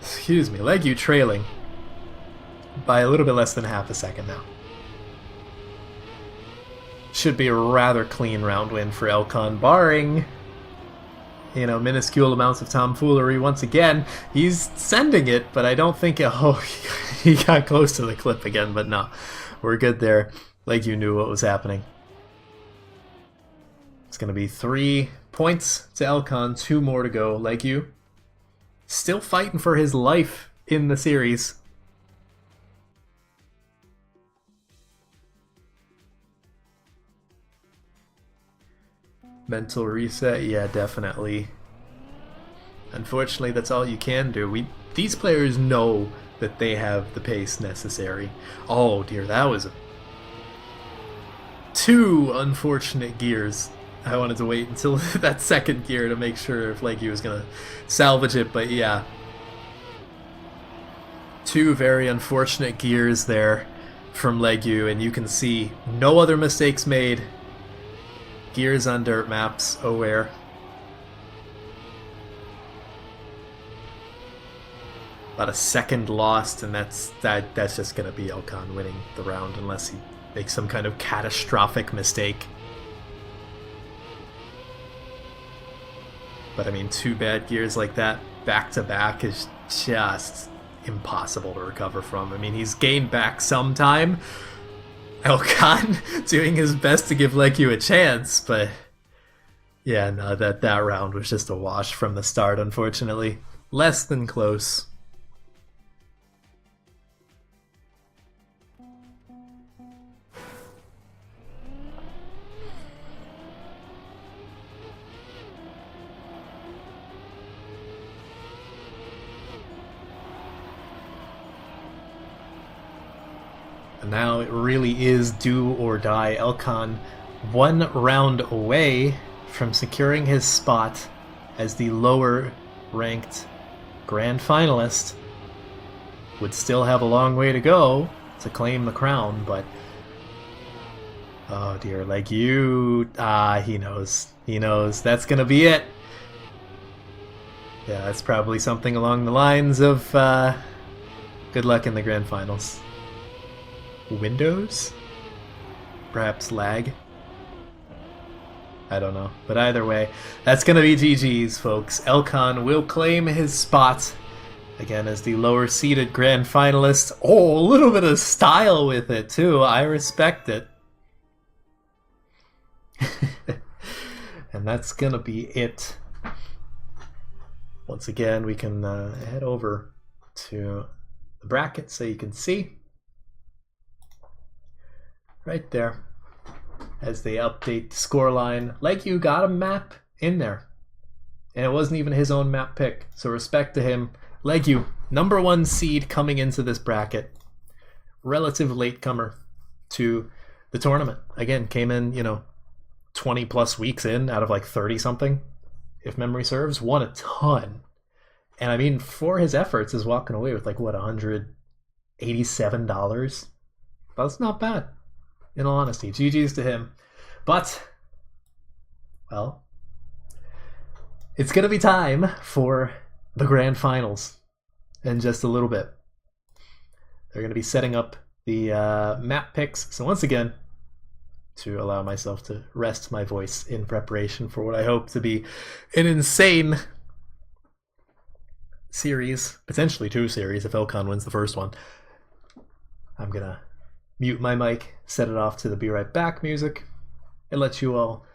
excuse me, Legu trailing by a little bit less than half a second now. Should be a rather clean round win for Elcon, barring, you know, minuscule amounts of tomfoolery. Once again, he's sending it, but I don't think... Oh, he got close to the clip again, but no. We're good there. Legu knew what was happening. It's going to be 3 points to Elcon, 2 more to go. Legu still fighting for his life in the series. Mental reset, yeah, definitely. Unfortunately, that's all you can do. These players know that they have the pace necessary. Oh dear, that was 2 unfortunate gears. I wanted to wait until that second gear to make sure if Legu was going to salvage it, but yeah. 2 very unfortunate gears there from Legu, and you can see no other mistakes made. Gears on dirt maps, aware. About a second lost, and that's just going to be Elcon winning the round unless he makes some kind of catastrophic mistake. But I mean, 2 bad gears like that back to back is just impossible to recover from. I mean, he's gained back some time. Elcon doing his best to give Legu a chance, but yeah, no, that round was just a wash from the start, unfortunately. Less than close. And now it really is do or die. Elkan 1 round away from securing his spot as the lower ranked grand finalist. Would still have a long way to go to claim the crown, but oh dear, like you, he knows. He knows that's gonna be it. Yeah, it's probably something along the lines of good luck in the grand finals. Windows? Perhaps lag? I don't know. But either way, that's gonna be GG's, folks. Elkan will claim his spot again as the lower seeded grand finalist. Oh, a little bit of style with it too. I respect it. And that's gonna be it. Once again, we can head over to the bracket so you can see right there as they update the scoreline. Like you got a map in there, and it wasn't even his own map pick, so respect to him. Like you, number 1 seed coming into this bracket, relative latecomer to the tournament. Again, came in, 20 plus weeks in out of like 30 something, if memory serves. Won a ton, and I mean, for his efforts, is walking away with like what, $187. That's not bad, in all honesty. GG's to him. But well, it's gonna be time for the grand finals in just a little bit. They're gonna be setting up the map picks. So once again, to allow myself to rest my voice in preparation for what I hope to be an insane series, potentially 2 series if Elkan wins the first one. I'm gonna mute my mic, set it off to the be right back music, and let you all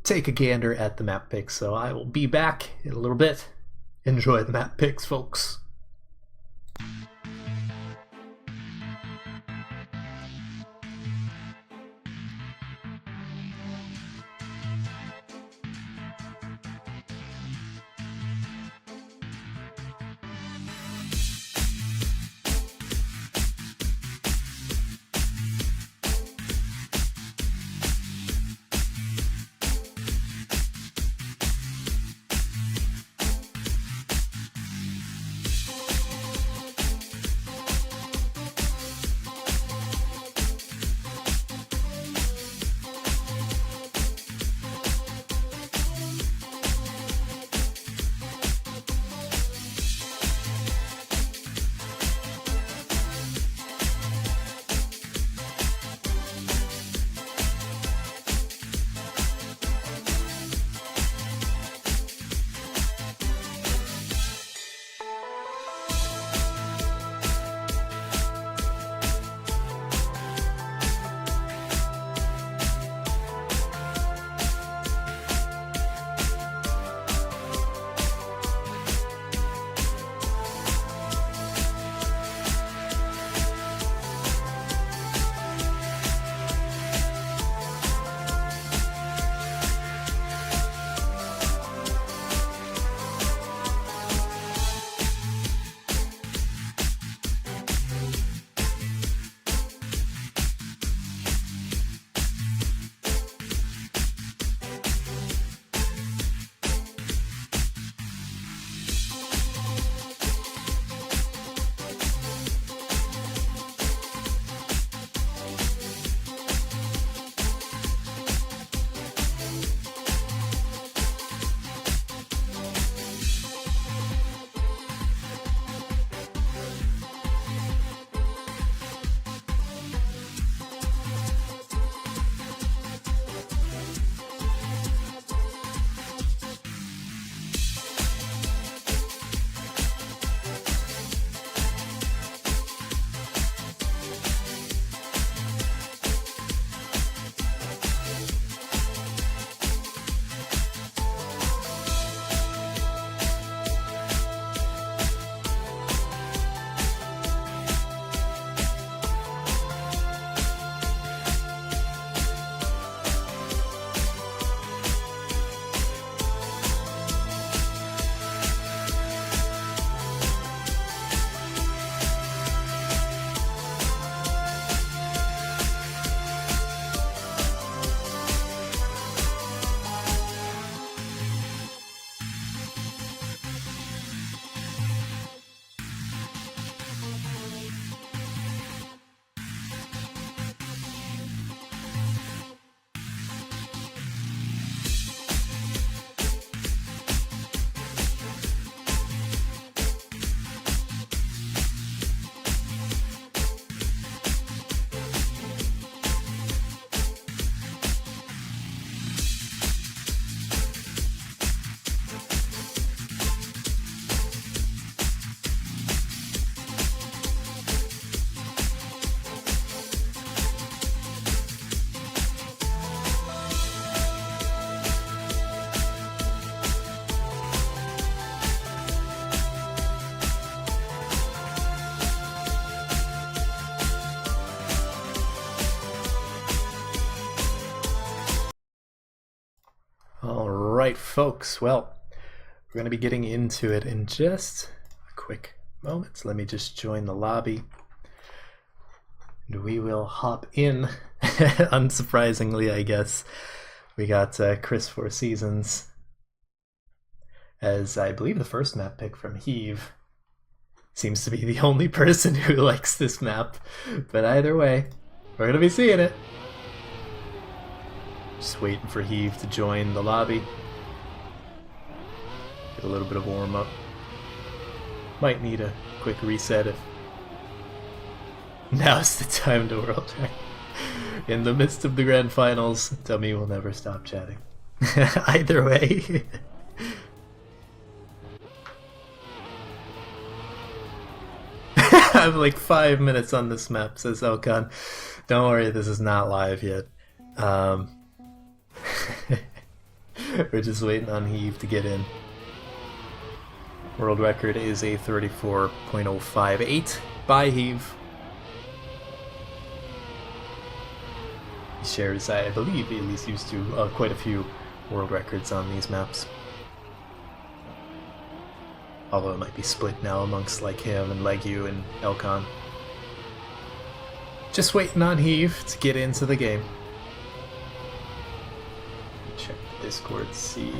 take a gander at the map picks. So I will be back in a little bit. Enjoy the map picks, folks. Alright folks, well, we're going to be getting into it in just a quick moment. Let me just join the lobby and we will hop in. Unsurprisingly, I guess, we got Chris Four Seasons as, I believe, the first map pick from Heave. Seems to be the only person who likes this map, but either way, we're going to be seeing it. Just waiting for Heave to join the lobby. Get a little bit of warm up. Might need a quick reset if now's the time to world rank. In the midst of the grand finals, tell me we'll never stop chatting. Either way. I have like 5 minutes on this map, says Elcon. Don't worry, this is not live yet. We're just waiting on Heave to get in. World record is a 34.058 by Heave. He shares, I believe, he at least used to quite a few world records on these maps. Although it might be split now amongst like him and Legu and Elcon. Just waiting on Heave to get into the game. Check the Discord, see.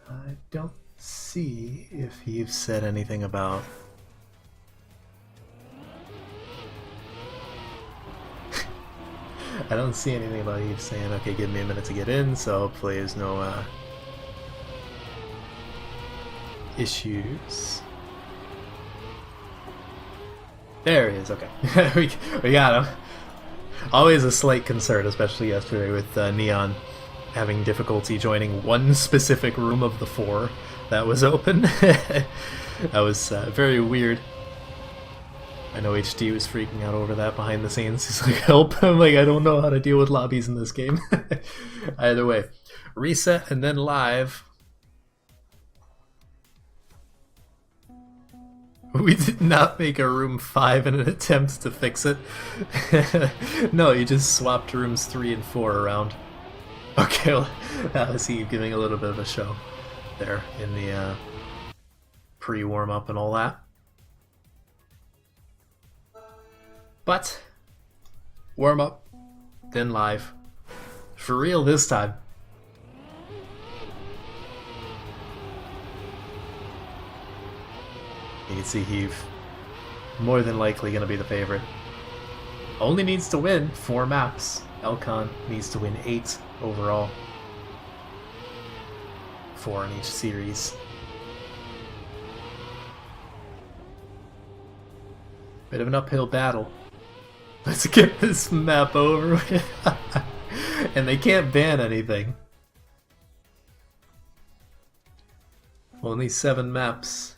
I don't see if Heave said anything about I don't see anything about Eve saying, okay, give me a minute to get in, so hopefully there's no issues. There he is, okay. we got him. Always a slight concern, especially yesterday with Neon having difficulty joining one specific room of the 4 that was open. That was very weird. I know HD was freaking out over that behind the scenes. He's like, help! I'm like, I don't know how to deal with lobbies in this game. Either way, reset and then live. We did not make a room 5 in an attempt to fix it. No, you just swapped rooms 3 and 4 around. Okay, well, that was Eve giving a little bit of a show there in the pre-warm-up and all that. But, warm up, then live. For real this time. You can see Heave, more than likely going to be the favorite. Only needs to win 4 maps. Elcon needs to win 8 overall. 4 in each series. Bit of an uphill battle. Let's get this map over with. And they can't ban anything. Only 7 maps.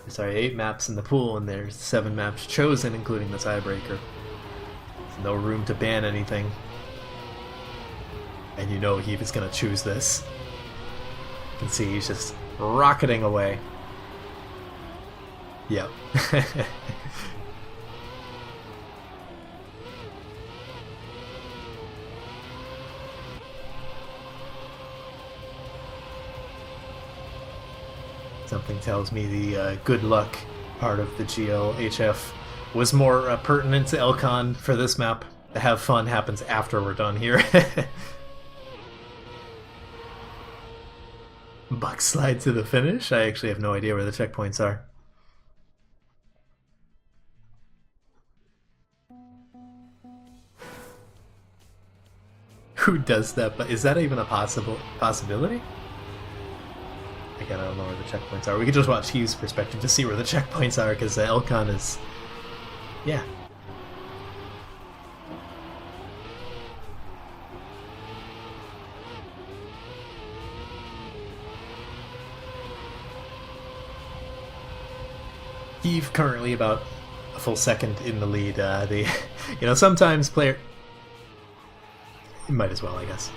Sorry, 8 maps in the pool, and there's 7 maps chosen, including the tiebreaker. There's no room to ban anything. And you know Heave is going to choose this. You can see he's just rocketing away. Yep. Something tells me the good luck part of the GLHF was more pertinent to Elcon for this map. The have fun happens after we're done here. Buck slide to the finish? I actually have no idea where the checkpoints are. Who does that? But is that even a possibility? Again, I don't know where the checkpoints are. We could just watch Heve's perspective to see where the checkpoints are, because Elcon is... yeah. Heave currently about a full second in the lead. Sometimes player... might as well, I guess.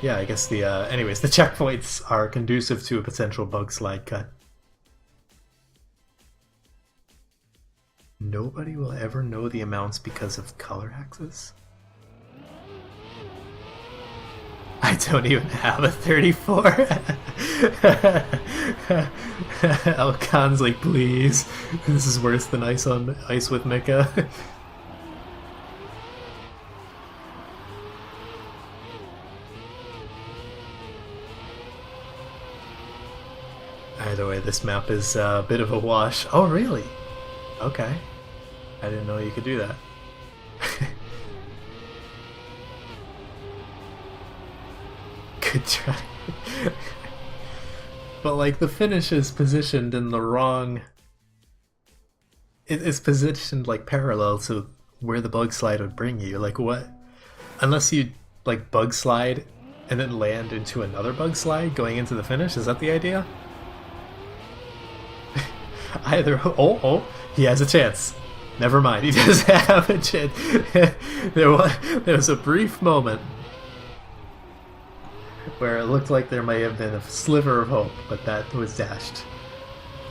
Yeah, I guess anyways, the checkpoints are conducive to a potential bug slide cut. Nobody will ever know the amounts because of color axes? I don't even have a 34. Elkan's like, please. This is worse than ice on ice with Mika. Either way, this map is a bit of a wash. Oh, really? Okay. I didn't know you could do that. Good try. But like the finish is positioned in the wrong... It's positioned like parallel to where the bug slide would bring you. Like what? Unless you like bug slide and then land into another bug slide going into the finish? Is that the idea? Either... Oh, he has a chance. Never mind, he does have a chance. there was a brief moment where it looked like there may have been a sliver of hope, but that was dashed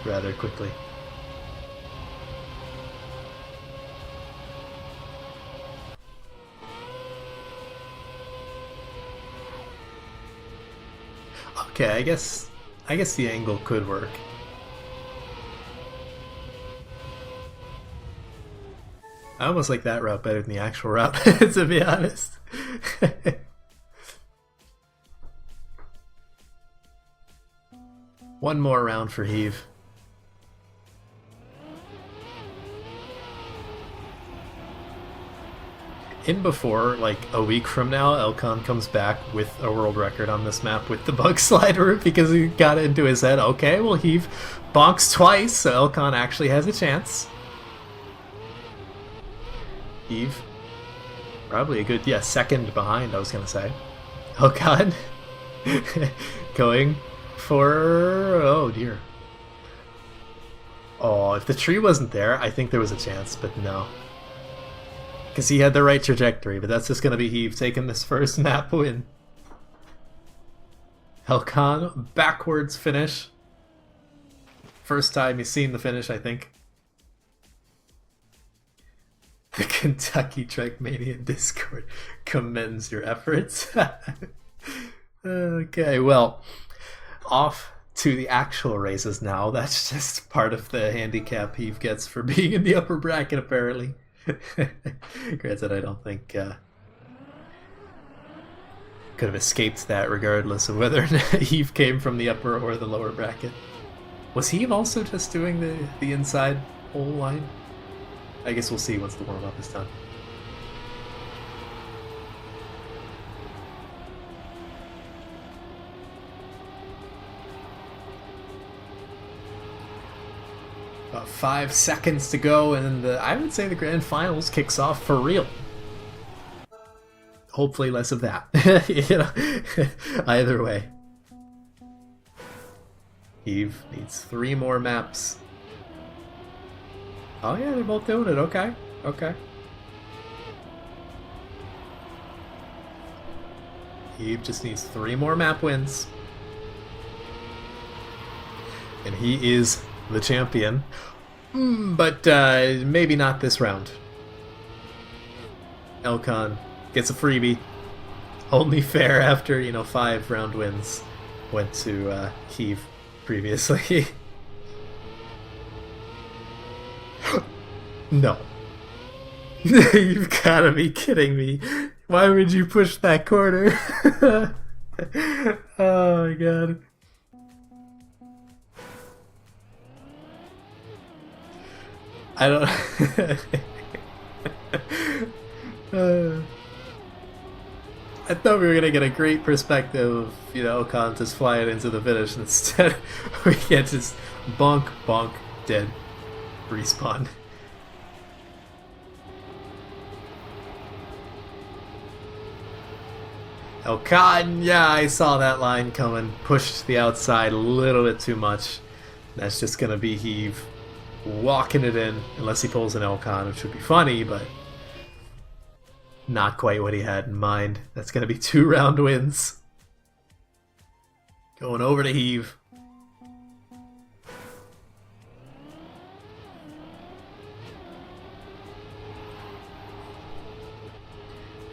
rather quickly. Okay, I guess the angle could work. I almost like that route better than the actual route, to be honest. One more round for Heave. In before, like a week from now, Elkan comes back with a world record on this map with the bug slide route because he got it into his head. Okay, well, Heave bonks twice, so Elkan actually has a chance. Heave, probably a good, second behind, I was gonna say. Elkan going for... oh dear. Oh, if the tree wasn't there, I think there was a chance, but no. Because he had the right trajectory, but that's just going to be Heave taking this first map win. Elkan, backwards finish. First time he's seen the finish, I think. The Kentucky Trackmania Discord commends your efforts. Okay, well, off to the actual races now. That's just part of the handicap Heave gets for being in the upper bracket, apparently. Granted, I don't think could have escaped that regardless of whether Heave came from the upper or the lower bracket. Was Heave also just doing the inside hole line? I guess we'll see once the warm-up is done. About 5 seconds to go, and then I would say the grand finals kicks off for real. Hopefully less of that. You know, either way. Heave needs 3 more maps. Oh yeah, they're both doing it. Okay, okay. Heave just needs 3 more map wins. And he is the champion. But maybe not this round. Elkan gets a freebie. Only fair after, 5 round wins went to Heave previously. No. You've gotta be kidding me. Why would you push that corner? Oh my god. I don't... I thought we were gonna get a great perspective of, Elkan just flying into the finish. Instead, we get just bonk, bonk, dead. Respawn. Elkan, yeah, I saw that line coming. Pushed the outside a little bit too much. That's just gonna be Heave walking it in, unless he pulls an Elkan, which would be funny, but not quite what he had in mind. That's gonna be 2 round wins. Going over to Heave.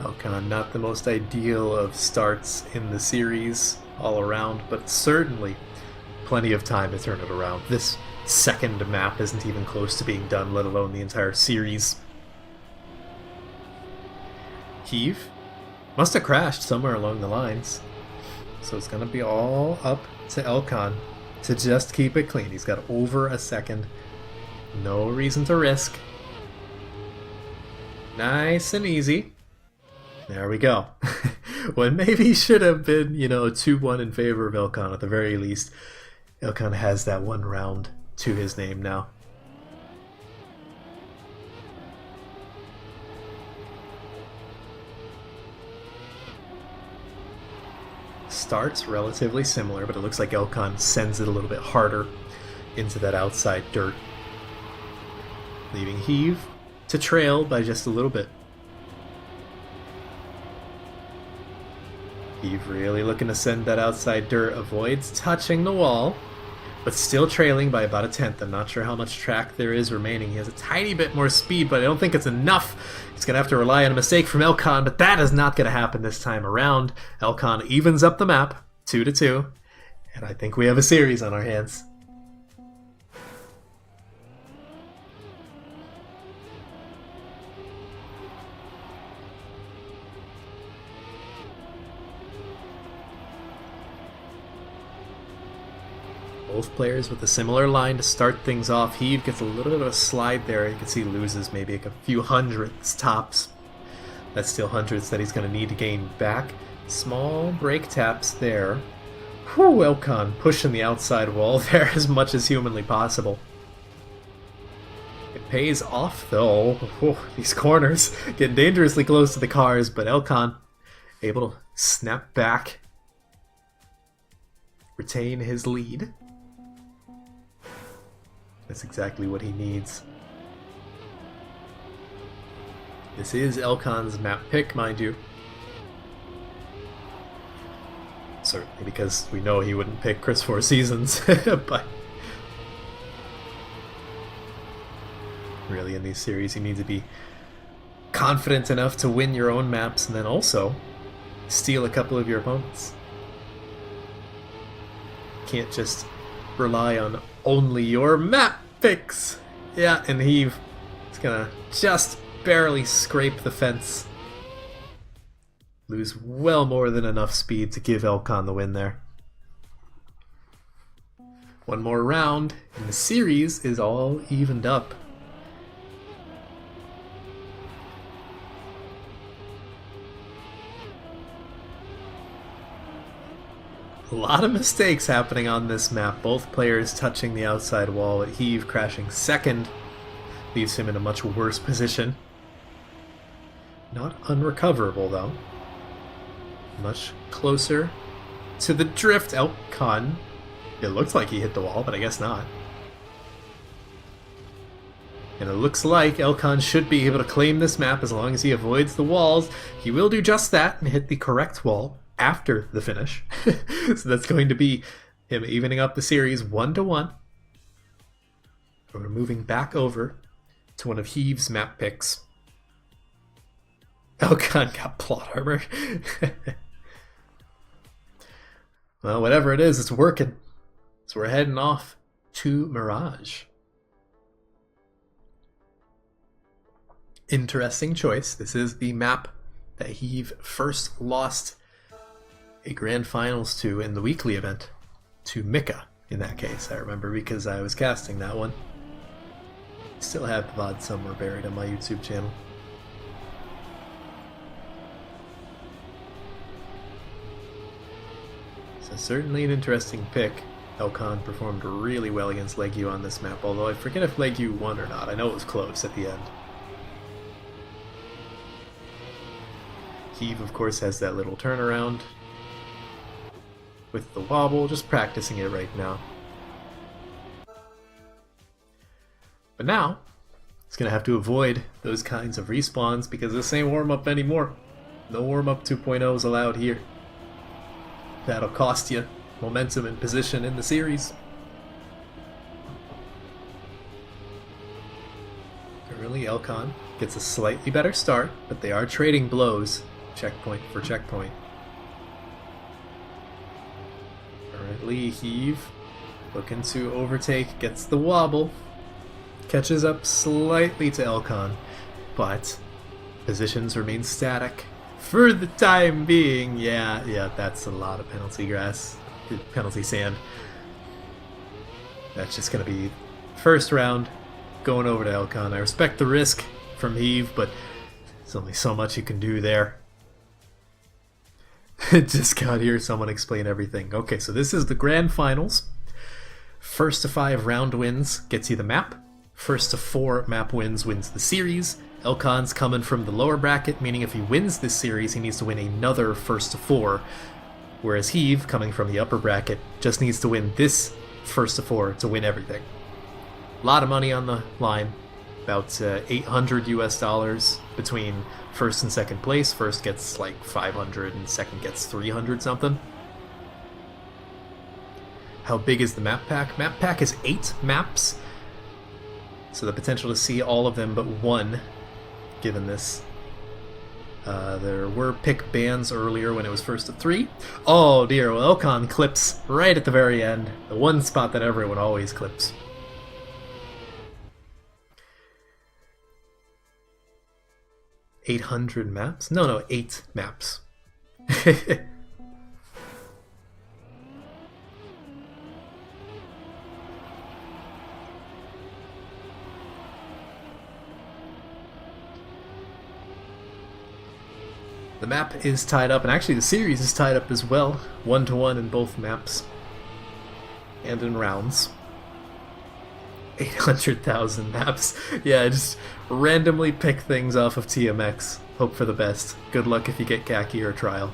Elkan, not the most ideal of starts in the series all around, but certainly plenty of time to turn it around. This second map isn't even close to being done, let alone the entire series. Heave must have crashed somewhere along the lines, so it's going to be all up to Elkan to just keep it clean. He's got over a second. No reason to risk. Nice and easy. There we go. What maybe should have been, 2-1 in favor of Elkan at the very least. Elkan has that one round to his name now. Starts relatively similar, but it looks like Elkan sends it a little bit harder into that outside dirt, leaving Heave to trail by just a little bit. Heave really looking to send that outside dirt, avoids touching the wall, but still trailing by about a tenth. I'm not sure how much track there is remaining. He has a tiny bit more speed, but I don't think it's enough. He's going to have to rely on a mistake from Elkan, but that is not going to happen this time around. Elkan evens up the map, 2-2, and I think we have a series on our hands. Both players with a similar line to start things off. Heave gets a little bit of a slide there. You can see he loses maybe a few hundredths tops. That's still hundredths that he's going to need to gain back. Small break taps there. Whew, Elkan pushing the outside wall there as much as humanly possible. It pays off though. Whew, these corners get dangerously close to the cars, but Elkan able to snap back, retain his lead. That's exactly what he needs. This is Elkan's map pick, mind you. Certainly because we know he wouldn't pick Chris Four Seasons, but really in these series you need to be confident enough to win your own maps and then also steal a couple of your opponents. Can't just rely on only your map picks. Yeah, and Heave is gonna just barely scrape the fence. Lose well more than enough speed to give Elkan the win there. One more round, and the series is all evened up. A lot of mistakes happening on this map. Both players touching the outside wall, with Heave crashing second leaves him in a much worse position. Not unrecoverable though. Much closer to the drift. Elkan, it looks like he hit the wall, but I guess not. And it looks like Elkan should be able to claim this map as long as he avoids the walls. He will do just that and hit the correct wall after the finish. So that's going to be him evening up the series 1-1. We're moving back over to one of Heave's map picks. Elkan got plot armor. Well, whatever it is, it's working. So we're heading off to Mirage. Interesting choice. This is the map that Heave first lost a grand finals to in the weekly event, to Mika in that case. I remember because I was casting that one. Still have the VOD somewhere buried on my YouTube channel. So certainly an interesting pick. Elkan performed really well against Legu on this map, although I forget if Legu won or not. I know it was close at the end. Heave, of course, has that little turnaround with the wobble, just practicing it right now. But now, it's going to have to avoid those kinds of respawns because this ain't warm-up anymore. No warm-up 2.0 is allowed here. That'll cost you momentum and position in the series. Early Elkan gets a slightly better start, but they are trading blows checkpoint for checkpoint. Currently, Heave looking to overtake, gets the wobble, catches up slightly to Elcon, but positions remain static for the time being. Yeah, that's a lot of penalty sand. That's just going to be first round going over to Elcon. I respect the risk from Heave, but there's only so much you can do there. Just got here, someone explain everything. Okay, so this is the grand finals. First to 5 round wins gets you the map. First to 4 map wins the series. Elcon's coming from the lower bracket, meaning if he wins this series, he needs to win another first to 4. Whereas Heave, coming from the upper bracket, just needs to win this first to 4 to win everything. A lot of money on the line. About $800 US between first and second place. First gets like 500 and second gets 300 something. How big is the map pack? Map pack is 8 maps. So the potential to see all of them but one, given this. There were pick bans earlier when it was first to 3. Oh dear, well, Elcon clips right at the very end. The one spot that everyone always clips. $800 maps? No, 8 maps. The map is tied up, and actually the series is tied up as well. 1-1 in both maps. And in rounds. 800,000 maps. Yeah, just randomly pick things off of TMX. Hope for the best. Good luck if you get khaki or trial.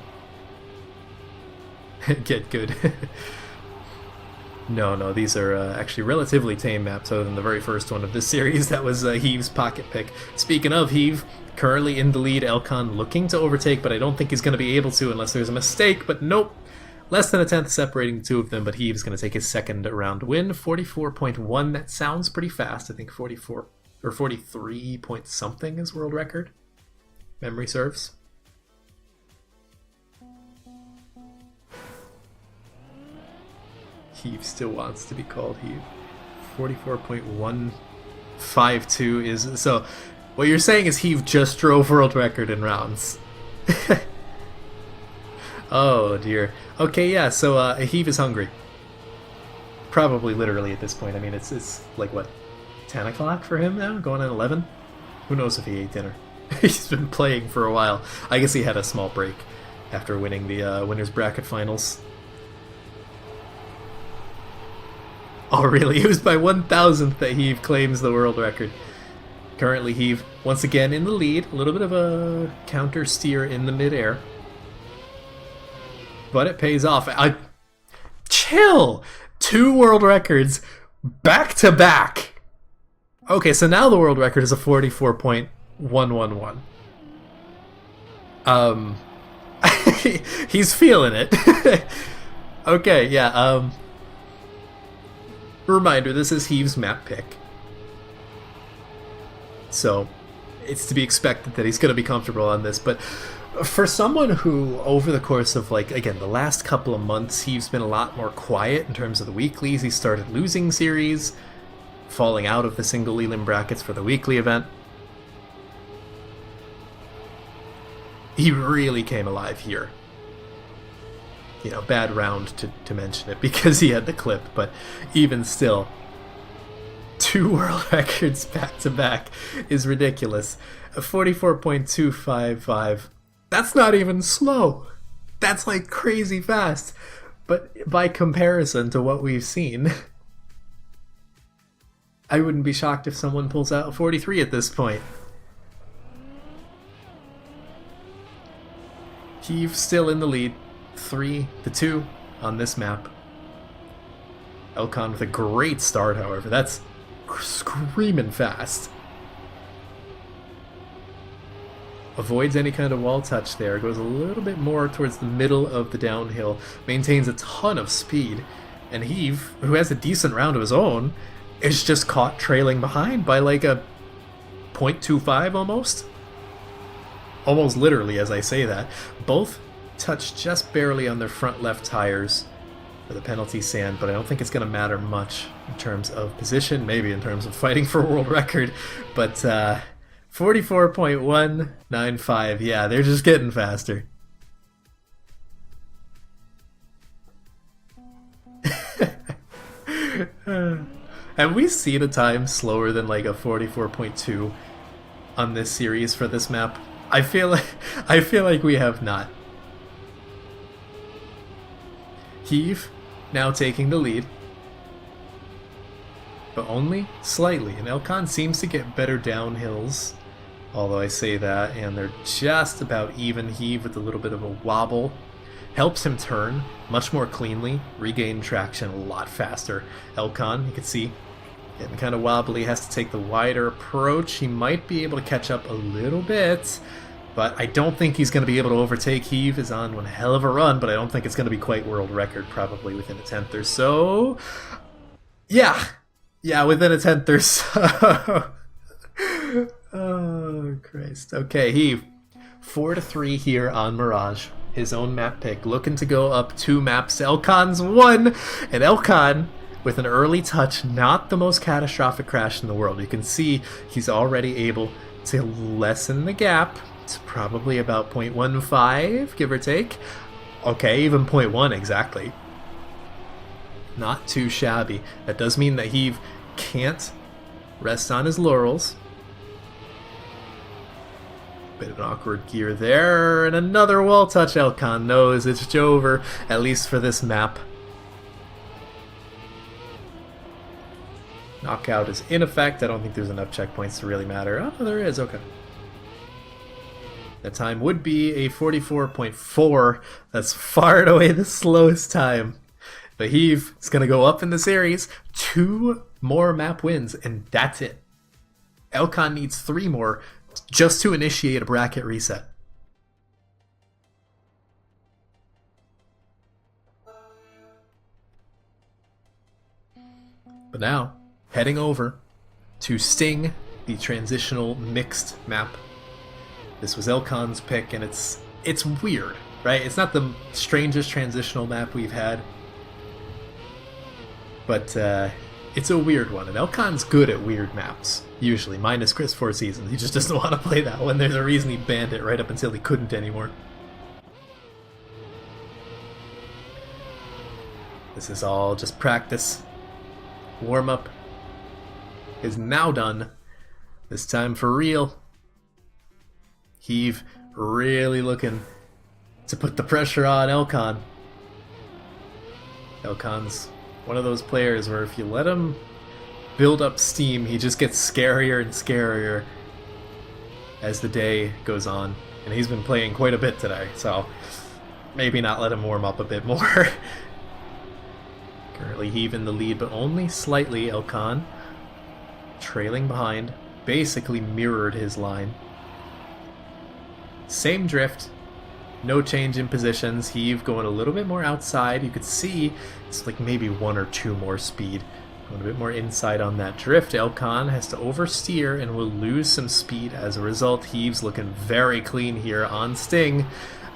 Get good. No, these are actually relatively tame maps other than the very first one of this series. That was Heave's pocket pick. Speaking of Heave, currently in the lead, Elcon looking to overtake, but I don't think he's going to be able to unless there's a mistake, but nope. Less than a tenth separating the two of them, but Heave's going to take his second round win. 44.1, that sounds pretty fast. I think 44 or 43 point something is world record. Memory serves. Heave still wants to be called Heave. 44.152 is... So, what you're saying is Heave just drove world record in rounds. Oh dear. Okay, yeah, so Heave is hungry. Probably literally at this point. I mean, it's like, what, 10 o'clock for him now? Going on 11? Who knows if he ate dinner. He's been playing for a while. I guess he had a small break after winning the Winners Bracket Finals. Oh, really? It was by 1,000th that Heave claims the world record. Currently, Heave, once again, in the lead. A little bit of a counter steer in the midair. But it pays off. Chill! 2 world records back to back. Okay, so now the world record is a 44.111. He's feeling it. Okay, yeah, reminder, this is Heave's map pick. So, it's to be expected that he's going to be comfortable on this, but for someone who, over the course of, like, again, the last couple of months, Heave's been a lot more quiet in terms of the weeklies. He started losing series, falling out of the single elim brackets for the weekly event. He really came alive here. You know, bad round to mention it because he had the clip, but even still, 2 world records back to back is ridiculous. A 44.255. That's not even slow. That's like crazy fast. But by comparison to what we've seen, I wouldn't be shocked if someone pulls out a 43 at this point. Heave still in the lead. 3-2 on this map. Elcon with a great start, however. That's screaming fast. Avoids any kind of wall touch there. Goes a little bit more towards the middle of the downhill. Maintains a ton of speed. And Heave, who has a decent round of his own, is just caught trailing behind by like a 0.25 almost. almost literally as I say that. Both touch just barely on their front left tires for the penalty sand, but I don't think it's going to matter much in terms of position, maybe in terms of fighting for world record. But 44.195, yeah, they're just getting faster. Have we seen a time slower than like a 44.2 on this series for this map? I feel like we have not. Heave now taking the lead, but only slightly. And Elkan seems to get better downhills, although I say that, and they're just about even. Heave with a little bit of a wobble helps him turn much more cleanly, regain traction a lot faster. Elkan, you can see, getting kind of wobbly, has to take the wider approach. He might be able to catch up a little bit, but I don't think he's going to be able to overtake. Heave is on one hell of a run, but I don't think it's going to be quite world record, probably within a tenth or so. Yeah, within a tenth or so. Oh, Christ. Okay, Heave, 4-3 here on Mirage. His own map pick, looking to go up 2 maps. Elkan's 1, and Elkan with an early touch, not the most catastrophic crash in the world. You can see he's already able to lessen the gap. It's probably about 0.15, give or take. Okay, even 0.1 exactly. Not too shabby. That does mean that Heave can't rest on his laurels. Bit of an awkward gear there, and another wall touch. Elkan knows it's over, at least for this map. Knockout is in effect. I don't think there's enough checkpoints to really matter. Oh, there is, okay. That time would be a 44.4. That's far and away the slowest time. But Heave is going to go up in the series. 2 more map wins, and that's it. Elkan needs 3 more just to initiate a bracket reset. But now, heading over to Sting, the transitional mixed map. This was Elkan's pick, and it's weird, right? It's not the strangest transitional map we've had, but it's a weird one, and Elkan's good at weird maps, usually, minus Chris 4 Seasons. He just doesn't want to play that one. There's a reason he banned it right up until he couldn't anymore. This is all just practice. Warm-up is now done. This time for real. Heave really looking to put the pressure on Elkan. Elkan's one of those players where if you let him build up steam, he just gets scarier and scarier as the day goes on. And he's been playing quite a bit today, so maybe not let him warm up a bit more. Currently Heave in the lead, but only slightly. Elkan trailing behind, basically mirrored his line. Same drift, no change in positions. Heave going a little bit more outside. You could see it's like maybe 1 or 2 more speed. Going a bit more inside on that drift. Elkan has to oversteer and will lose some speed as a result. Heave's looking very clean here on Sting.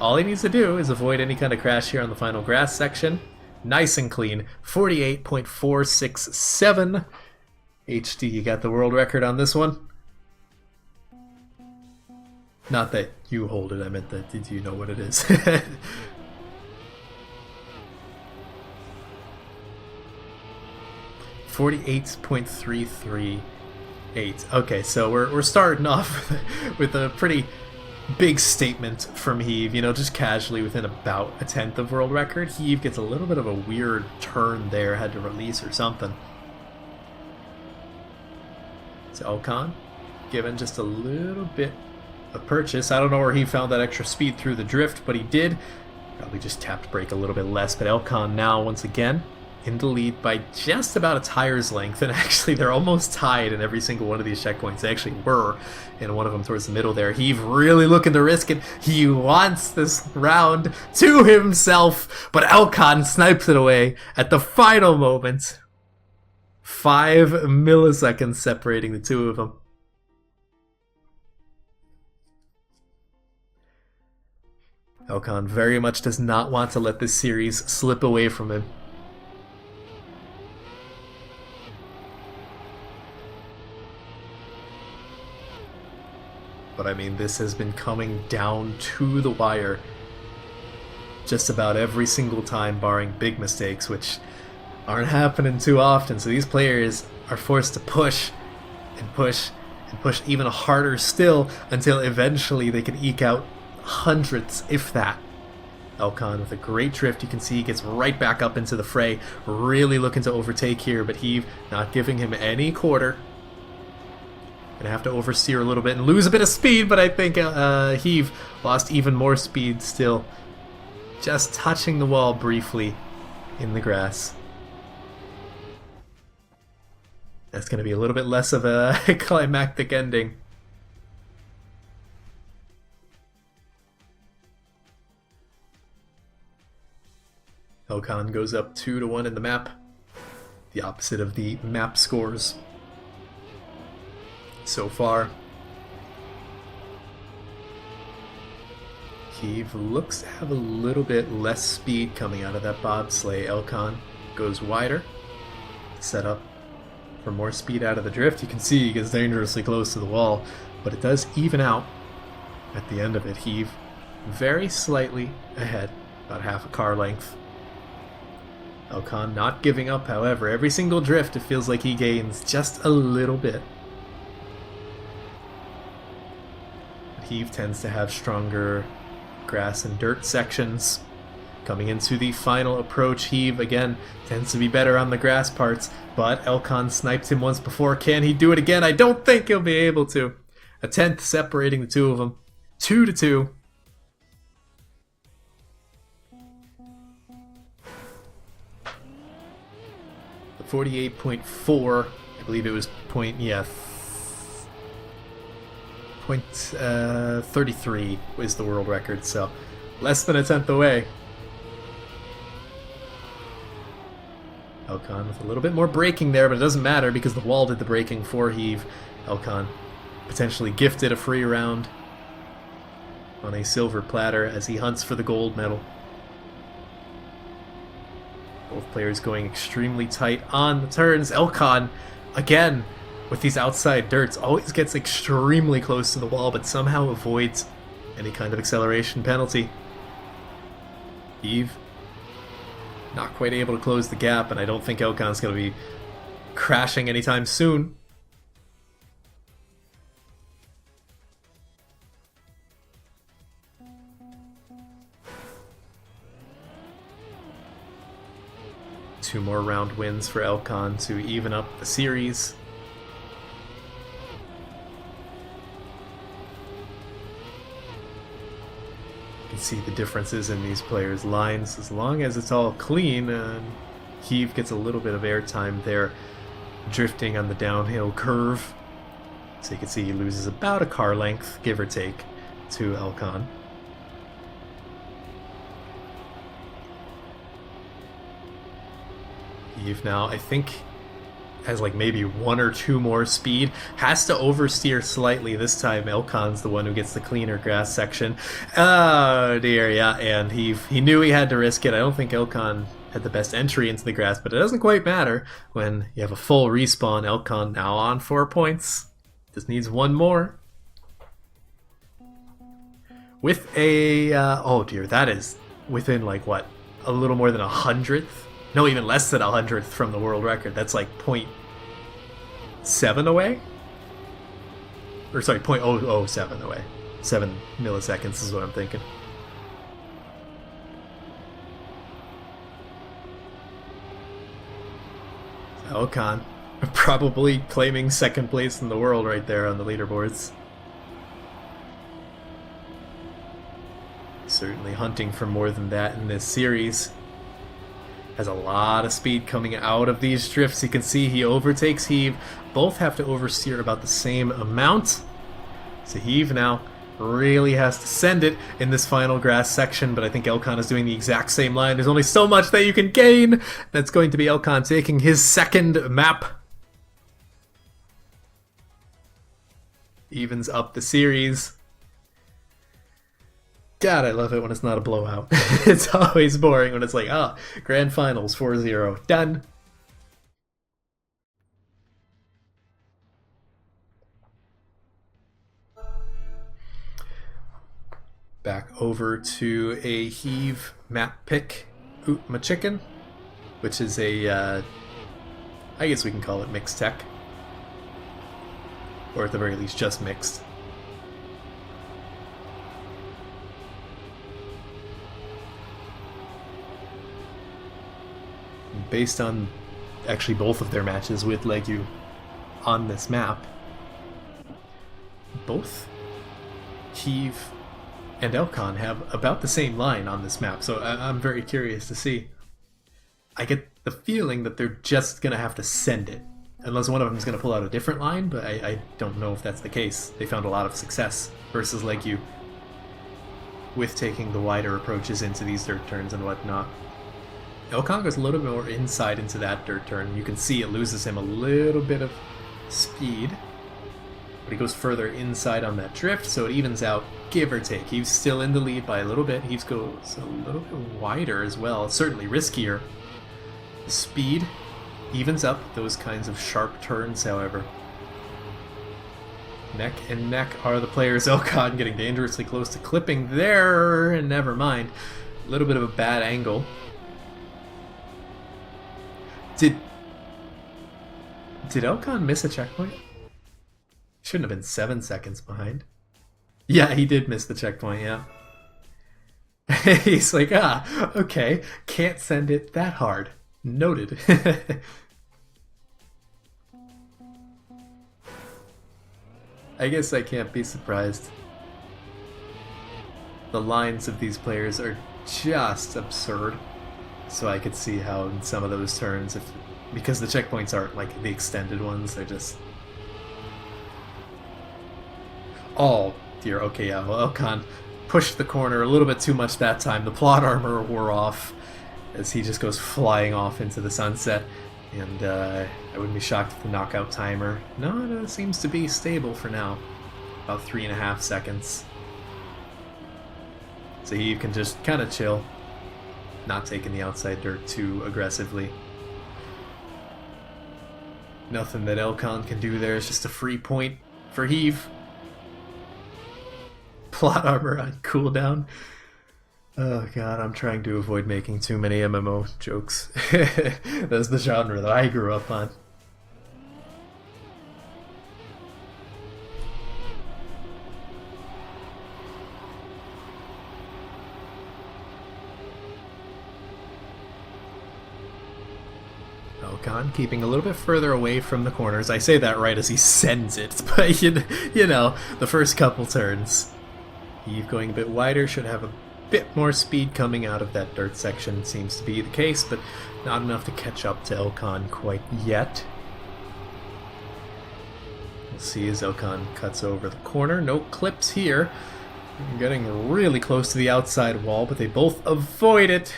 All he needs to do is avoid any kind of crash here on the final grass section. Nice and clean. 48.467. HD, you got the world record on this one? Not that you hold it, I meant that, did you know what it is? 48.338. Okay, so we're starting off with a pretty big statement from Heave, you know, just casually within about a tenth of world record. Heave gets a little bit of a weird turn there, had to release or something. So Elkan given just a little bit of purchase. I don't know where he found that extra speed through the drift, but he did. Probably just tapped brake a little bit less, but Elkan now once again in the lead by just about a tire's length, and actually they're almost tied in every single one of these checkpoints. They actually were in one of them towards the middle there. Heave really looking to risk it. He wants this round to himself, but Elkan snipes it away at the final moment. 5 milliseconds separating the two of them. Elkan very much does not want to let this series slip away from him. But I mean, this has been coming down to the wire just about every single time, barring big mistakes, which aren't happening too often. So these players are forced to push and push and push even harder still until eventually they can eke out hundreds, if that. Elkan with a great drift, you can see he gets right back up into the fray, really looking to overtake here, but Heave not giving him any quarter. Gonna have to oversteer a little bit and lose a bit of speed, but I think Heave lost even more speed still. Just touching the wall briefly in the grass. That's going to be a little bit less of a climactic ending. Elkan goes up 2-1 in the map. The opposite of the map scores so far. Heave looks to have a little bit less speed coming out of that bobsleigh. Elkan goes wider, set up for more speed out of the drift. You can see he gets dangerously close to the wall, but it does even out at the end of it. Heave very slightly ahead, about half a car length. Elkan not giving up, however. Every single drift, it feels like he gains just a little bit. But Heave tends to have stronger grass and dirt sections. Coming into the final approach, Heave again tends to be better on the grass parts, but Elkan sniped him once before. Can he do it again? I don't think he'll be able to. A tenth separating the two of them. 2-2. The 48.4, I believe it was point 33 was the world record, so less than a tenth away. Elkan with a little bit more braking there, but it doesn't matter because the wall did the braking for Heave. Elkan potentially gifted a free round on a silver platter as he hunts for the gold medal. Both players going extremely tight on the turns. Elkan, again, with these outside dirts, always gets extremely close to the wall, but somehow avoids any kind of acceleration penalty. Heave not quite able to close the gap, and I don't think Elkan's going to be crashing anytime soon. Two more round wins for Elkan to even up the series. You can see the differences in these players' lines. As long as it's all clean, Heave gets a little bit of airtime there, drifting on the downhill curve. So you can see he loses about a car length, give or take, to Elkan. Heave now, I think, has like maybe 1 or 2 more speed. Has to oversteer slightly. This time Elkan's the one who gets the cleaner grass section. Oh dear, yeah, and he knew he had to risk it. I don't think Elkan had the best entry into the grass, but it doesn't quite matter when you have a full respawn. Elkan now on 4 points. Just needs 1 more. With a, oh dear, that is within like what? A little more than 100th? No, even less than 100th from the world record. That's like 0.7 away? Or sorry, 0.007 away. 7 milliseconds is what I'm thinking. Elkan probably claiming second place in the world right there on the leaderboards. Certainly hunting for more than that in this series. Has a lot of speed coming out of these drifts. You can see he overtakes Heave. Both have to oversteer about the same amount. So Heave now really has to send it in this final grass section, but I think Elkan is doing the exact same line. There's only so much that you can gain. That's going to be Elkan taking his second map. Evens up the series. God, I love it when it's not a blowout. It's always boring when it's like, ah, grand finals 4-0. Done. Back over to a heave map pick. My chicken, which is a, I guess we can call it mixed tech. Or at the very least, just mixed. Based on actually both of their matches with Legu on this map, both Heave and Elcon have about the same line on this map, so I'm very curious to see. I get the feeling that they're just going to have to send it, unless one of them is going to pull out a different line, but I don't know if that's the case. They found a lot of success versus Legu with taking the wider approaches into these dirt turns and whatnot. Elcon goes a little bit more inside into that dirt turn. You can see it loses him a little bit of speed, but he goes further inside on that drift, so it evens out, give or take. He's still in the lead by a little bit. He goes a little bit wider as well. It's certainly riskier. The speed evens up those kinds of sharp turns, however. Neck and neck are the players. Elcon getting dangerously close to clipping there, and never mind. A little bit of a bad angle. Did Elcon miss a checkpoint? Shouldn't have been 7 seconds behind. Yeah, he did miss the checkpoint, yeah. He's like, okay, can't send it that hard. Noted. I guess I can't be surprised. The lines of these players are just absurd. So I could see how in some of those turns, because the checkpoints aren't like the extended ones, they're just... Oh dear, okay, yeah, well, Elcon pushed the corner a little bit too much that time. The plot armor wore off as he just goes flying off into the sunset. And I wouldn't be shocked if the knockout timer... No, it seems to be stable for now. About 3.5 seconds. So he can just kind of chill. Not taking the outside dirt too aggressively. Nothing that Elcon can do there. It's just a free point for Heave. Plot armor on cooldown. Oh god, I'm trying to avoid making too many MMO jokes. That's the genre that I grew up on. Elcon keeping a little bit further away from the corners. I say that right as he sends it, but you know, the first couple turns. Eve going a bit wider, should have a bit more speed coming out of that dirt section, seems to be the case, but not enough to catch up to Elcon quite yet. We'll see as Elcon cuts over the corner. No clips here. Getting really close to the outside wall, but they both avoid it.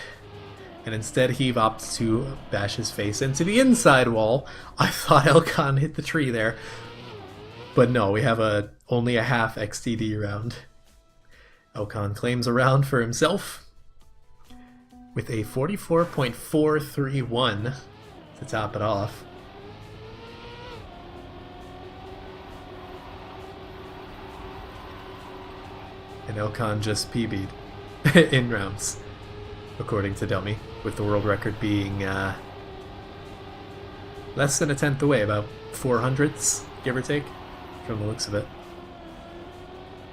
And instead Heave opts to bash his face into the inside wall. I thought Elcon hit the tree there. But no, we have only a half XTD round. Elcon claims a round for himself with a 44.431 to top it off. And Elcon just PB'd in rounds, according to Dummy, with the world record being less than a tenth away, about 400ths, give or take, from the looks of it.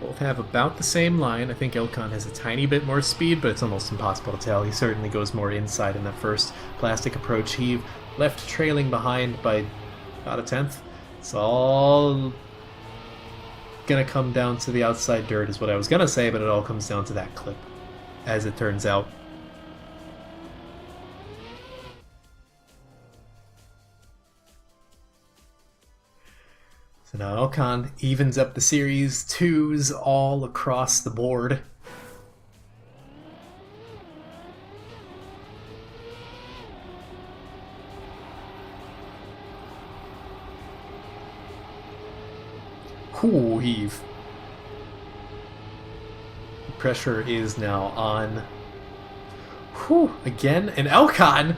Both have about the same line. I think Elcon has a tiny bit more speed, but it's almost impossible to tell. He certainly goes more inside in that first plastic approach. Heave left trailing behind by about a tenth. It's all gonna come down to the outside dirt is what I was gonna say, but it all comes down to that clip, as it turns out. So now Elcon evens up the series, 2s all across the board. Ooh, Heave. pressure is now on. Whew, again, and Elkan,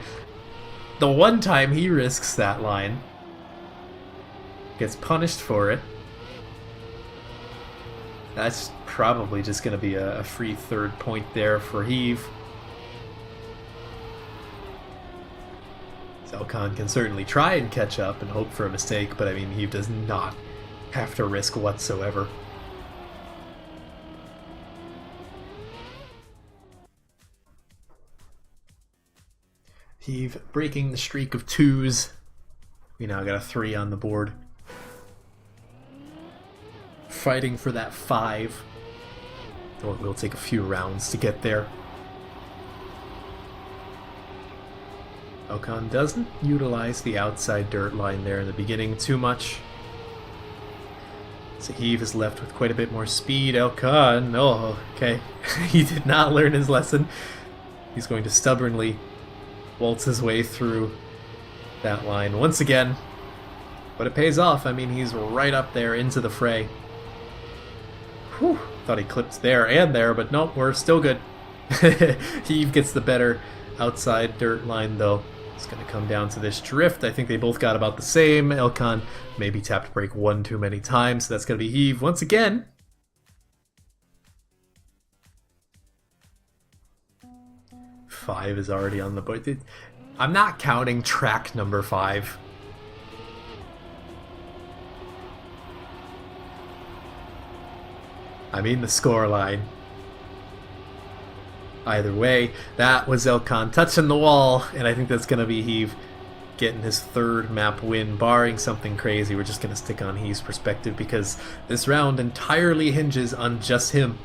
the one time he risks that line, gets punished for it. That's probably just going to be a free third point there for Heave. Elkan can certainly try and catch up and hope for a mistake, but I mean, Heave does not have to risk whatsoever. Heave breaking the streak of 2s. We now got a 3 on the board. Fighting for that 5. Though it will take a few rounds to get there. Elkan doesn't utilize the outside dirt line there in the beginning too much. So Heave is left with quite a bit more speed. Elkan, oh, okay. He did not learn his lesson. He's going to stubbornly waltz his way through that line once again. But it pays off. I mean, he's right up there into the fray. Whew, thought he clipped there and there, but nope, we're still good. Heave gets the better outside dirt line, though. It's going to come down to this drift. I think they both got about the same. Elkan maybe tapped brake one too many times, so that's going to be Heave once again. Five is already on the board. I'm not counting track number 5. I mean the score line. Either way, that was Elkan touching the wall, and I think that's going to be Heave getting his 3rd map win, barring something crazy. We're just going to stick on Heave's perspective because this round entirely hinges on just him.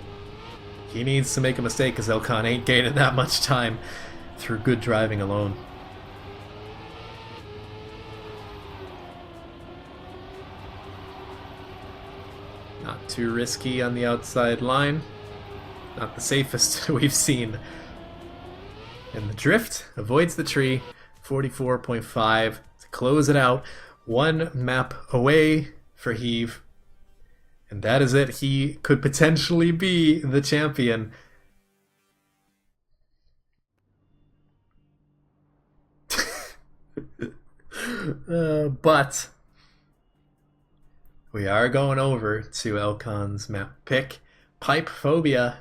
He needs to make a mistake because Elkan ain't gaining that much time through good driving alone. Not too risky on the outside line. Not the safest we've seen. And the drift avoids the tree. 44.5 to close it out. 1 map away for Heave. And that is it. He could potentially be the champion. But we are going over to Elkan's map pick. Pipe Phobia.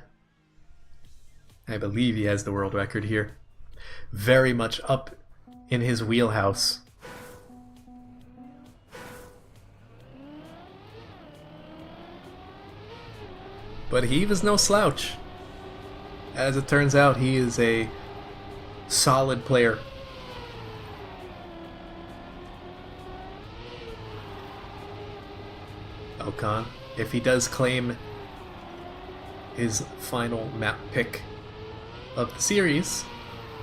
I believe he has the world record here. Very much up in his wheelhouse. But Heave is no slouch. As it turns out, he is a solid player. Elkan, if he does claim his final map pick of the series,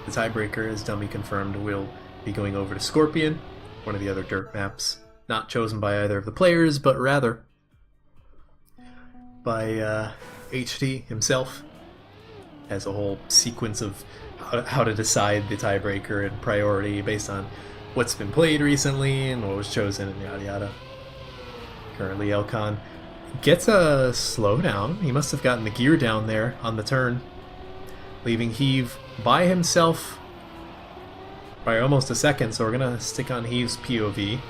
the tiebreaker, as Dummy confirmed, will be going over to Scorpion, one of the other dirt maps, not chosen by either of the players, but rather by HD himself, as a whole sequence of how to decide the tiebreaker and priority based on what's been played recently and what was chosen and yada yada. Currently Elkan gets a slowdown. He must have gotten the gear down there on the turn, leaving Heave by himself by almost a second, so we're gonna stick on Heave's POV.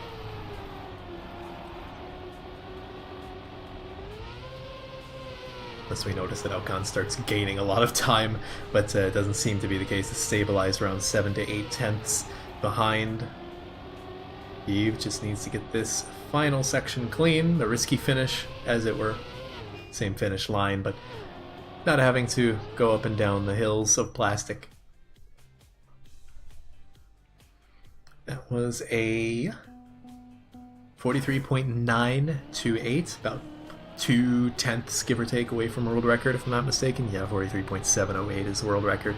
Unless we notice that Elkan starts gaining a lot of time, but it doesn't seem to be the case. It's stabilized around 7 to 8 tenths behind. Heave just needs to get this final section clean, the risky finish, as it were. Same finish line, but not having to go up and down the hills of plastic. That was a 43.928, about 2 tenths, give or take, away from world record, if I'm not mistaken. Yeah, 43.708 is the world record.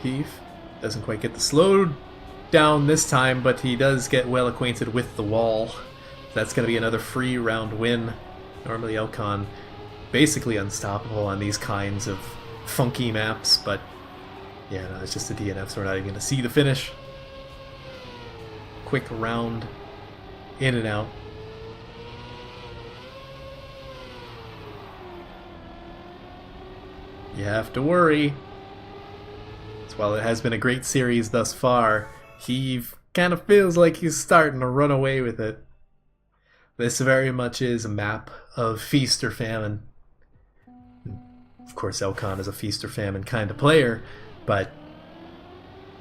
Heave doesn't quite get the slow down this time, but he does get well acquainted with the wall. That's going to be another free round win. Normally Elkan basically unstoppable on these kinds of funky maps, but yeah, no, it's just a DNF, so we're not even going to see the finish. Quick round, in and out. You have to worry. So while it has been a great series thus far, Heave kind of feels like he's starting to run away with it. This very much is a map of feast or famine. Of course, Elcon is a feast or famine kind of player, but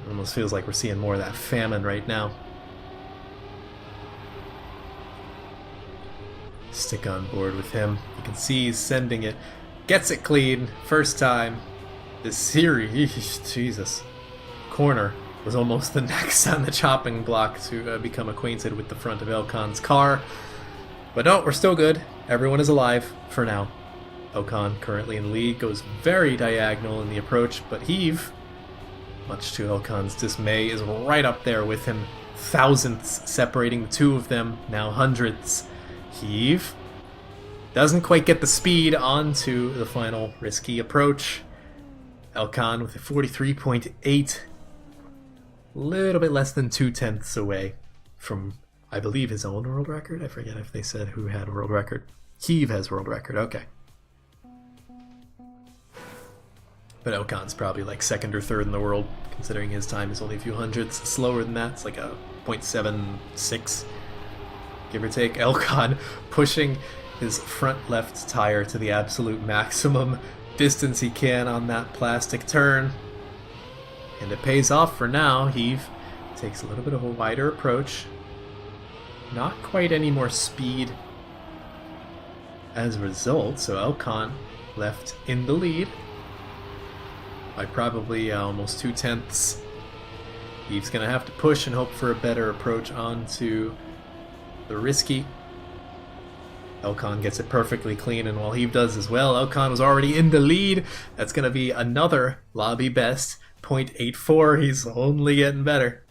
it almost feels like we're seeing more of that famine right now. Stick on board with him. You can see he's sending it. Gets it clean. First time. This series, Jesus. Corner was almost the next on the chopping block to become acquainted with the front of Elcon's car. But no, we're still good. Everyone is alive for now. Elcon, currently in the lead, goes very diagonal in the approach, but Heave, much to Elcon's dismay, is right up there with him. Thousandths separating the two of them, now hundredths. Heave doesn't quite get the speed onto the final risky approach. Elcon with a 43.8, a little bit less than 2/10 away from, I believe, his own world record. I forget if they said who had a world record. Heave has world record, okay. But Elcon's probably like second or third in the world, considering his time is only a few hundredths slower than that. It's like a 0.76, give or take. Elcon pushing his front left tire to the absolute maximum distance he can on that plastic turn. And it pays off for now. Heave takes a little bit of a wider approach. Not quite any more speed as a result, so Elcon left in the lead by probably almost 2/10. Heave's going to have to push and hope for a better approach onto the risky. Elcon gets it perfectly clean, and while Heave does as well, Elcon was already in the lead. That's going to be another lobby best, 0.84. He's only getting better.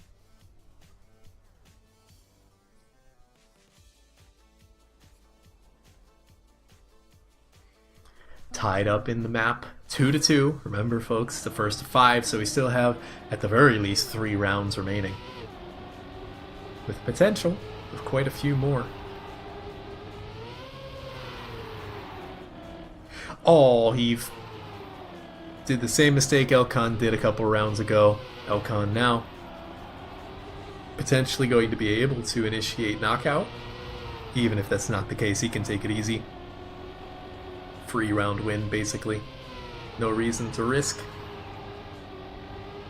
Tied up in the map, 2-2. Remember, folks, the first of 5, so we still have, at the very least, 3 rounds remaining, with potential of quite a few more. Oh, Heave did the same mistake Elcon did a couple rounds ago. Elcon now potentially going to be able to initiate knockout. Even if that's not the case, he can take it easy. Free round win, basically. No reason to risk.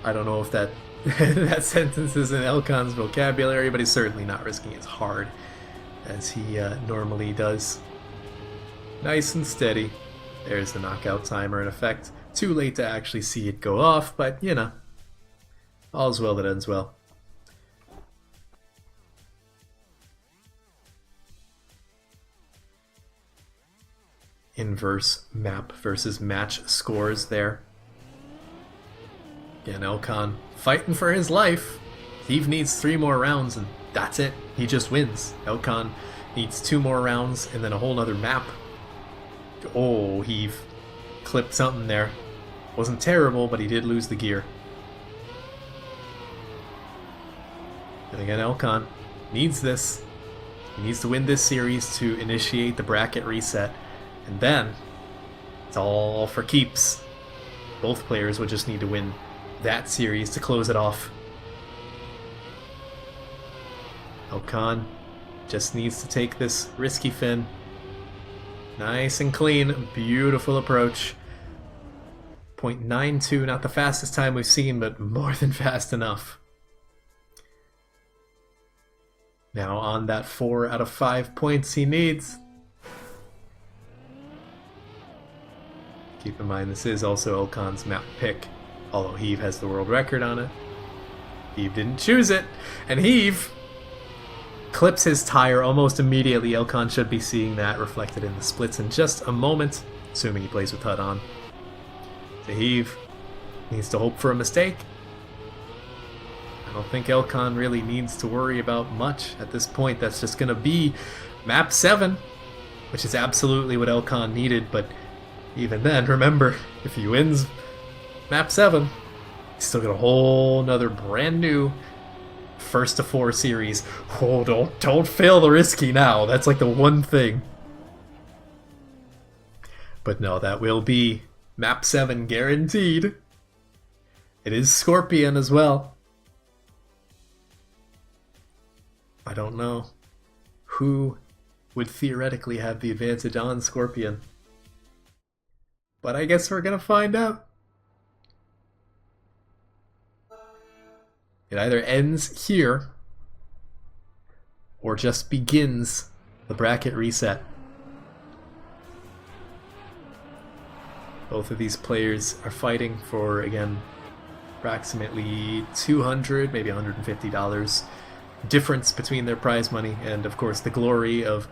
I don't know if that that sentence is in Elcon's vocabulary, but he's certainly not risking as hard as he normally does. Nice and steady. There's the knockout timer in effect. Too late to actually see it go off, but you know, all's well that ends well. Inverse map versus match scores there. Again, Elcon fighting for his life. Heave needs 3 more rounds and that's it. He just wins. Elcon needs 2 more rounds and then a whole nother map. Oh, Heave clipped something there. Wasn't terrible, but he did lose the gear. And again, Elcon needs this. He needs to win this series to initiate the bracket reset. And then, it's all for keeps. Both players would just need to win that series to close it off. Elcon just needs to take this risky fin. Nice and clean, beautiful approach. 0.92, not the fastest time we've seen, but more than fast enough. Now on that 4 out of 5 points he needs. Keep in mind this is also Elcon's map pick, although Heave has the world record on it. Heave didn't choose it, and Heave clips his tire almost immediately. Elcon should be seeing that reflected in the splits in just a moment, assuming he plays with HUD on. So Heave needs to hope for a mistake. I don't think Elcon really needs to worry about much at this point. That's just going to be map 7, which is absolutely what Elcon needed, but even then, remember, if he wins map 7, he's still got a whole nother brand new first to 4 series. Oh, don't fail the risky now. That's like the one thing. But no, that will be Map 7 guaranteed. It is Scorpion as well. I don't know who would theoretically have the advantage on Scorpion, but I guess we're gonna find out. It either ends here or just begins the bracket reset. Both of these players are fighting for, again, approximately $200, maybe $150 difference between their prize money, and of course the glory of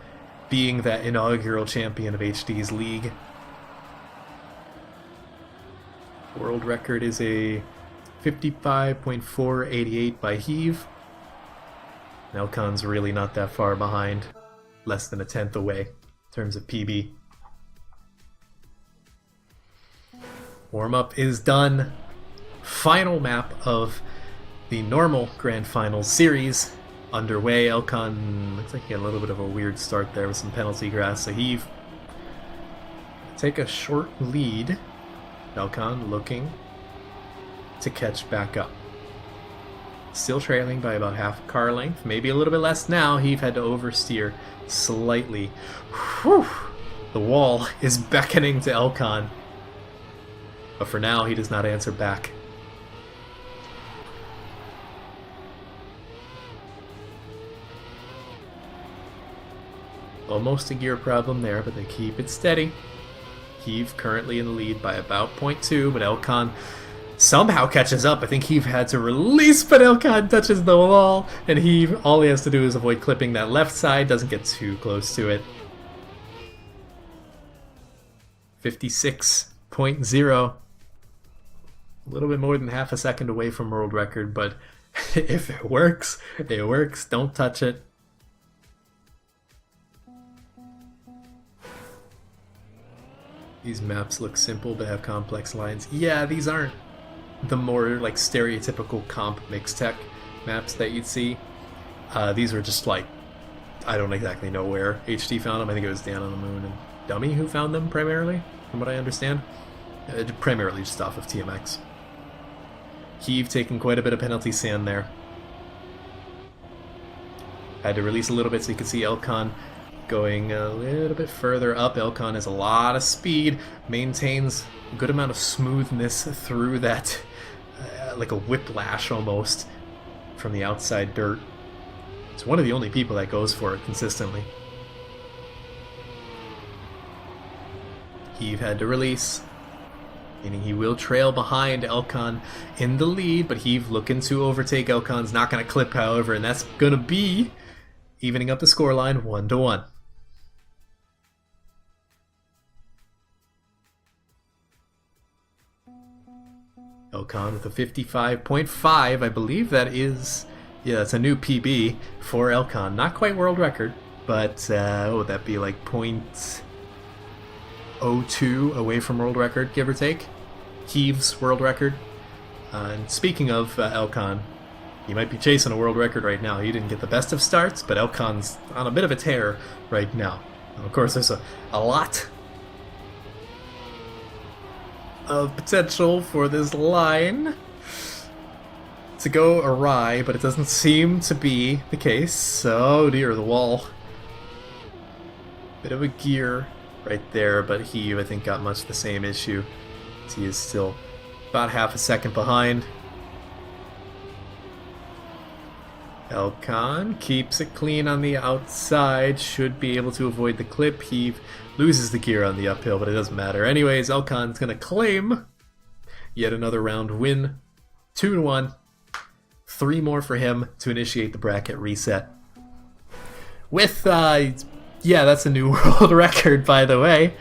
being that inaugural champion of HD's league. World record is a 55.488 by Heave. Elcon's really not that far behind, less than a tenth away in terms of PB. Warm-up is done. Final map of the normal Grand Finals series underway. Elcon looks like he had a little bit of a weird start there with some penalty grass. So Heave take a short lead. Elcon looking to catch back up. Still trailing by about half a car length, maybe a little bit less now. Heave had to oversteer slightly. Whew. The wall is beckoning to Elcon, but for now he does not answer back. Almost a gear problem there, but they keep it steady. Heave currently in the lead by about 0.2, but Elcon somehow catches up. I think Heave had to release, but Elcon touches the wall, and Heave, all he has to do is avoid clipping that left side, doesn't get too close to it. 56.0. A little bit more than half a second away from world record, but if it works, it works. Don't touch it. These maps look simple but have complex lines. Yeah, these aren't the more like stereotypical comp mix tech maps that you'd see. These were just like, I don't exactly know where HD found them. I think it was Dan on the Moon and Dummy who found them primarily, from what I understand. Primarily just off of TMX. Heave taking quite a bit of penalty sand there. Had to release a little bit so you could see Elcon going a little bit further up. Elcon has a lot of speed, maintains a good amount of smoothness through that, like a whiplash almost, from the outside dirt. It's one of the only people that goes for it consistently. Heave had to release, meaning he will trail behind Elcon in the lead, but Heave looking to overtake. Elcon's not going to clip, however, and that's going to be evening up the scoreline 1-1. Elcon with a 55.5, I believe that is, yeah, that's a new PB for Elcon. Not quite world record, but what would that be, like 0.02 away from world record, give or take? Heave's world record. And speaking of Elcon, he might be chasing a world record right now. He didn't get the best of starts, but Elcon's on a bit of a tear right now. And of course, there's a lot of potential for this line to go awry, but it doesn't seem to be the case. Oh dear, the wall. Bit of a gear right there, but Heave, I think, got much the same issue. He is still about half a second behind. Elcon keeps it clean on the outside, should be able to avoid the clip. Heave loses the gear on the uphill, but it doesn't matter. Anyways, Elcon's going to claim yet another round win. 2-1. 3 more for him to initiate the bracket reset. With, yeah, that's a new world record, by the way.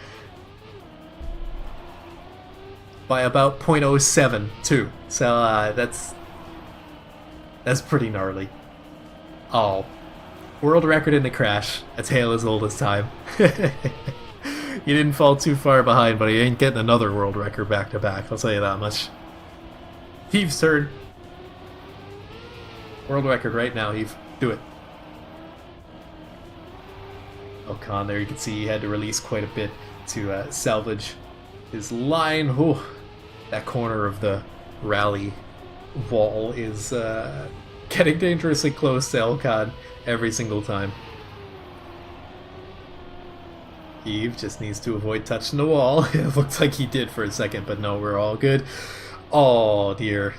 By about 0.07, too. So, that's pretty gnarly. Oh, world record in the crash. A tale as old as time. He didn't fall too far behind, but he ain't getting another world record back to back. I'll tell you that much. Heave's turn. World record right now, Heave. Do it. Elcon there, you can see he had to release quite a bit to salvage His line, oh, that corner of the rally wall is getting dangerously close to Elkan every single time. Eve just needs to avoid touching the wall. It looked like he did for a second, but no, we're all good. Oh dear.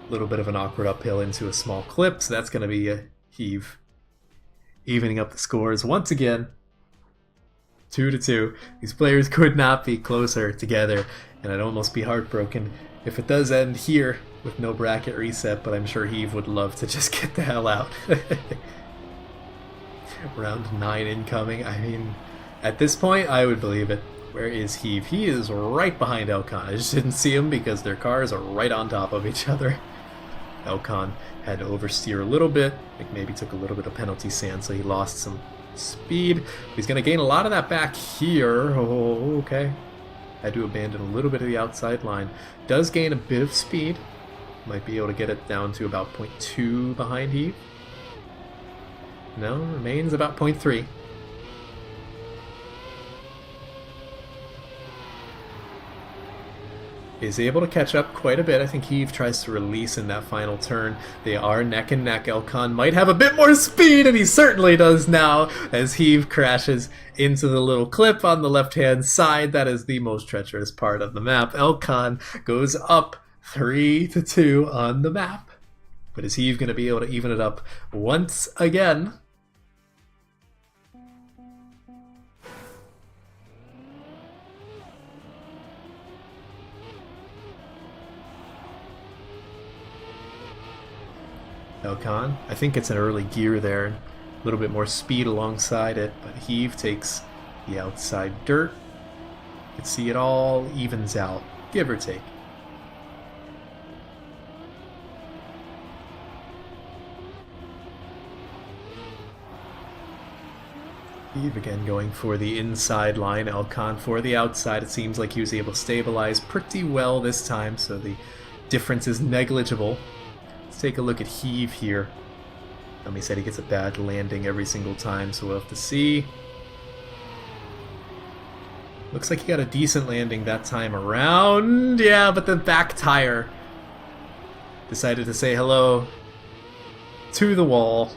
A little bit of an awkward uphill into a small clip, so that's going to be a Heave evening up the scores once again. 2-2. These players could not be closer together, and I'd almost be heartbroken if it does end here with no bracket reset, but I'm sure Heave would love to just get the hell out. Round 9 incoming. I mean, at this point, I would believe it. Where is Heave? He is right behind Elkan. I just didn't see him because their cars are right on top of each other. Elkan had to oversteer a little bit. I think maybe took a little bit of penalty sand, so he lost some speed. He's going to gain a lot of that back here. Oh, okay. Had to abandon a little bit of the outside line. Does gain a bit of speed. Might be able to get it down to about 0.2 behind Heave. No, remains about 0.3. Is able to catch up quite a bit. I think Heave tries to release in that final turn. They are neck and neck. Elkan might have a bit more speed, and he certainly does now as Heave crashes into the little clip on the left-hand side. That is the most treacherous part of the map. Elkan goes up 3-2 on the map. But is Heave going to be able to even it up once again? Elkan, I think it's an early gear there, a little bit more speed alongside it, but Heave takes the outside dirt. You can see it all evens out, give or take. Heave again going for the inside line, Elkan for the outside. It seems like he was able to stabilize pretty well this time, so the difference is negligible. Let's take a look at Heave here. He said he gets a bad landing every single time, so we'll have to see. Looks like he got a decent landing that time around. Yeah, but the back tire decided to say hello to the wall.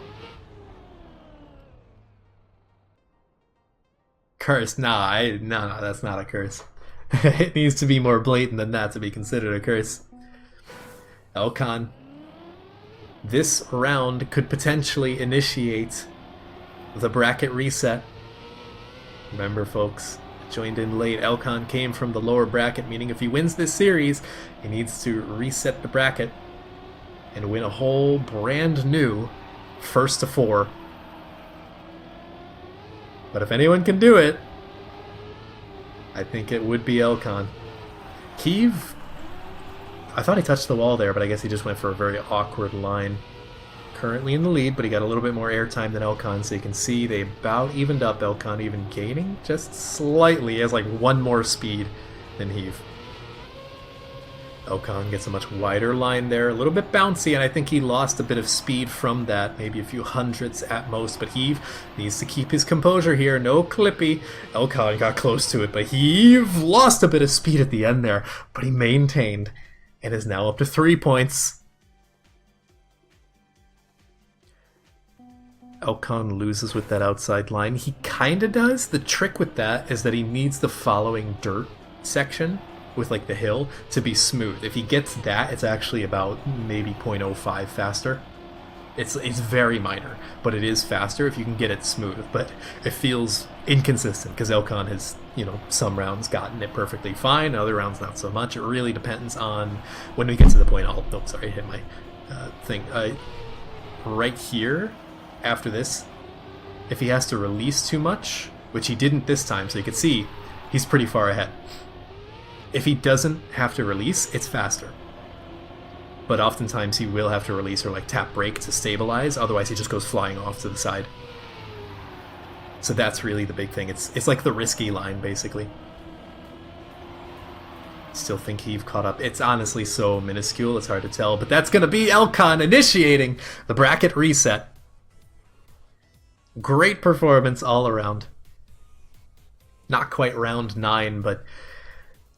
Curse. No, that's not a curse. It needs to be more blatant than that to be considered a curse. Elkan. This round could potentially initiate the bracket reset. Remember, folks, joined in late. Elkan came from the lower bracket, meaning if he wins this series, he needs to reset the bracket and win a whole brand new first to 4. But if anyone can do it, I think it would be Elkan. Heave, I thought he touched the wall there, but I guess he just went for a very awkward line. Currently in the lead, but he got a little bit more airtime than Elkan, so you can see they about evened up. Elkan even gaining just slightly. He has like one more speed than Heave. Elkan gets a much wider line there, a little bit bouncy, and I think he lost a bit of speed from that, maybe a few hundredths at most, but Heave needs to keep his composure here. No clippy. Elkan got close to it, but Heave lost a bit of speed at the end there, but he maintained and is now up to 3 points. Elkan loses with that outside line. He kinda does. The trick with that is that he needs the following dirt section with like the hill to be smooth. If he gets that, it's actually about maybe 0.05 faster. It's very minor, but it is faster if you can get it smooth. But it feels inconsistent because Elkan has, some rounds gotten it perfectly fine, other rounds not so much. It really depends on when we get to the point. I hit my thing. Right here, after this, if he has to release too much, which he didn't this time, so you can see he's pretty far ahead. If he doesn't have to release, it's faster. But oftentimes he will have to release or like tap brake to stabilize, otherwise he just goes flying off to the side. So that's really the big thing. It's like the risky line, basically. Still think Heave caught up. It's honestly so minuscule, it's hard to tell, but that's gonna be Elkan initiating the bracket reset. Great performance all around. Not quite round 9, but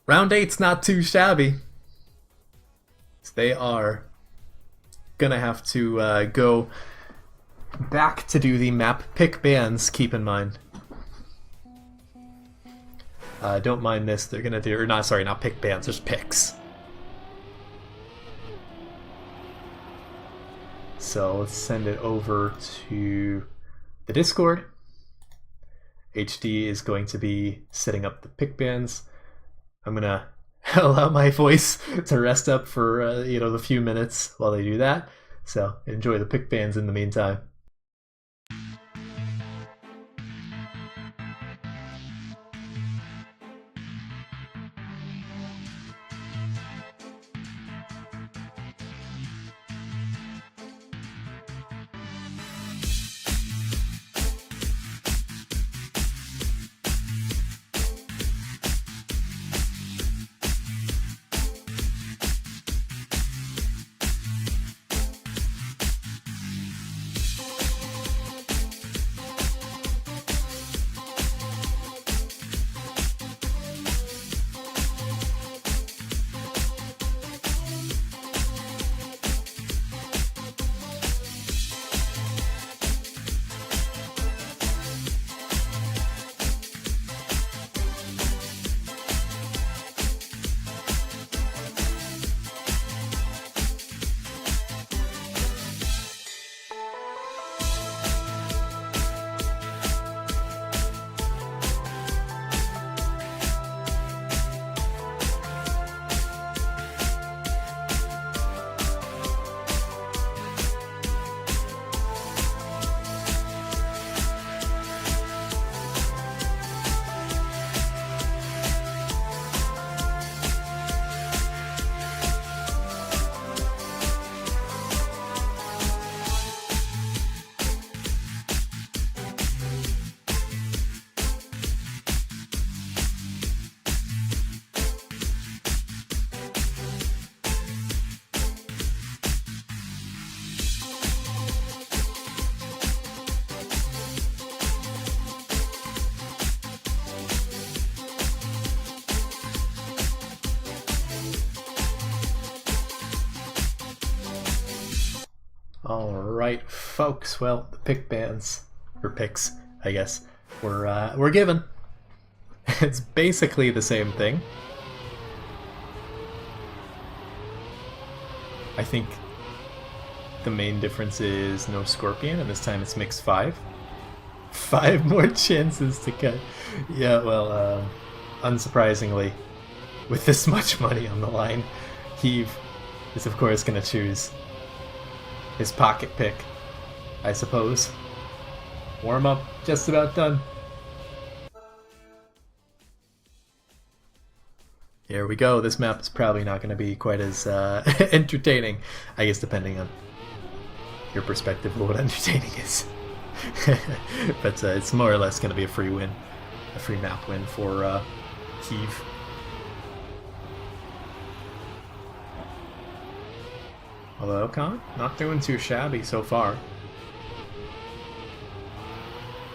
Round 8's not too shabby. They are gonna have to go back to do the map pick bands, keep in mind. Don't mind this, they're gonna do, or not, sorry, not pick bands, just picks. So let's send it over to the Discord. HD is going to be setting up the pick bands. I'm gonna allow my voice to rest up for the few minutes while they do that. So enjoy the pick bands in the meantime. Alright, folks, well, the pick bands, or picks, I guess, were given. It's basically the same thing. I think the main difference is no Scorpion, and this time it's mix 5. 5 more chances to cut. Yeah, well, unsurprisingly, with this much money on the line, Heave is of course going to choose his pocket pick, I suppose. Warm up just about done. Here we go. This map is probably not going to be quite as entertaining, I guess, depending on your perspective of what entertaining is. But it's more or less going to be a free win, a free map win for Heave. Although Khan, not doing too shabby so far.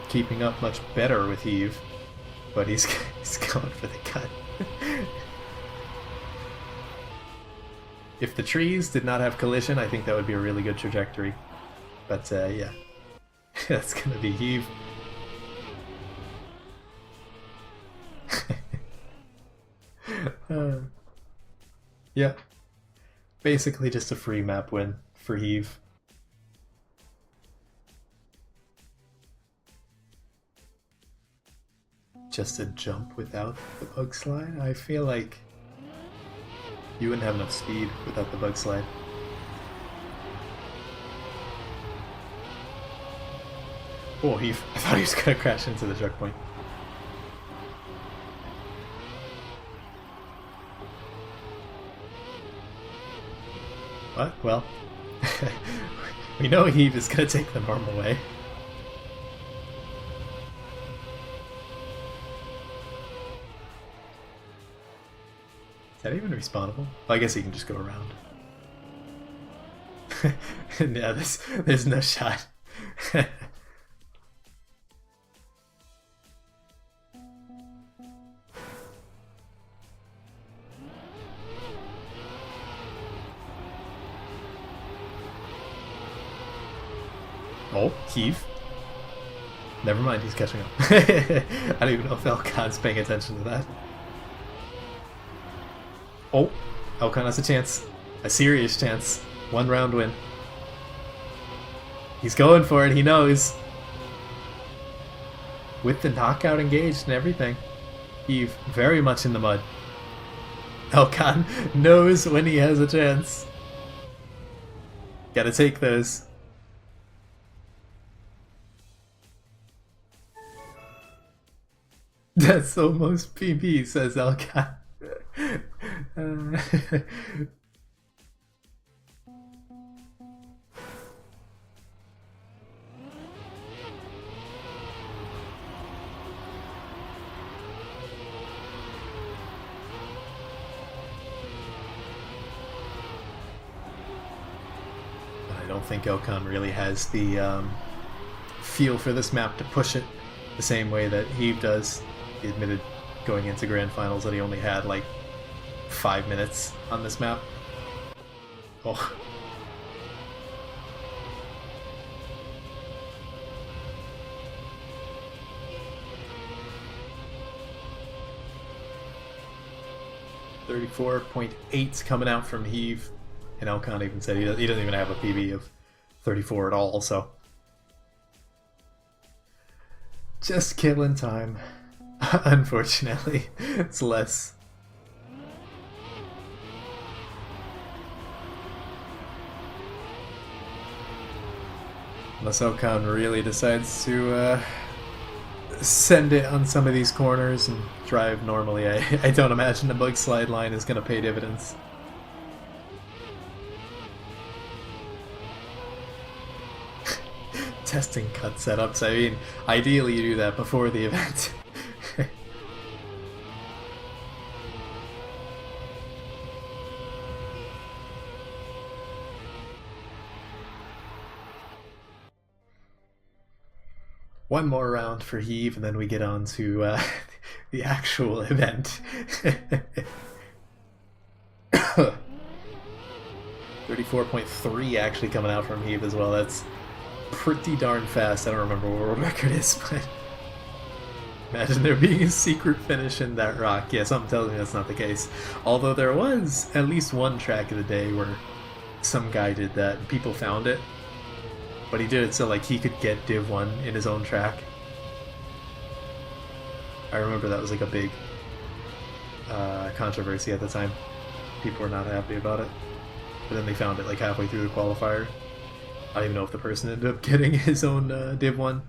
Keeping up much better with Heave, but he's going for the cut. If the trees did not have collision, I think that would be a really good trajectory. But yeah, that's gonna be Heave. Yeah, basically just a free map win for Heave. Just a jump without the bug slide? I feel like you wouldn't have enough speed without the bug slide. Oh, I thought he was gonna crash into the checkpoint. What? Well, we know Heave is gonna take the normal way. Is that even respawnable? Well, I guess he can just go around. Yeah, there's no shot. Oh, heave. Never mind, he's catching up. I don't even know if Elkan's paying attention to that. Oh, Elkan has a chance. A serious chance. 1 round win. He's going for it, he knows. With the knockout engaged and everything. Heave very much in the mud. Elkan knows when he has a chance. Gotta take those. That's almost PB, says Elkan. I don't think Elkan really has the feel for this map to push it the same way that Heave does. He admitted going into Grand Finals that he only had like 5 minutes on this map. Oh. .8's coming out from Heave, and Elkan even said he doesn't even have a PB of 34 at all, so just killing time. Unfortunately, it's less. Unless Elkan really decides to send it on some of these corners and drive normally, I don't imagine the bug slide line is going to pay dividends. Testing cut setups, I mean, ideally you do that before the event. One more round for Heave, and then we get on to the actual event. 34.3 actually coming out from Heave as well. That's pretty darn fast. I don't remember what world record is, but imagine there being a secret finish in that rock. Yeah, something tells me that's not the case. Although there was at least one track of the day where some guy did that and people found it. But he did it so like he could get Div 1 in his own track. I remember that was like a big controversy at the time. People were not happy about it. But then they found it like halfway through the qualifier. I don't even know if the person ended up getting his own Div 1.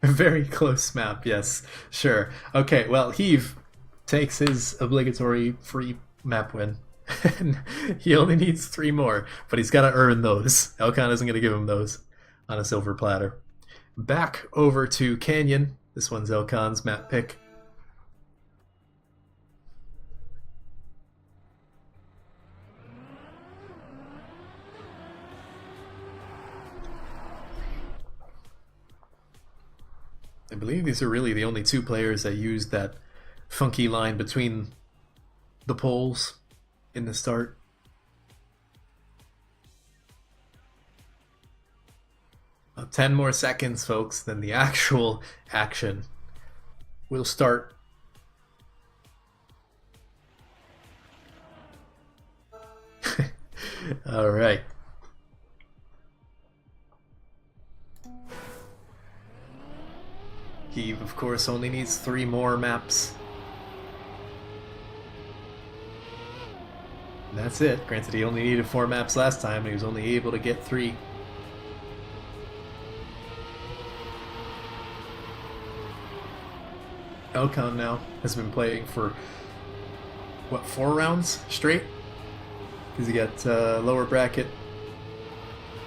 A very close map, yes. Sure. Okay, well, Heave takes his obligatory free map win. He only needs 3 more, but he's got to earn those. Elkan isn't going to give him those on a silver platter. Back over to Canyon. This one's Elkan's map pick. I believe these are really the only 2 players that used that funky line between the poles in the start. About 10 more seconds, folks, then the actual action will start. All right. Heave, of course, only needs 3 more maps. And that's it. Granted, he only needed 4 maps last time, and he was only able to get 3. Elkan now has been playing for, what, 4 rounds straight? Because he got lower bracket.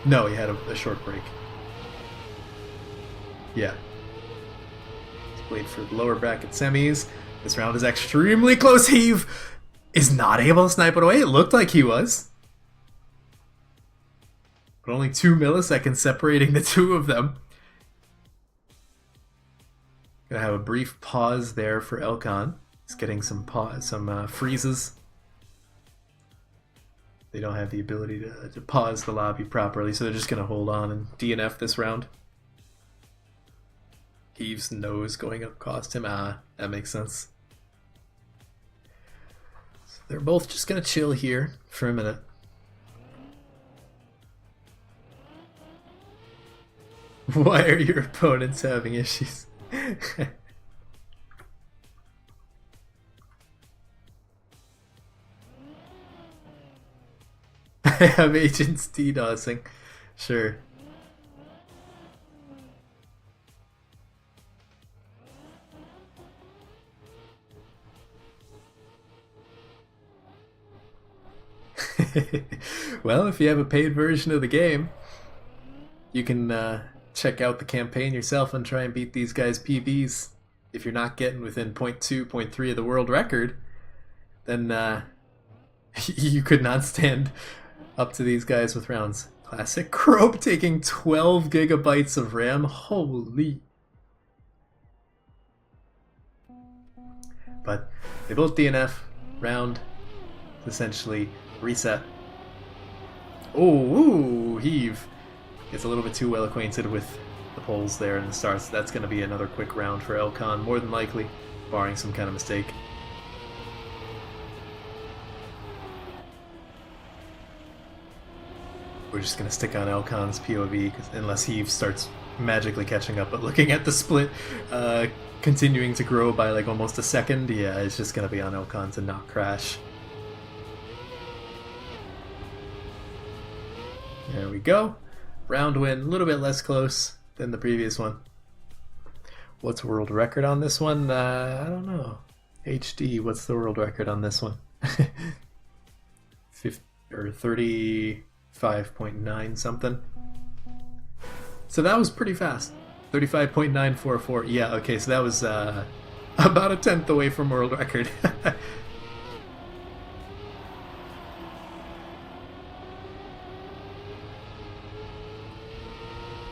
No, he had a short break. Yeah. He's played for the lower bracket semis. This round is extremely close. Heave is not able to snipe it away. It looked like he was. But only 2 milliseconds separating the 2 of them. Gonna have a brief pause there for Elkan. He's getting some freezes. They don't have the ability to pause the lobby properly, so they're just going to hold on and DNF this round. Heaves' nose going up cost him. Ah, that makes sense. So they're both just going to chill here for a minute. Why are your opponents having issues? I have agents DDoSing. Sure. Well, if you have a paid version of the game, you can check out the campaign yourself and try and beat these guys' PBs. If you're not getting within 0.2, 0.3 of the world record, then you could not stand up to these guys with rounds. Classic Crope taking 12 gigabytes of RAM. Holy. But they both DNF. Round essentially reset. Oh, Heave gets a little bit too well acquainted with the poles there in the start, so that's going to be another quick round for Elcon, more than likely, barring some kind of mistake. We're just going to stick on Elcon's POV, unless Heave starts magically catching up, but looking at the split continuing to grow by like almost a second, yeah, it's just going to be on Elcon to not crash. There we go. Round win, a little bit less close than the previous one. What's world record on this one? I don't know. HD, what's the world record on this one? 35.9 something. So that was pretty fast. 35.944. Yeah, okay, so that was about a tenth away from world record.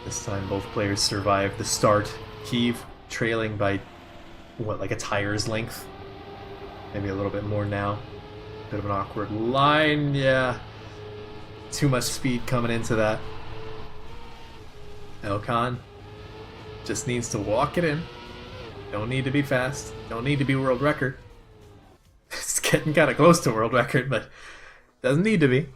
This time both players survived the start. Heave trailing by, what, like a tire's length? Maybe a little bit more now. Bit of an awkward line, yeah. Too much speed coming into that. Elcon just needs to walk it in. Don't need to be fast. Don't need to be world record. It's getting kind of close to world record, but doesn't need to be.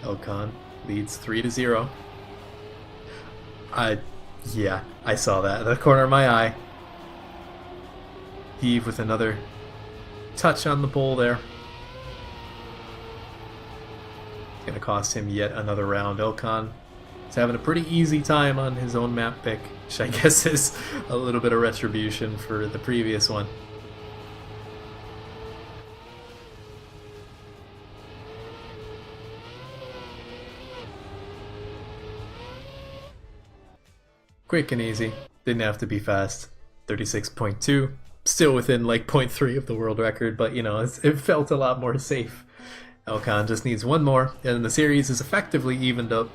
Elcon leads 3-0. Yeah, I saw that. The corner of my eye. Heave with another touch on the pole there. It's going to cost him yet another round. Elcon is having a pretty easy time on his own map pick, which I guess is a little bit of retribution for the previous one. Quick and easy. Didn't have to be fast. 36.2. Still within like 0.3 of the world record, but you know, it felt a lot more safe. Elcon just needs one more, and the series is effectively evened up.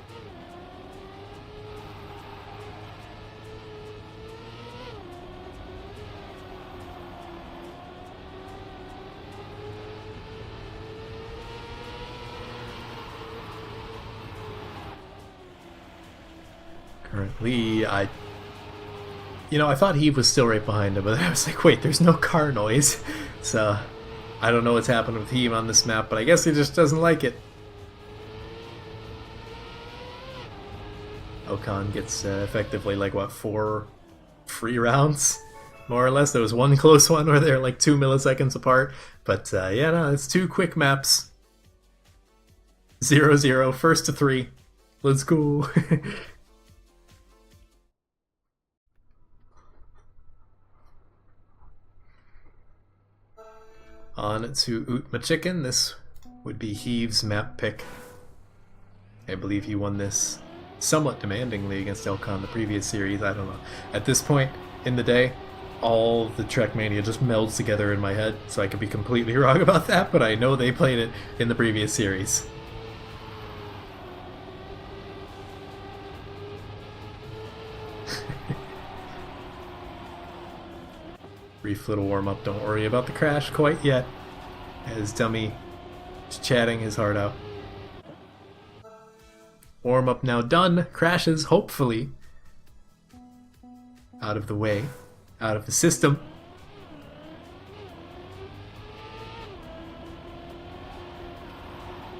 Currently, I thought Heave was still right behind him, but I was like, wait, there's no car noise. So, I don't know what's happened with Heave on this map, but I guess he just doesn't like it. Elcon gets effectively, like, what, 4 free rounds? More or less. There was one close one where they're like 2 milliseconds apart. But, yeah, no, it's 2 quick maps. 0-0, first to 3. Let's go. On to Utma Chicken. This would be Heave's map pick. I believe he won this somewhat demandingly against Elcon the previous series. I don't know. At this point in the day, all the Trackmania just melds together in my head, so I could be completely wrong about that, but I know they played it in the previous series. Brief little warm-up, don't worry about the crash quite yet, as Dummy is chatting his heart out. Warm-up now done, crashes hopefully out of the way, out of the system.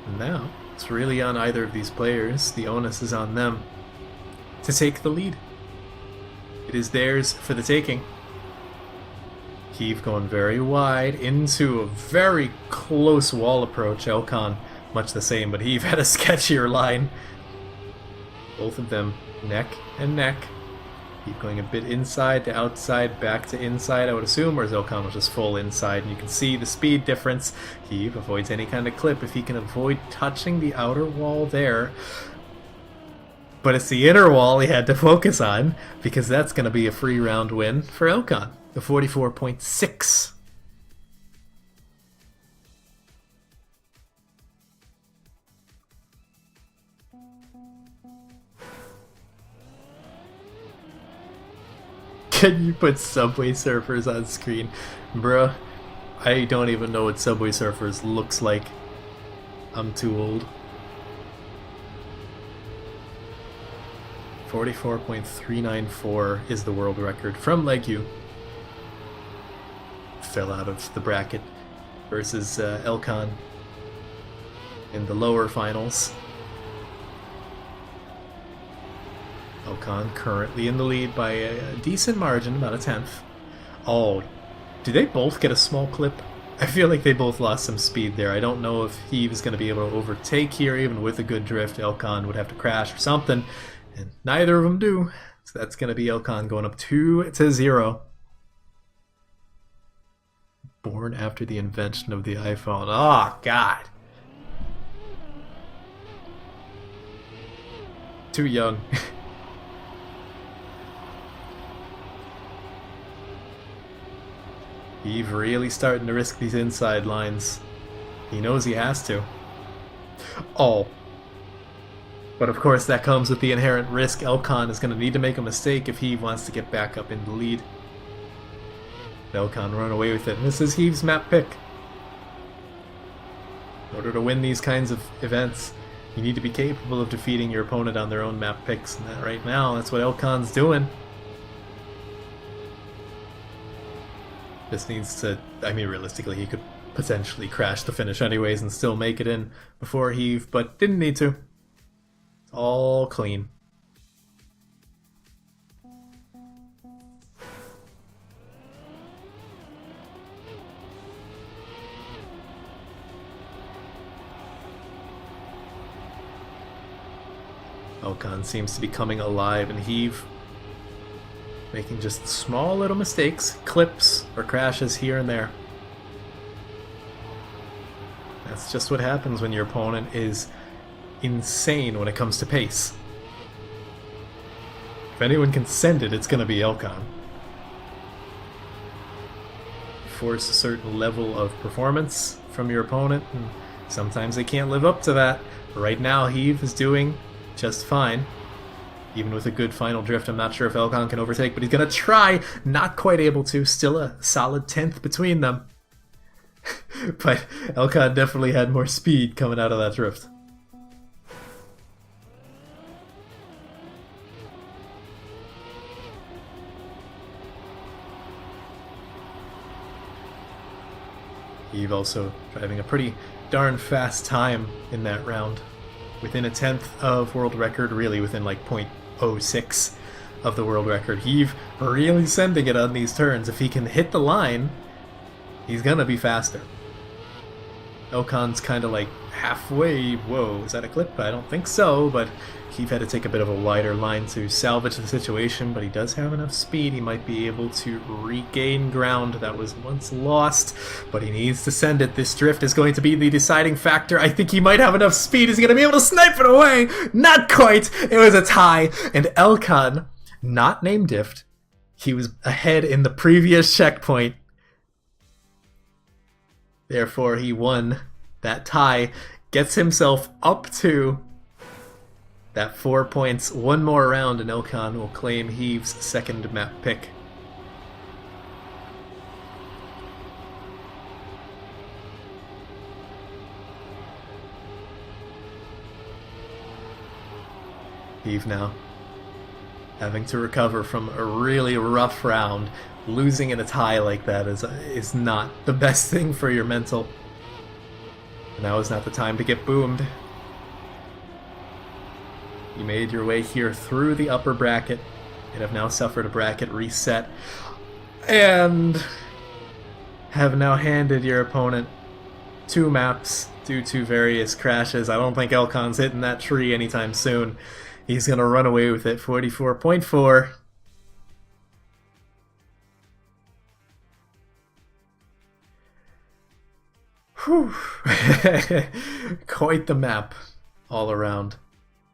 And now, it's really on either of these players, the onus is on them to take the lead. It is theirs for the taking. Heave going very wide into a very close wall approach. Elcon much the same, but Heave had a sketchier line. Both of them neck and neck. Heave going a bit inside to outside, back to inside, I would assume, whereas Elcon was just full inside. And you can see the speed difference. Heave avoids any kind of clip if he can avoid touching the outer wall there. But it's the inner wall he had to focus on, because that's going to be a free round win for Elcon. The 44.6. Can you put Subway Surfers on screen? Bruh, I don't even know what Subway Surfers looks like. I'm too old. 44.394 is the world record from Legyu. Fell out of the bracket versus Elcon in the lower finals. Elcon currently in the lead by a decent margin, about a 10th. Oh, do they both get a small clip? I feel like they both lost some speed there. I don't know if Heave is going to be able to overtake here, even with a good drift. Elcon would have to crash or something, and neither of them do. So that's going to be Elcon going up 2-0. Born after the invention of the iPhone. Oh, God. Too young. Heave really starting to risk these inside lines. He knows he has to. Oh. But of course that comes with the inherent risk. Elcon is going to need to make a mistake if he wants to get back up in the lead. Elcon run away with it. And this is Heave's map pick. In order to win these kinds of events, you need to be capable of defeating your opponent on their own map picks. And that right now, that's what Elcon's doing. This needs to... I mean, realistically, he could potentially crash the finish anyways and still make it in before Heave, but didn't need to. It's all clean. Elcon seems to be coming alive, and Heave making just small little mistakes, clips or crashes here and there. That's just what happens when your opponent is insane when it comes to pace. If anyone can send it, it's going to be Elcon. Force a certain level of performance from your opponent, and sometimes they can't live up to that. Right now, Heave is doing just fine. Even with a good final drift, I'm not sure if Elcon can overtake, but he's going to try. Not quite able to. Still a solid 10th between them. But Elcon definitely had more speed coming out of that drift. Heave also driving a pretty darn fast time in that round. Within a 10th of world record, really within like 0.06 of the world record. Heave really sending it on these turns. If he can hit the line, he's gonna be faster. Elcon's kind of like halfway. Whoa, is that a clip? I don't think so, but Heave had to take a bit of a wider line to salvage the situation, but he does have enough speed. He might be able to regain ground that was once lost, but he needs to send it. This drift is going to be the deciding factor. I think he might have enough speed. He's going to be able to snipe it away. Not quite. It was a tie, and Elcon, not name diffed, he was ahead in the previous checkpoint. Therefore, he won that tie, gets himself up to that 4 points. One more round and Elcon will claim Heave's second map pick. Heave now, having to recover from a really rough round. Losing in a tie like that is not the best thing for your mental. Now is not the time to get boomed. You made your way here through the upper bracket and have now suffered a bracket reset, and have now handed your opponent 2 maps due to various crashes. I don't think Elkon's hitting that tree anytime soon. He's going to run away with it. 44.4. Whew. Quite the map all around.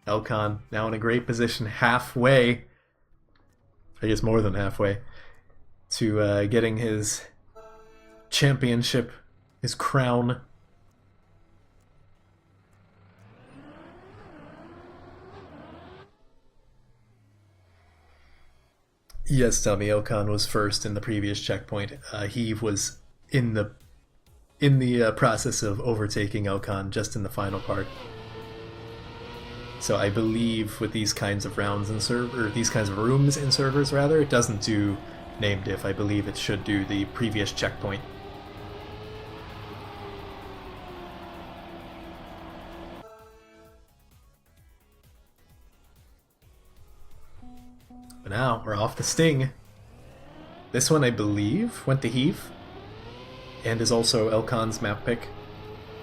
Elkon now in a great position, halfway, I guess more than halfway, to getting his championship, his crown. Yes, Tommy, Elkon was first in the previous checkpoint. Heave was in the process of overtaking Elkon just in the final part. So I believe with these kinds of rounds in these kinds of rooms in servers rather, it doesn't do name diff. I believe it should do the previous checkpoint. But now we're off the Sting. This one I believe went to Heave, and is also Elkon's map pick,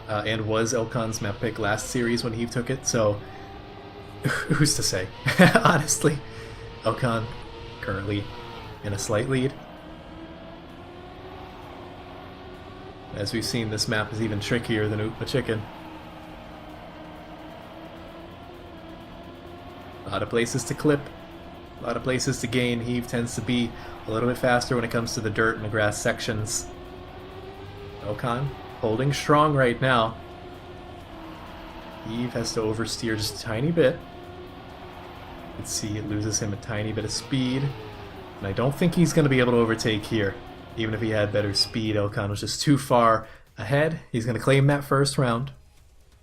and was Elkon's map pick last series when Heave took it, so who's to say? Honestly, Elkon currently in a slight lead. As we've seen, this map is even trickier than Ootma Chicken. A lot of places to clip, a lot of places to gain. Heave tends to be a little bit faster when it comes to the dirt and the grass sections. Elkon holding strong right now. Heave has to oversteer just a tiny bit. Let's see, it loses him a tiny bit of speed. And I don't think he's going to be able to overtake here. Even if he had better speed, Elkon was just too far ahead. He's going to claim that first round.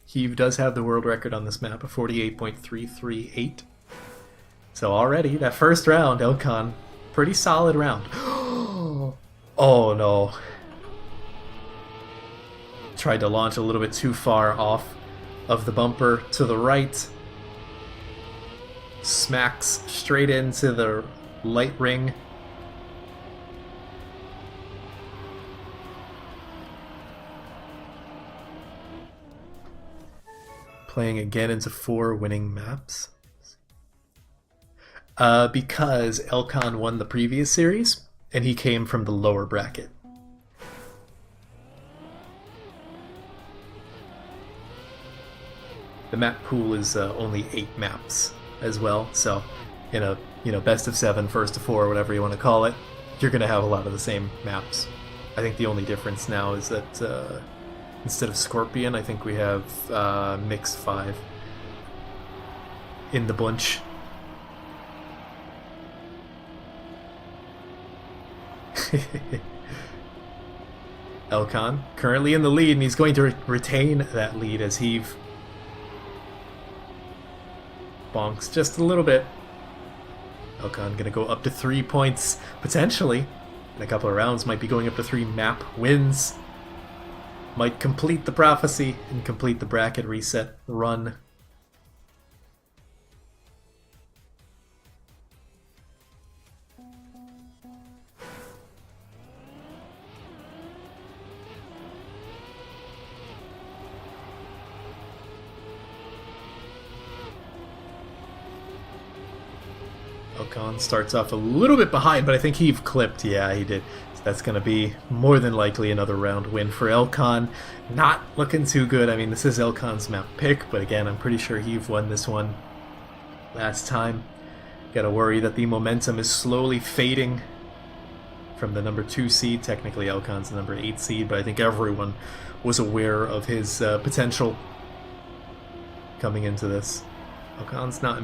Heave does have the world record on this map of 48.338. So already, that first round, Elkon, pretty solid round. Oh no. Tried to launch a little bit too far off of the bumper to the right. Smacks straight into the light ring. Playing again into 4 winning maps. Because Elkon won the previous series, and he came from the lower bracket. The map pool is only 8 maps as well, so in a best of 7, first of 4, whatever you want to call it, you're going to have a lot of the same maps. I think the only difference now is that instead of Scorpion, I think we have Mix 5 in the bunch. Elkon currently in the lead, and he's going to retain that lead as Heave bonks just a little bit. Elkon gonna go up to 3 points potentially in a couple of rounds. Might be going up to 3 map wins. Might complete the prophecy and complete the bracket reset run. Elkon starts off a little bit behind, but I think Heave clipped. Yeah, he did. So that's going to be more than likely another round win for Elkon. Not looking too good. I mean, this is Elkon's map pick, but again, I'm pretty sure Heave won this one last time. Gotta worry that the momentum is slowly fading from the number 2 seed. Technically, Elkon's the number 8 seed, but I think everyone was aware of his potential coming into this. Elkon's not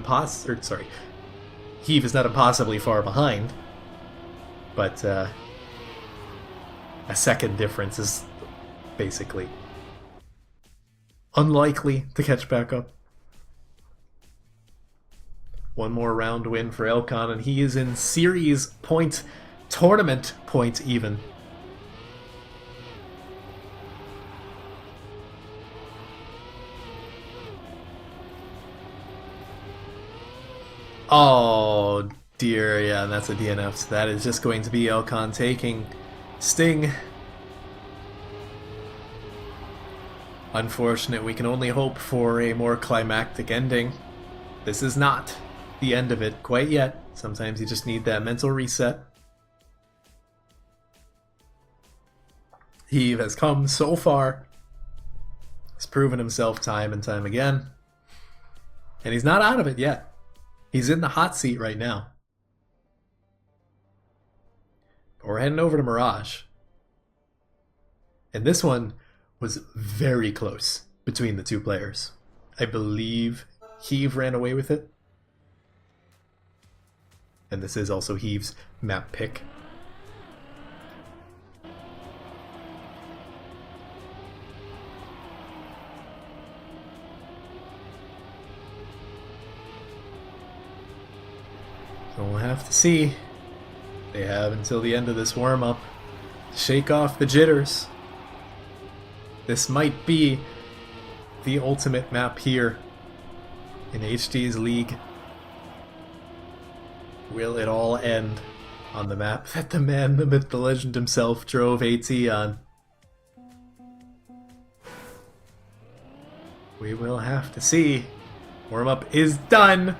Heave is not impossibly far behind, but a second difference is basically unlikely to catch back up. One more round win for Elkan, and he is in series point, tournament point even. Oh dear, yeah, that's a DNF. So that is just going to be Elkan taking Sting. Unfortunate, we can only hope for a more climactic ending. This is not the end of it quite yet. Sometimes you just need that mental reset. He has come so far. He's proven himself time and time again. And he's not out of it yet. He's in the hot seat right now. But we're heading over to Mirage. And this one was very close between the two players. I believe Heave ran away with it. And this is also Heave's map pick. So we'll have to see. They have until the end of this warm-up to shake off the jitters. This might be the ultimate map here in HD's league. Will it all end on the map that the man, the myth, the legend himself drove AT on? We will have to see. Warm-up is done!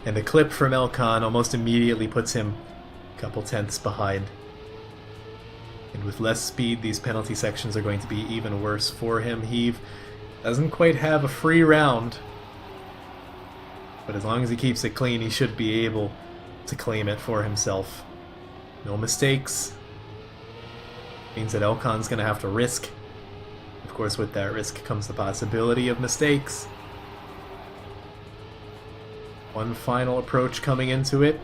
And the clip from Elkan almost immediately puts him a couple tenths behind. And with less speed, these penalty sections are going to be even worse for him. Heave doesn't quite have a free round, but as long as he keeps it clean, he should be able to claim it for himself. No mistakes. Means that Elkan's going to have to risk. Of course, with that risk comes the possibility of mistakes. One final approach coming into it.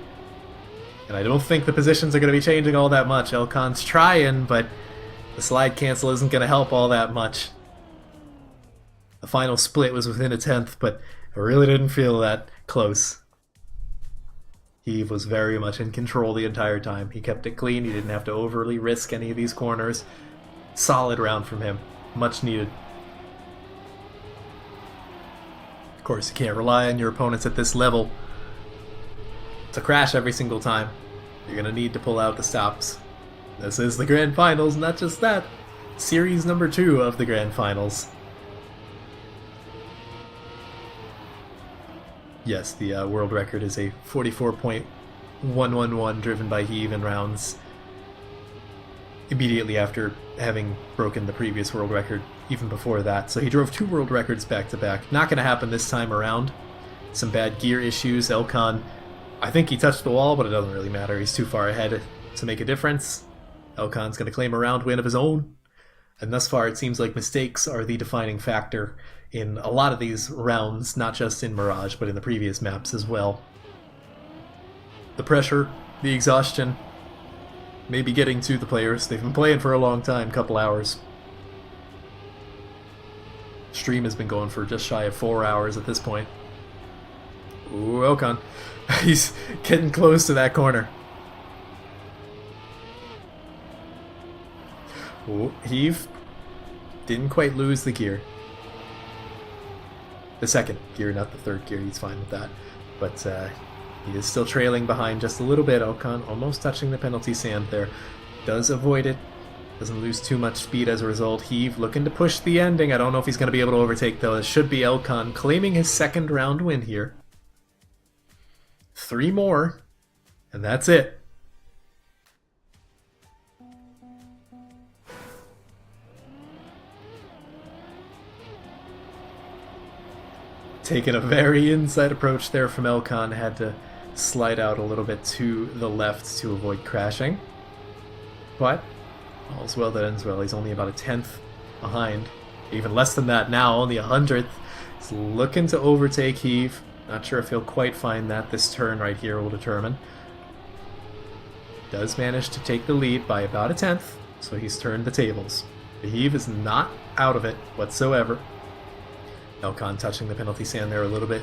And I don't think the positions are going to be changing all that much. Elkan's trying, but the slide cancel isn't going to help all that much. The final split was within a tenth, but it really didn't feel that close. Heave was very much in control the entire time. He kept it clean. He didn't have to overly risk any of these corners. Solid round from him. Much needed. Of course, you can't rely on your opponents at this level to crash every single time. You're going to need to pull out the stops. This is the Grand Finals, not just that. Series number 2 of the Grand Finals. Yes, the world record is a 44.111 driven by Heave in rounds immediately after having broken the previous world record even before that. So he drove 2 world records back to back. Not going to happen this time around. Some bad gear issues. Elkan, I think he touched the wall, but it doesn't really matter. He's too far ahead to make a difference. Elkan's going to claim a round win of his own. And thus far, it seems like mistakes are the defining factor in a lot of these rounds, not just in Mirage, but in the previous maps as well. The pressure, the exhaustion, maybe getting to the players. They've been playing for a long time, couple hours. Stream has been going for just shy of 4 hours at this point. Ooh, Elkan. He's getting close to that corner. Ooh, Heave didn't quite lose the gear. The second gear, not the third gear. He's fine with that. But he is still trailing behind just a little bit. Elkan almost touching the penalty sand there. Does avoid it. Doesn't lose too much speed as a result. Heave looking to push the ending. I don't know if he's going to be able to overtake, though. It should be Elkan claiming his second round win here. 3 more, and that's it. Taking a very inside approach there from Elkan. Had to slide out a little bit to the left to avoid crashing. But all's well that ends well. He's only about a tenth behind. Even less than that now, only 100th. He's looking to overtake Heave. Not sure if he'll quite find that. This turn right here will determine. Does manage to take the lead by about a tenth, so he's turned the tables. The Heave is not out of it whatsoever. Elkan touching the penalty sand there a little bit.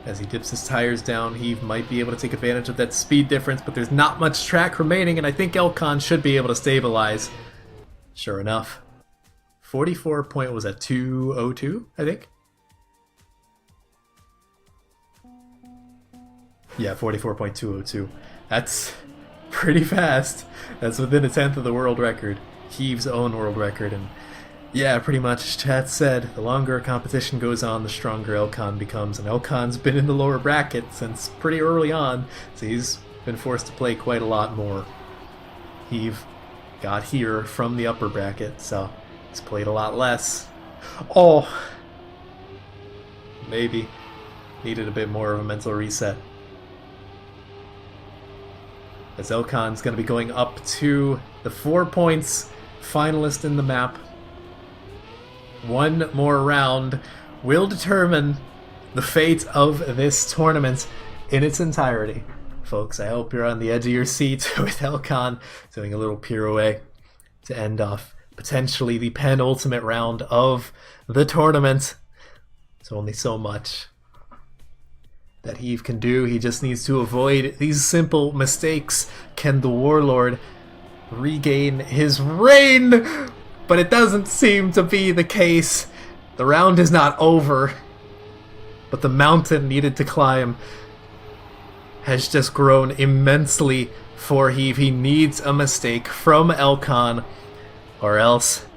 As he dips his tires down, he might be able to take advantage of that speed difference, but there's not much track remaining, and I think Elkan should be able to stabilize. Sure enough. 44 point was at 202, I think? Yeah, 44.202. That's pretty fast. That's within a tenth of the world record. Heave's own world record, and yeah, pretty much, chat said, the longer a competition goes on, the stronger Elkan becomes, and Elkan's been in the lower bracket since pretty early on, so he's been forced to play quite a lot more. Heave got here from the upper bracket, so he's played a lot less. Oh! Maybe needed a bit more of a mental reset. As Elkan's going to be going up to the 4 points, finalist in the map. One more round will determine the fate of this tournament in its entirety. Folks, I hope you're on the edge of your seat with Elkan doing a little pirouette to end off potentially the penultimate round of the tournament. It's only so much that Heave can do. He just needs to avoid these simple mistakes. Can the Warlord regain his reign? But it doesn't seem to be the case. The round is not over, but the mountain needed to climb has just grown immensely for Heave. He needs a mistake from Elkan, or else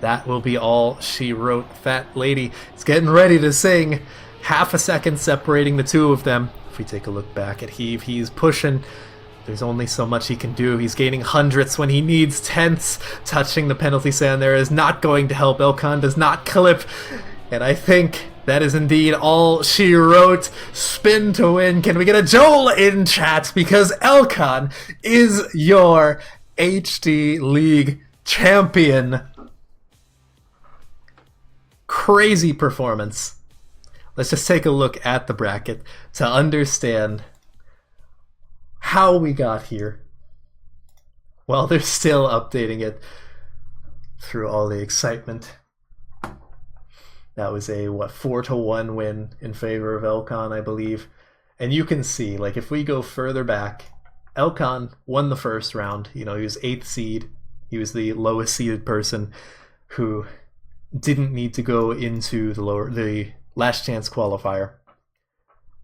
that will be all she wrote. Fat lady is getting ready to sing. Half a second separating the two of them. If we take a look back at Heave, he's pushing. There's only so much he can do. He's gaining hundredths when he needs tenths. Touching the penalty sand there is not going to help. Elkan does not clip. And I think that is indeed all she wrote. Spin to win. Can we get a Joel in chat? Because Elkan is your HD League champion. Crazy performance. Let's just take a look at the bracket to understand how we got here. Well, they're still updating it through all the excitement. That was a, 4-1 win in favor of Elkan, I believe. And you can see, like, if we go further back, Elkan won the first round. You know, he was 8th seed. He was the lowest seeded person who didn't need to go into the last chance qualifier.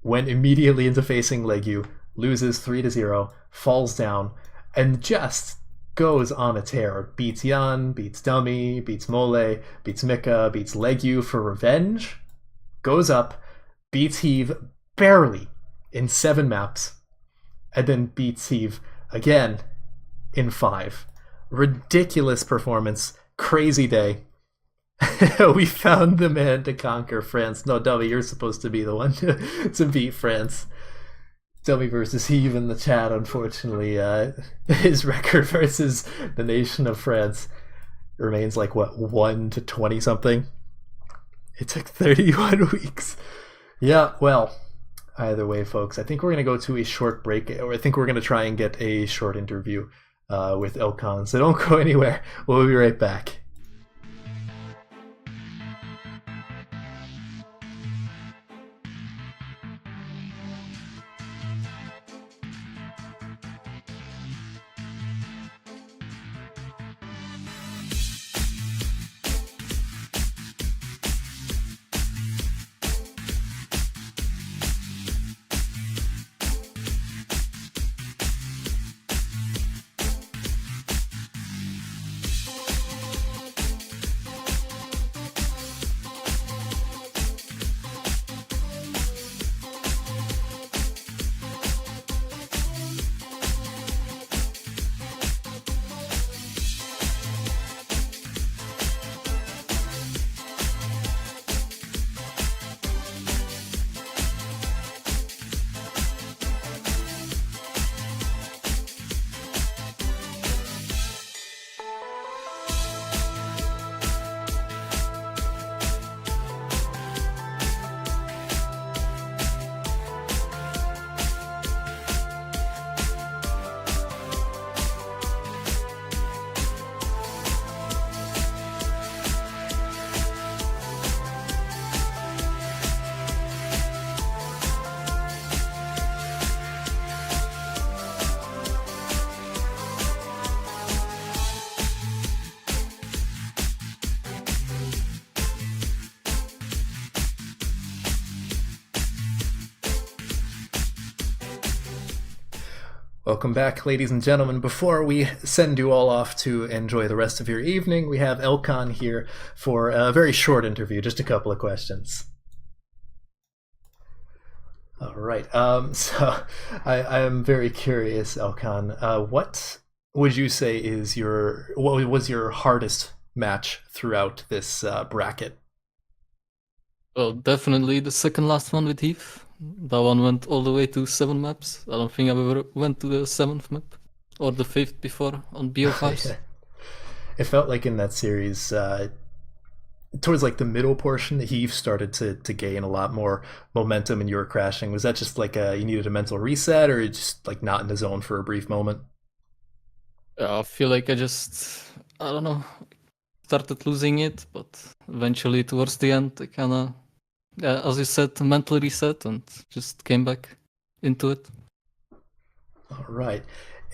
Went immediately into facing Legu. Loses 3-0, falls down, and just goes on a tear. Beats Jan, beats Dummy, beats Mole, beats Mika, beats Legu for revenge. Goes up, beats Heave barely in 7 maps, and then beats Heave again in 5. Ridiculous performance, crazy day. We found the man to conquer France. No, Dummy, you're supposed to be the one to beat France. Dummy versus Heave in the chat, unfortunately. His record versus the nation of France remains like, 1 to 20 something? It took 31 weeks. Yeah, well, either way, folks, I think we're going to go to a short break, or I think we're going to try and get a short interview with Elkan, so don't go anywhere. We'll be right back. Welcome back, ladies and gentlemen. Before we send you all off to enjoy the rest of your evening, we have Elkan here for a very short interview, just a couple of questions. All right. So I am very curious, Elkan. What would you say is what was your hardest match throughout this bracket? Well, definitely the second last one with Heath. That one went all the way to 7 maps. I don't think I've ever went to the 7th map. Or the 5th before on BO5s. Yeah. It felt like in that series, towards like the middle portion, the Heath started to gain a lot more momentum and you were crashing. Was that just like you needed a mental reset or just like not in the zone for a brief moment? I feel like I don't know, started losing it, but eventually towards the end, I kind of, as you said, mental reset and just came back into it. All right.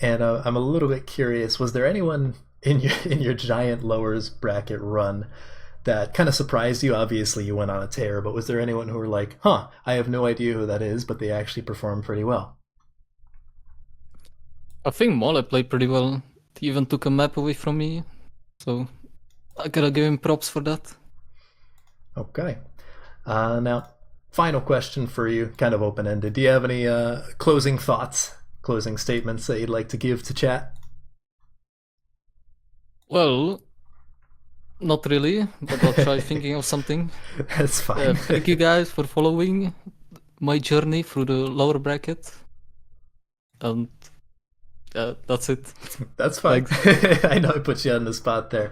And I'm a little bit curious, was there anyone in your giant lowers bracket run that kind of surprised you? Obviously you went on a tear, but was there anyone who were like, I have no idea who that is, but they actually performed pretty well? I think Mole played pretty well. He even took a map away from me, so I gotta give him props for that. Okay. Now, final question for you, kind of open-ended. Do you have any closing thoughts, closing statements that you'd like to give to chat? Well, not really, but I'll try thinking of something. That's fine. Thank you guys for following my journey through the lower bracket. And that's it. That's fine. I know I put you on the spot there.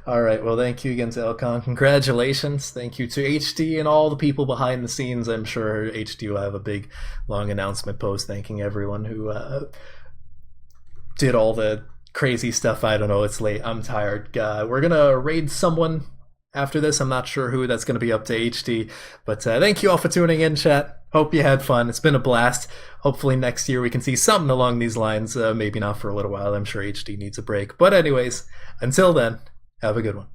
All right. Well, thank you again to Elkan. Congratulations. Thank you to HD and all the people behind the scenes. I'm sure HD will have a big, long announcement post thanking everyone who did all the crazy stuff. I don't know. It's late. I'm tired. We're going to raid someone after this. I'm not sure who. That's going to be up to HD. But thank you all for tuning in, chat. Hope you had fun. It's been a blast. Hopefully next year we can see something along these lines. Maybe not for a little while. I'm sure HD needs a break. But anyways, until then, have a good one.